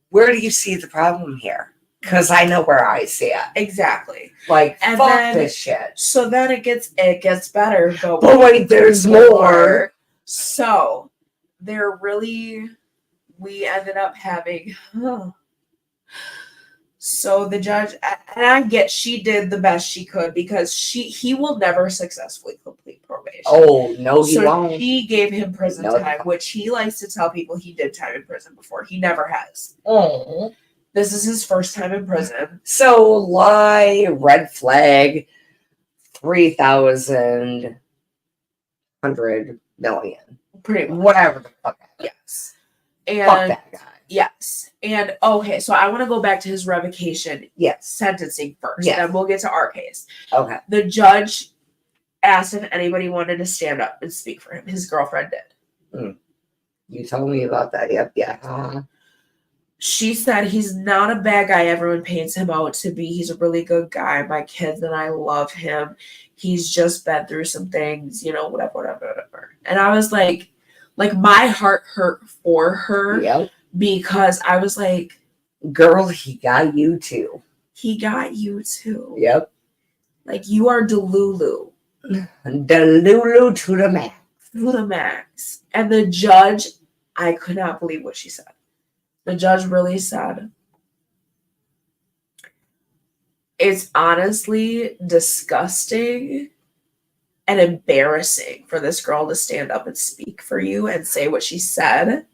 Where do you see the problem here? Because I know where I see it. Exactly. Like, And fuck then, this shit. So then it gets better. But wait, there's more. So we ended up having. So the judge, and I get she did the best she could because he will never successfully complete probation. Oh, no, he won't. She gave him prison time, which he likes to tell people he did time in prison before. He never has. Oh. This is his first time in prison. So lie, red flag, 3,000, 100 million. Pretty much. Whatever the fuck. Yes. And fuck that guy. Yes. And okay, so I want to go back to his revocation sentencing first. Yes. Then we'll get to our case. Okay. The judge asked if anybody wanted to stand up and speak for him. His girlfriend did. You told me about that. Yep. Yeah. She said he's not a bad guy. Everyone paints him out to be. He's a really good guy. My kids and I love him. He's just been through some things, whatever. And I was like my heart hurt for her. Yep. Because I was like, girl, he got you too. He got you too. Yep. Like, you are Delulu. Delulu to the max. To the max. And the judge, I could not believe what she said. The judge really said, it's honestly disgusting and embarrassing for this girl to stand up and speak for you and say what she said.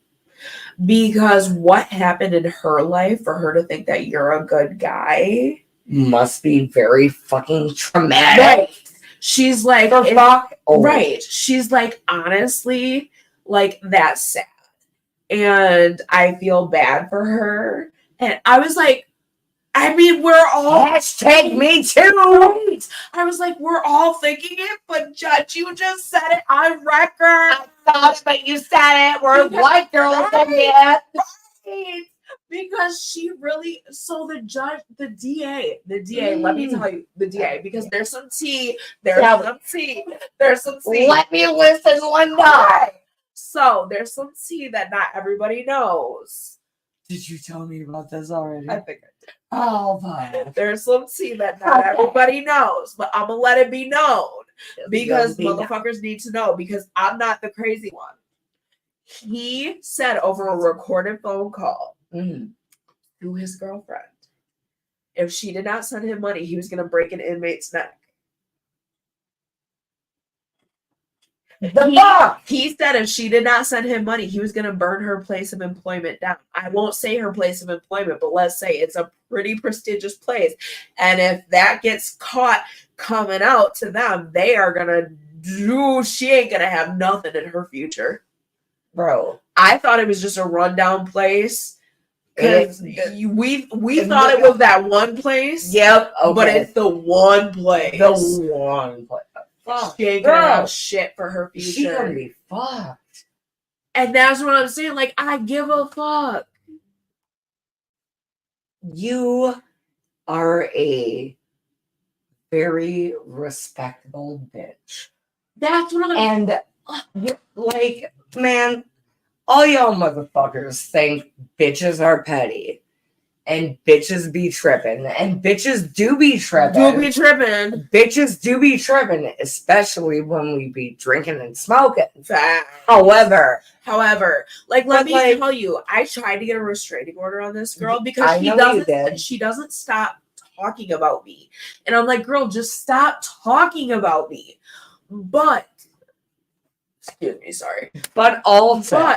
Because what happened in her life for her to think that you're a good guy must be very fucking traumatic. Right. She's like, right. She's like, honestly, like, that's sad. And I feel bad for her. And I was like, I mean, we're all hashtag me too. Right. I was like, we're all thinking it, but Judge, you just said it on record. I thought, but you said it. We're white girls in it. Right. Because she really, so the judge, the DA, let me tell you, the DA, because there's some tea, there's some tea. Let me listen, Linda. So there's some tea that not everybody knows. Did you tell me about this already? I figured. Oh, my. There's some tea that not everybody knows, but I'm gonna let it be known because motherfuckers need to know because I'm not the crazy one. He said over a recorded phone call to his girlfriend, if she did not send him money, he was gonna break an inmate's neck. He said if she did not send him money, he was going to burn her place of employment down. I won't say her place of employment, but let's say it's a pretty prestigious place. And if that gets caught coming out to them, they are going to do, she ain't going to have nothing in her future. Bro. I thought it was just a rundown place. Because we thought it was that one place. Yep. Okay. But it's the one place. The one place. Fuck. She ain't gonna have shit for her future. She gonna be fucked. And that's what I'm saying. Like, I give a fuck. You are a very respectable bitch. That's what I'm. And like, man, all y'all motherfuckers think bitches are petty. And bitches be tripping. And bitches do be tripping. Bitches do be tripping, especially when we be drinking and smoking. However, like, let me tell you, I tried to get a restraining order on this girl because she doesn't stop talking about me. And I'm like, girl, just stop talking about me. But excuse me, sorry. But also,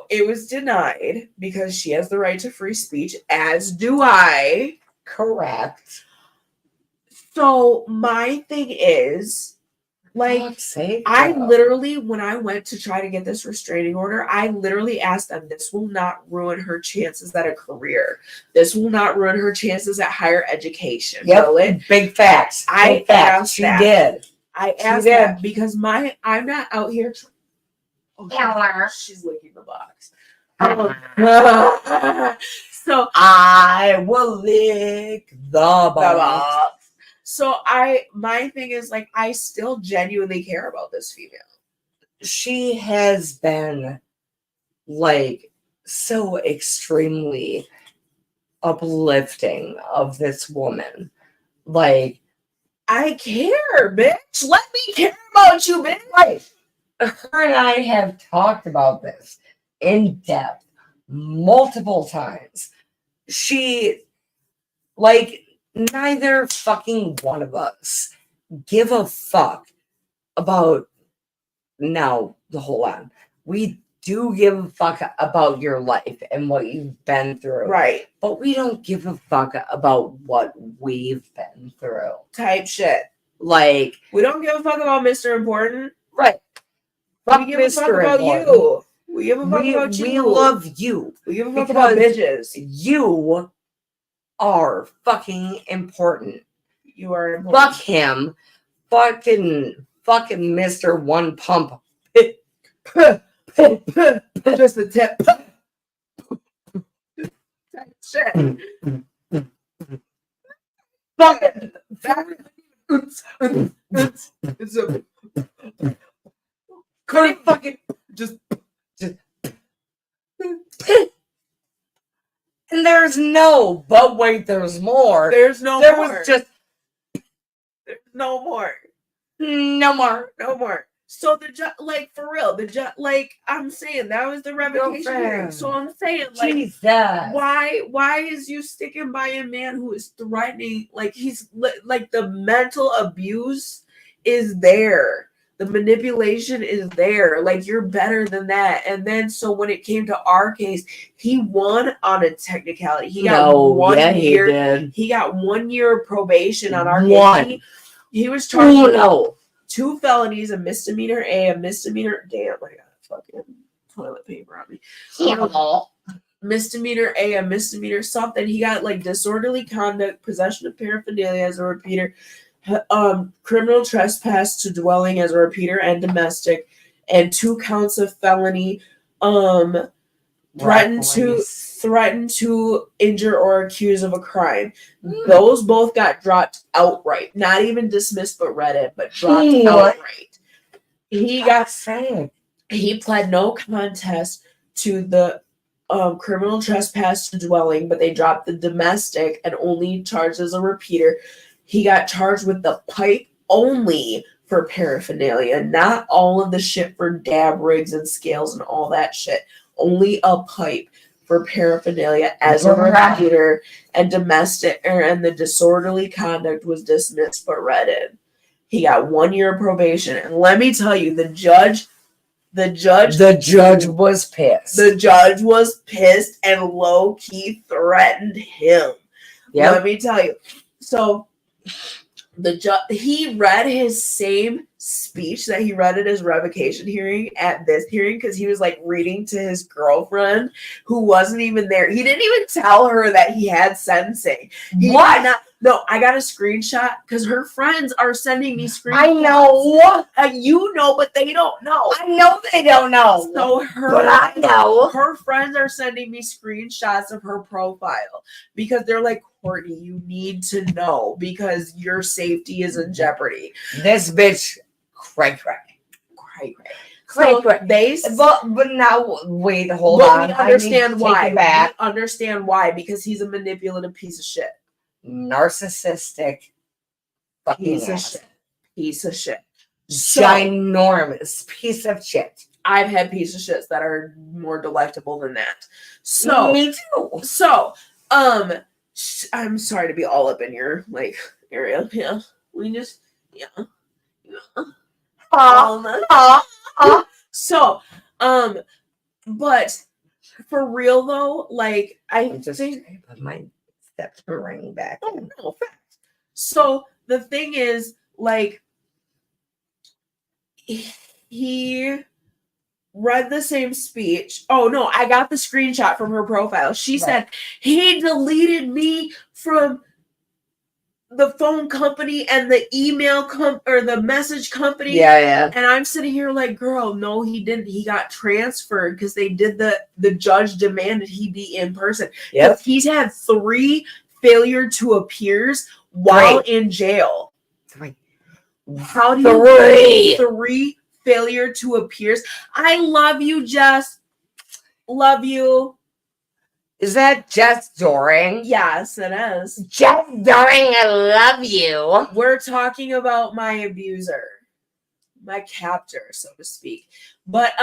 it was denied because she has the right to free speech, as do I. Correct. So my thing is, like, I literally, when I went to try to get this restraining order, I literally asked them, this will not ruin her chances at a career. This will not ruin her chances at higher education. Yep. Big facts. I asked she did. I asked that because I'm not out here. She's licking the box. So I will lick the box. So my thing is, like, I still genuinely care about this female. She has been, like, so extremely uplifting of this woman. Like, I care, bitch. Let me care about you, bitch. Right. Her and I have talked about this in depth multiple times. She, like, neither fucking one of us give a fuck about, now, hold on. We do give a fuck about your life and what you've been through. Right. But we don't give a fuck about what we've been through. Type shit. Like, we don't give a fuck about Mr. Important. Right. We give a fuck about you. We give a fuck about you. We love you. We give a fuck about bitches. You are fucking important. You are important. Fuck him. Fucking Mr. One Pump. Just the tip. Shit. Fuck it. It's a. Couldn't fucking just. And there's no, but wait, there's more. There's no there more. Was just. There's no more. No more. No more. So the like, for real, like, I'm saying that was the revocation hearing. So I'm saying, like, Jesus. why is you sticking by a man who is threatening? Like, he's like, the mental abuse is there, the manipulation is there. Like, you're better than that. And then so when it came to our case, he won on a technicality. He got 1 year. He did. He got 1 year of probation on our case. He was charged. with 2 felonies, a misdemeanor A, a misdemeanor. Damn, I got fucking toilet paper on me. Misdemeanor A, a misdemeanor something. He got, like, disorderly conduct, possession of paraphernalia as a repeater, criminal trespass to dwelling as a repeater and domestic, and 2 counts of felony. Threatened to injure or accuse of a crime. Those both got dropped outright. Not even dismissed, but read it, but dropped outright. He pled no contest to the criminal trespass to dwelling, but they dropped the domestic and only charged as a repeater. He got charged with the pipe only for paraphernalia, not all of the shit for dab rigs and scales and all that shit. Only a pipe for paraphernalia as a repeater, and domestic, and the disorderly conduct was dismissed but read in. He got 1 year of probation. And let me tell you, the judge was pissed. The judge was pissed and low-key threatened him. Yep. Let me tell you. So he read his same speech that he read at his revocation hearing at this hearing, because he was like reading to his girlfriend who wasn't even there. He didn't even tell her that he had sentencing. No, I got a screenshot because her friends are sending me screenshots. I know. You know, but they don't know. I know they don't know. So but I know. Her friends are sending me screenshots of her profile because they're like, Courtney, you need to know because your safety is in jeopardy. This bitch, cray. So but now wait, hold on. We understand why. We understand why, because he's a manipulative piece of shit. Narcissistic Piece of shit. Ginormous piece of shit. I've had piece of shits that are more delectable than that. So me too. So I'm sorry to be all up in your like area. Yeah. We just So but for real though, like I just think put my steps ring back. No, so the thing is, like, he read the same speech. Oh no, I got the screenshot from her profile. She said he deleted me from the phone company and the email or the message company. Yeah. And I'm sitting here like, girl, no, he didn't. He got transferred because they did the judge demanded he be in person. Yep. He's had 3 failure to appears while in jail. 3. How do you 3 failure to appears? I love you, Jess. Love you. Is that Jess Doring? Yes, it is. Jess Doring, I love you. We're talking about my abuser, my captor, so to speak. But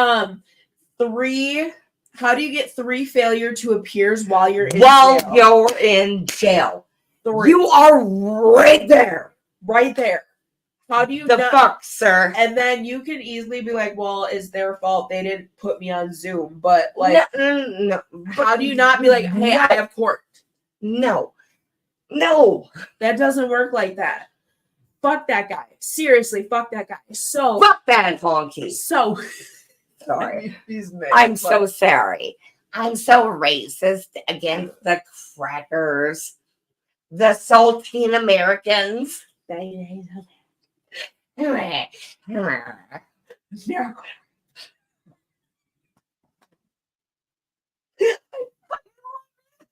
3. How do you get 3 failure to appears while you're in jail? While you're in jail. 3. You are right there. Right there. How do you fuck, sir? And then you can easily be like, well, it's their fault. They didn't put me on Zoom. But like, no. How do you not be like, hey, I have court? No. That doesn't work like that. Fuck that guy. Seriously, fuck that guy. So fuck that honky. So sorry. I'm so sorry. I'm so racist against the crackers. The saltine Americans.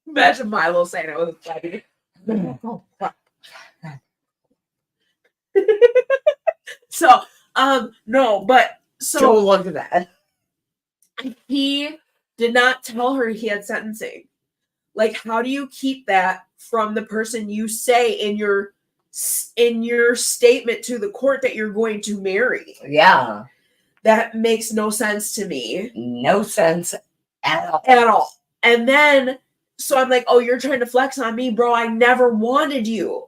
Imagine Milo saying it with a flag. So, no, but so don't look at that. He did not tell her he had sentencing. Like, how do you keep that from the person you say in your statement to the court that you're going to marry? Yeah. That makes no sense to me. No sense at all. At all. And then, so I'm like, oh, you're trying to flex on me, bro. I never wanted you.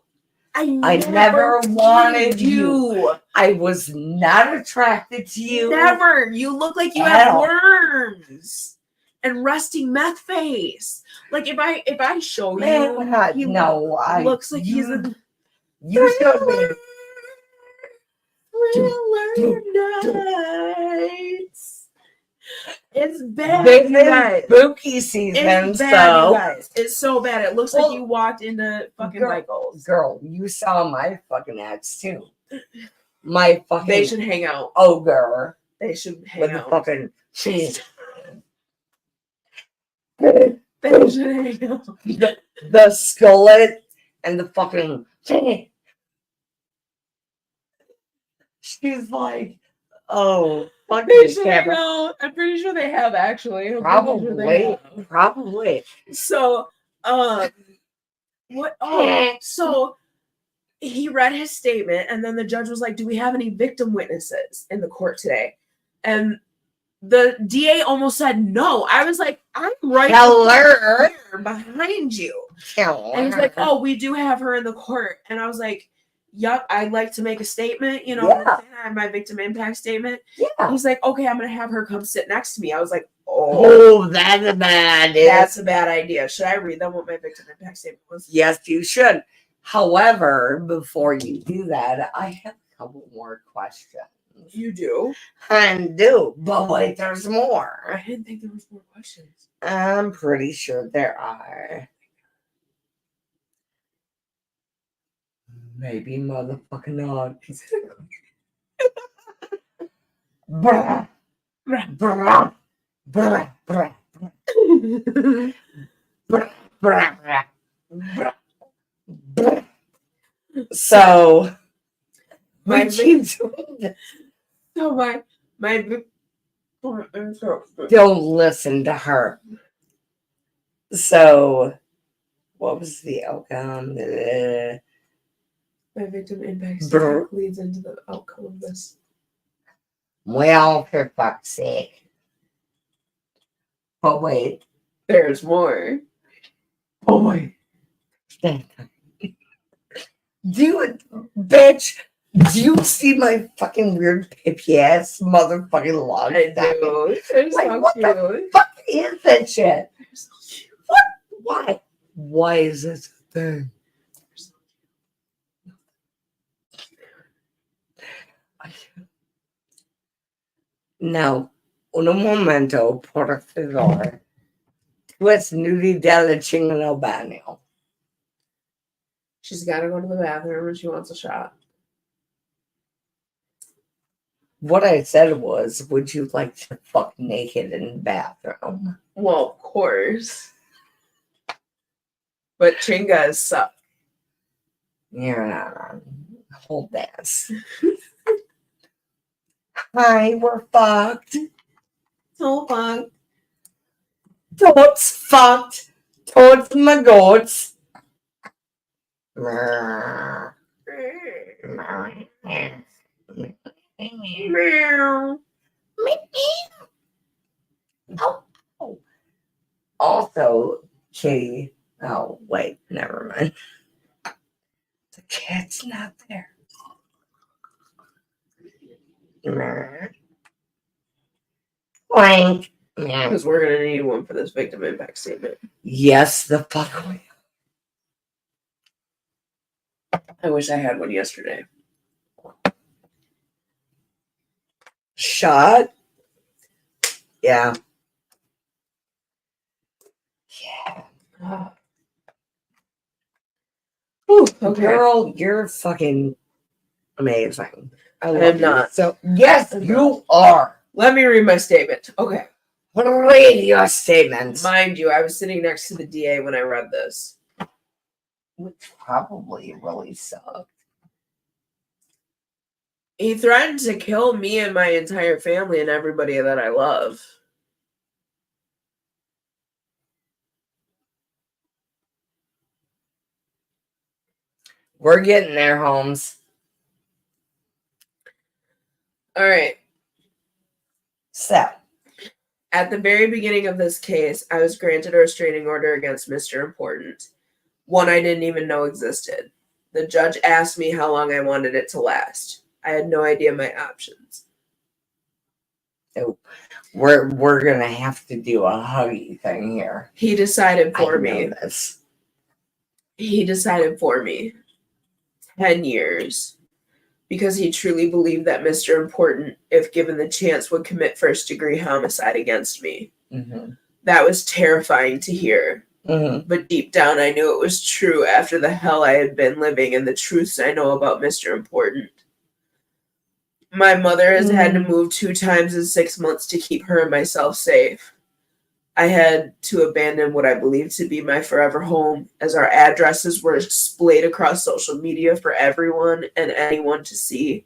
I never wanted you. I was not attracted to you. Never. You look like you have worms and resting meth face. Like if I show you, he looks like he's a. You showed me. Thriller nights. It's bad. This is spooky season, it's bad, you guys. It's so bad. It looks like you walked into fucking Michael's. Girl, you saw my fucking ex too. My fucking. They should hang out. Ogre. They should hang out. The fucking. They should hang out. The skullet and the fucking. She's like, oh, fuck this camera. I'm pretty sure they have actually. Probably. So, what? Oh, so he read his statement, and then the judge was like, "Do we have any victim witnesses in the court today?" And the DA almost said no. I was like, "I'm right here behind you." And he's like, "Oh, we do have her in the court," and I was like, yup, I'd like to make a statement, you know, Yeah. I have my victim impact statement. Yeah. He's like, okay, I'm going to have her come sit next to me. I was like, Oh, that's a bad idea. that's a bad idea. Should I read them what my victim impact statement was? Yes, you should. However, before you do that, I have a couple more questions. You do? I do, but wait, there's more. I didn't think there was more questions. I'm pretty sure there are. Maybe motherfucking not. Bruh. Bruh. Bruh. Bruh. Bruh. Bruh. Bruh. Bruh. Bruh. So, My we keep doing this. So my Don't listen to her. So, what was the outcome? my victim impact Brr. statement leads into the outcome of this. Well, for fuck's sake. But wait. There's more. Oh, wait. Dude, bitch, do you see my fucking weird pippy ass motherfucking log? I do. They're Like, so what cute. the fuck is that shit? They're so cute. Why? Why is this a thing? Now, un momento, por favor. Tu es nudi della chingano bagno. She's got to go to the bathroom and she wants a shot. What I said was, would you like to fuck naked in the bathroom? Well, of course. But Chinga is suck. Yeah, hold this. Hi, we're fucked. So fun. Toad's fucked. Toad's my goats. Meow. Oh. Also, kitty. Oh, wait, never mind. The cat's not there. Wank. Because we're going to need one for this victim impact statement. Yes, the fuck we. I wish I had one yesterday. Shot? Yeah. Yeah. Ooh, Okay. girl, you're fucking amazing. I love am you. not. So, yes, you are. Let me read my statement. Okay. Read your statements. Mind you, I was sitting next to the DA when I read this. Which probably really sucked. He threatened to kill me and my entire family and everybody that I love. We're getting there, Holmes. All right. So, At the very beginning of this case, I was granted a restraining order against Mr. Important, one I didn't even know existed. The judge asked me how long I wanted it to last. I had no idea my options. we're gonna have to do a huggy thing here. He decided for I me. know this. He decided for me 10 years because he truly believed that Mr. Important, if given the chance, would commit first-degree homicide against me. Mm-hmm. That was terrifying to hear. Mm-hmm. But deep down, I knew it was true after the hell I had been living and the truths I know about Mr. Important. My mother has had to move 2 times in 6 months to keep her and myself safe. I had to abandon what I believed to be my forever home, as our addresses were splayed across social media for everyone and anyone to see.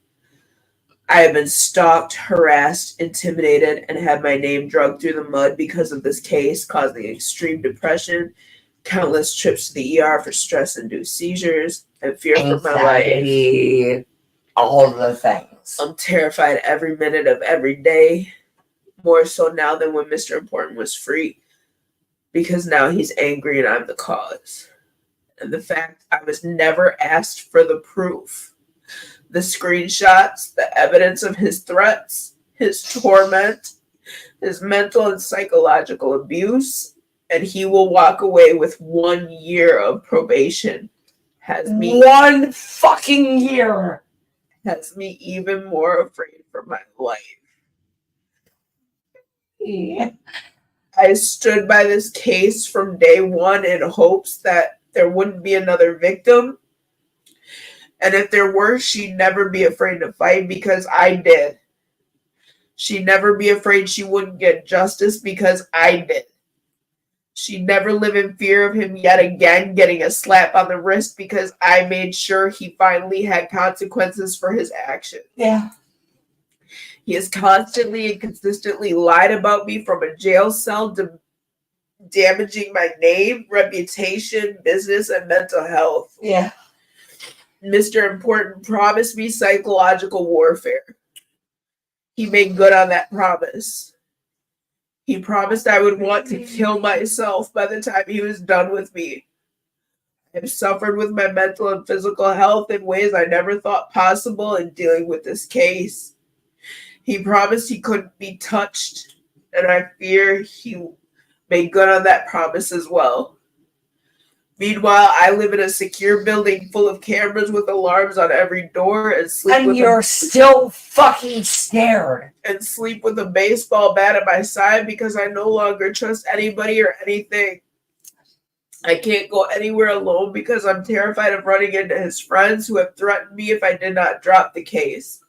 I have been stalked, harassed, intimidated, and had my name dragged through the mud because of this case, causing extreme depression, countless trips to the ER for stress-induced seizures, and fear for my life. Anxiety, all the things. I'm terrified every minute of every day, more so now than when Mr. Important was free, because now he's angry and I'm the cause. And the fact I was never asked for the proof. the screenshots, the evidence of his threats, his torment, his mental and psychological abuse, and he will walk away with 1 year of probation. Has me 1 fucking year. Has me even more afraid for my life. Yeah. I stood by this case from day one in hopes that there wouldn't be another victim. And if there were, she'd never be afraid to fight because I did. She'd never be afraid she wouldn't get justice because I did. She'd never live in fear of him yet again getting a slap on the wrist because I made sure he finally had consequences for his actions. Yeah. He has constantly and consistently lied about me from a jail cell, damaging my name, reputation, business, and mental health. Yeah. Mr. Important promised me psychological warfare. He made good on that promise. He promised I would want to kill myself by the time he was done with me. I have suffered with my mental and physical health in ways I never thought possible in dealing with this case. He promised he couldn't be touched, and I fear he made good on that promise as well. Meanwhile, I live in a secure building full of cameras with alarms on every door and sleep And you're still fucking scared. And sleep with a baseball bat at my side because I no longer trust anybody or anything. I can't go anywhere alone because I'm terrified of running into his friends who have threatened me if I did not drop the case.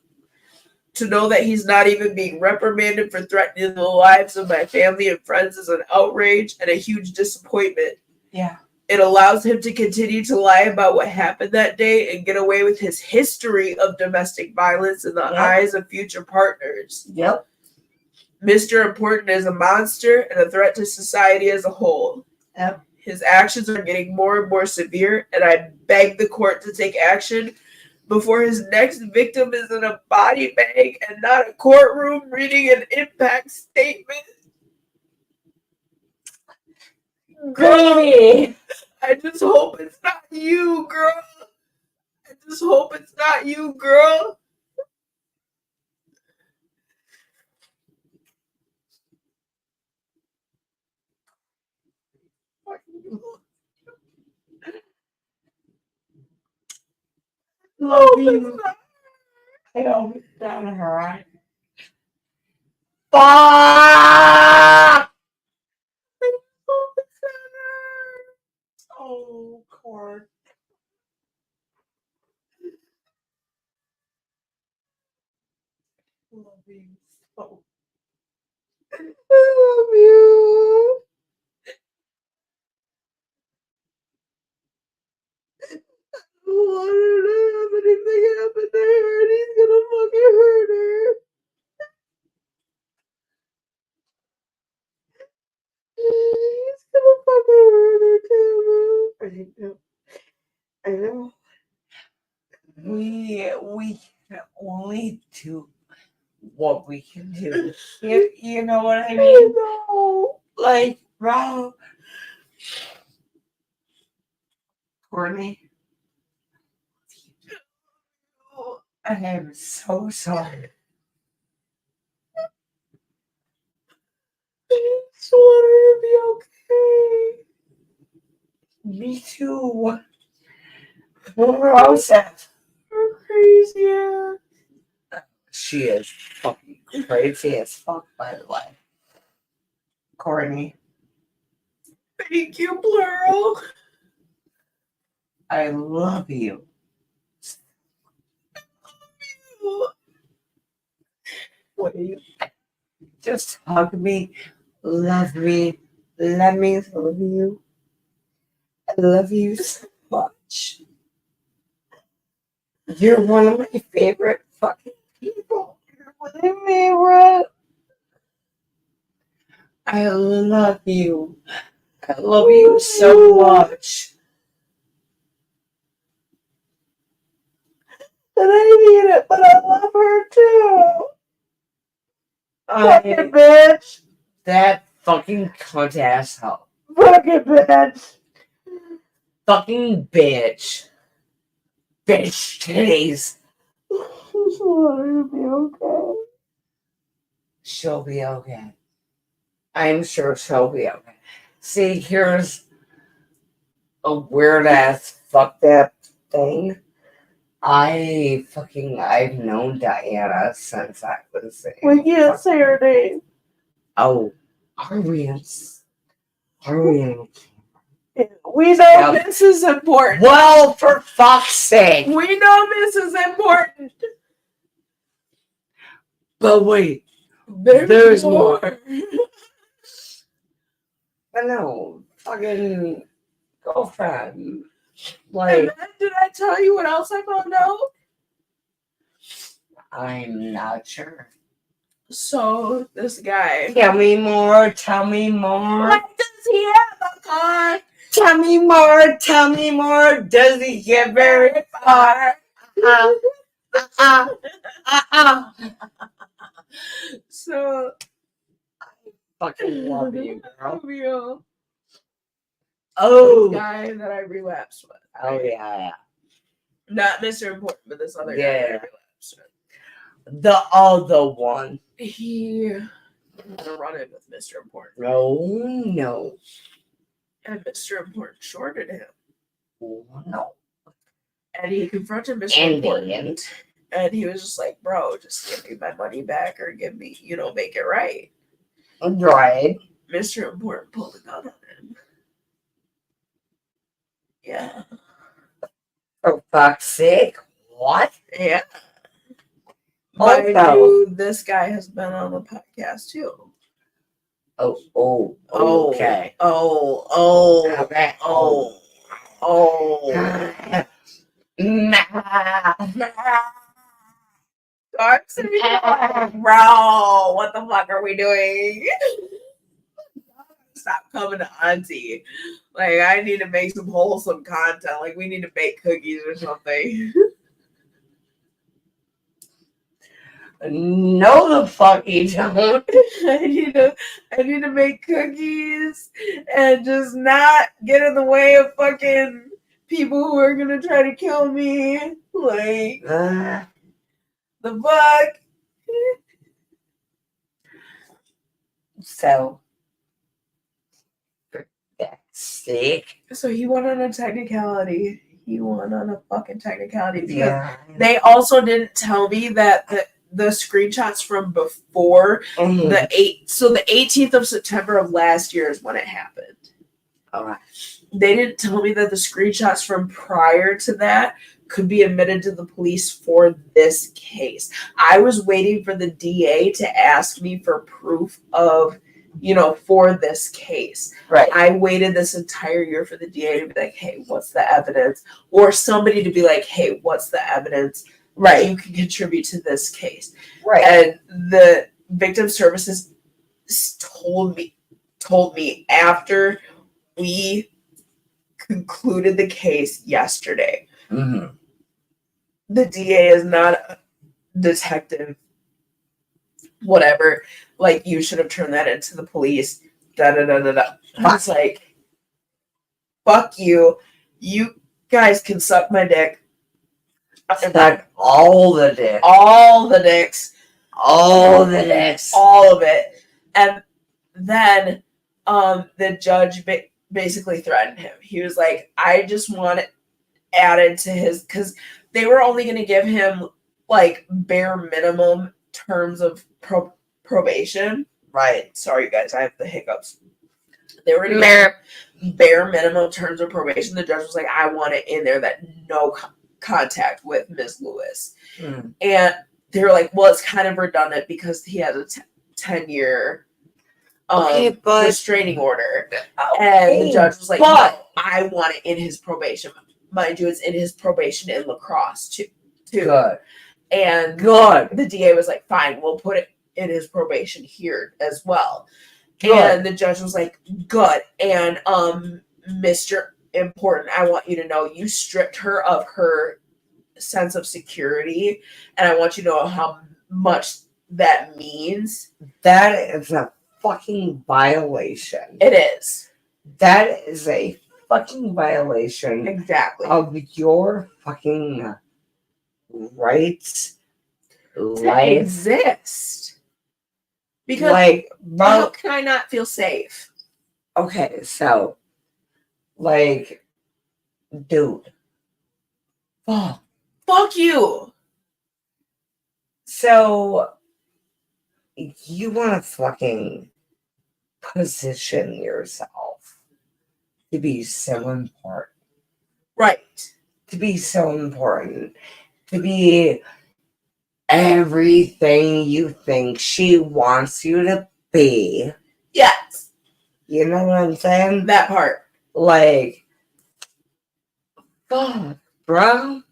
To know that he's not even being reprimanded for threatening the lives of my family and friends is an outrage and a huge disappointment. Yeah. It allows him to continue to lie about what happened that day and get away with his history of domestic violence in the eyes of future partners. Yep. Mr. Important is a monster and a threat to society as a whole. Yep. His actions are getting more and more severe, and I beg the court to take action before his next victim is in a body bag and not a courtroom reading an impact statement. Gravy. I just hope it's not you, girl. I just hope it's not you, girl. Love you. I hope it's not her. Fuck! Oh, Court. Love you so. I love you. I don't want her to have anything happen to her, and he's gonna fucking hurt her. He's gonna fucking hurt her, too. I know. We can only do what we can do. You know what I mean? No. Like, bro. Courtney. I am so sorry. I just want her to be okay. Me too. We're all set. We're crazy. Yeah. She is fucking crazy as fuck, by the way. Courtney. Thank you, plural. I love you. Wait. Just hug me, love me, let me love you. I love you so much. You're one of my favorite fucking people. You're one of my favorite. I love you. I love you so much. And I need it, but I love her too. Fucking bitch. That fucking cunt asshole. Fucking bitch. Fucking bitch. Bitch titties. It'll be okay. She'll be okay. I'm sure she'll be okay. See, here's a weird ass fucked up thing. I've known Diana since I was We can't say her name. Oh, are we in? Are we in? We know Yeah. this is important. Well, for fuck's sake! We know this is important. But wait, There's more. I know, fucking girlfriend. And Like, then did I tell you what else I found out? I'm not sure. So this guy. Tell me more. Tell me more. What does he have a car? Tell me more. Tell me more. Does he get very far? So Fucking love you, girl. love you. Oh, This guy that I relapsed with. oh yeah. Not Mr. Important, but this other guy Yeah. that I relapsed with. The other one. He had a run-in with Mr. Important. No. And Mr. Important shorted him. No. And he confronted Mr. In the Important. end. And he was just like, bro, just give me my money back or give me, make it right. Right. Mr. Important pulled a gun on him. Yeah. For fuck's sake. What? Yeah. Oh, Mind no. you, this guy has been on the podcast too. Oh, okay. Oh. Okay. Dark City. Bro, what the fuck are we doing? Stop coming to Auntie. Like, I need to make some wholesome content. Like, we need to bake cookies or something. No, the fuck you don't. I need to make cookies and just not get in the way of fucking people who are gonna try to kill me. Like, the fuck? So, for fuck's sake. So he won on a technicality. He won on a fucking technicality. Because Yeah. they also didn't tell me that the screenshots from before the 18th of September of last year is when it happened. All right. They didn't tell me that the screenshots from prior to that could be admitted to the police for this case. I was waiting for the DA to ask me for proof of, for this case. Right. I waited this entire year for the DA to be like, hey, what's the evidence? Or somebody to be like, hey, what's the evidence? Right. You can contribute to this case. Right. And the victim services told me after we concluded the case yesterday. Mm-hmm. The DA is not a detective, whatever. Like, you should have turned that into the police. I was like, fuck you. You guys can suck my dick. Suck all the dick. All the dicks. All the dicks. All of it. And then the judge basically threatened him. He was like, I just want it added to his, because they were only going to give him like bare minimum terms of probation. Right. Sorry, you guys, I have the hiccups. They were going to give bare minimum terms of probation. The judge was like, I want it in there that no contact with Ms. Lewis. Mm. And they were like, well, it's kind of redundant because he has a 10-year restraining order. And the judge was like, no, I want it in his probation. Mind you, it's in his probation in lacrosse too. Good. And Good. the DA was like, fine, we'll put it in his probation here as well. Good. And the judge was like, good. And Mr. Important, I want you to know you stripped her of her sense of security, and I want you to know how much that means. That is a fucking violation. It is. That is a fucking violation Exactly. of your fucking rights, To life, exist. Because like, how bro, can I not feel safe? okay, so, like, dude, fuck. Fuck you. So, you want to fucking position yourself to be so important, Right. to be so important, to be everything you think she wants you to be. Yes. You know what I'm saying? That part. Like, fuck, bro.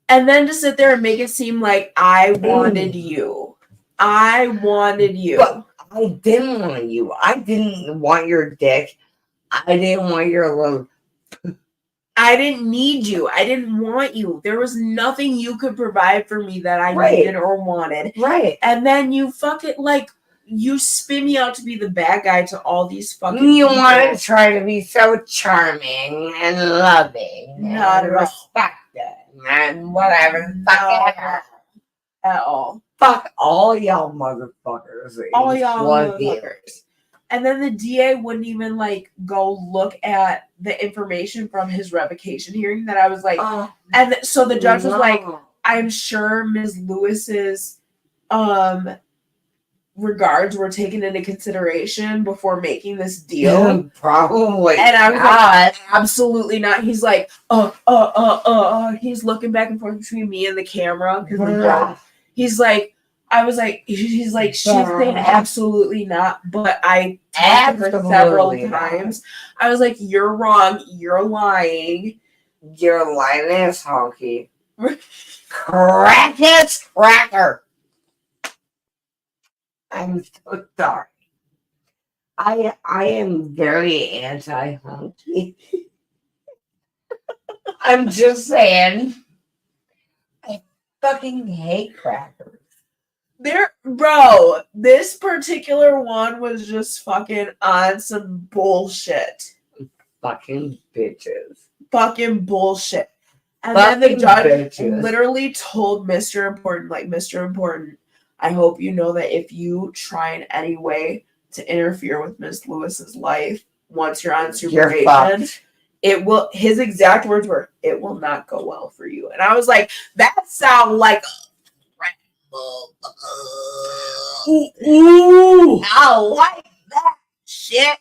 And then to sit there and make it seem like I wanted you. I wanted you. But I didn't want you. I didn't want your dick. I didn't want your little. I didn't need you. I didn't want you. There was nothing you could provide for me that I Right. needed or wanted. Right. And then you fucking like you spin me out to be the bad guy to all these fucking You people. want to try to be so charming and loving Not and at all. respecting and whatever. Not at all. Fuck all y'all motherfuckers. All y'all including you. motherfuckers. And then the DA wouldn't even like go look at the information from his revocation hearing that I was like, Oh, and so the judge was like, no. I'm sure Ms. Lewis's regards were taken into consideration before making this deal. Probably. And I was not. like, absolutely not. He's like, he's looking back and forth between me and the camera because the judge. He's like, I was like, he's like, she's saying absolutely not, but I talked to her several times. I was like, you're wrong, you're lying. Your line is honky. Crackers cracker. I'm so sorry. I am very anti-honky. I'm just saying. I fucking hate crackers. Bro, this particular one was just fucking on some bullshit. Fucking bitches. Fucking bullshit. And Fucking then the judge bitches. literally told Mr. Important, like, Mr. Important, I hope you know that if you try in any way to interfere with Ms. Lewis's life once you're on supervision, it will, his exact words were, it will not go well for you. And I was like, that sounds like ooh, I like that shit.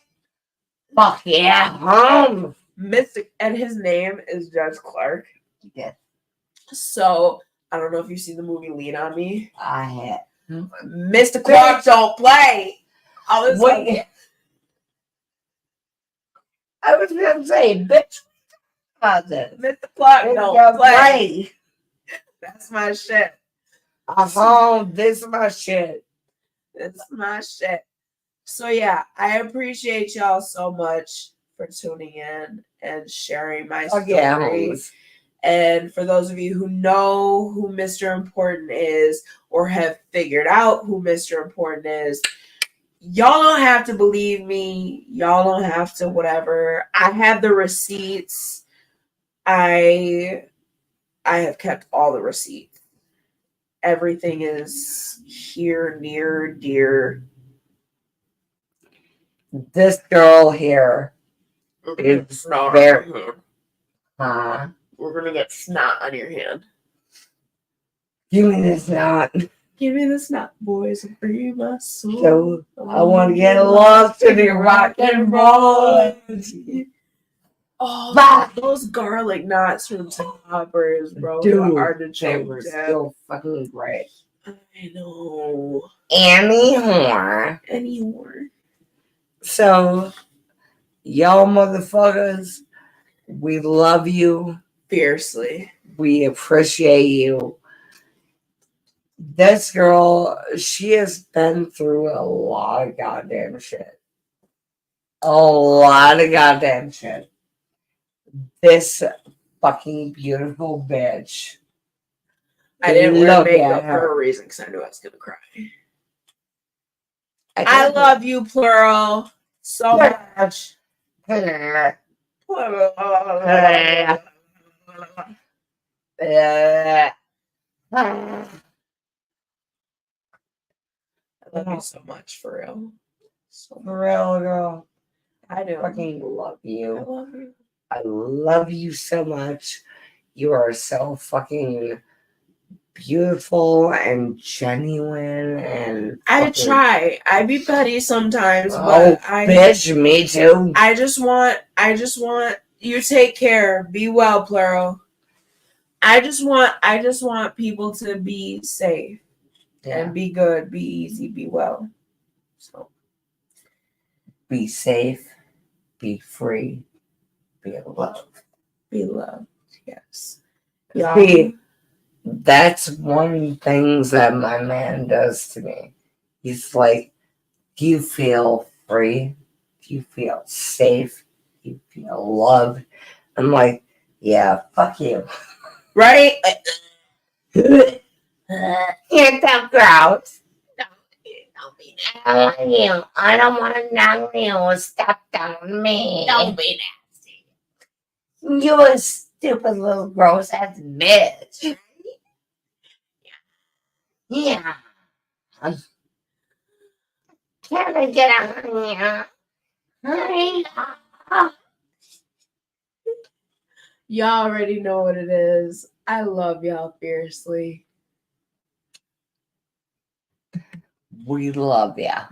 Fuck yeah. Mystic, and his name is Judge Clark. Yeah. So I don't know if you've seen the movie Lean on Me. I had. Mr. Clark don't play. I was like, I was gonna say, bitch. Mr. Clark don't play. That's my shit. This is my shit. It's my shit. So yeah, I appreciate y'all so much for tuning in and sharing my story. Yeah, and for those of you who know who Mr. Important is or have figured out who Mr. Important is, y'all don't have to believe me. Y'all don't have to whatever. I have the receipts. I have kept all the receipts. Everything is here, near, dear. This girl here is very. We're gonna get snot on your hand. Give me this snot. Give me the snot, boys, and free my soul. So I want to get lost in your rock and roll. Oh, those garlic knots from Toppers, bro. Dude, they were so fucking great. I know. Anymore. So, y'all motherfuckers, we love you. Fiercely. We appreciate you. This girl, she has been through a lot of goddamn shit. A lot of goddamn shit. This fucking beautiful bitch. I didn't wear makeup for a reason because I knew I was going to cry. I love you, plural, so much. I love you so much, for real. So For real, girl. I do. Fucking love I you. love you. I love you so much. You are so fucking beautiful and genuine and I fucking- try. I be petty sometimes, Oh, but bitch, me too. I just want you take care. Be well, Pluro. I just want people to be safe Yeah. and be good, be easy, be well. So Be safe, be free, be loved. be loved. Yes. See, that's one thing that my man does to me. He's like, do you feel free? Do you feel safe? Do you feel loved? I'm like, yeah, fuck you. Right? You're so gross. Don't be down you. I don't want to down you. Step down me. Don't be nasty. You a stupid little gross ass bitch. Yeah. Can I get on you? Hurry. Y'all already know what it is. I love y'all fiercely. We love ya.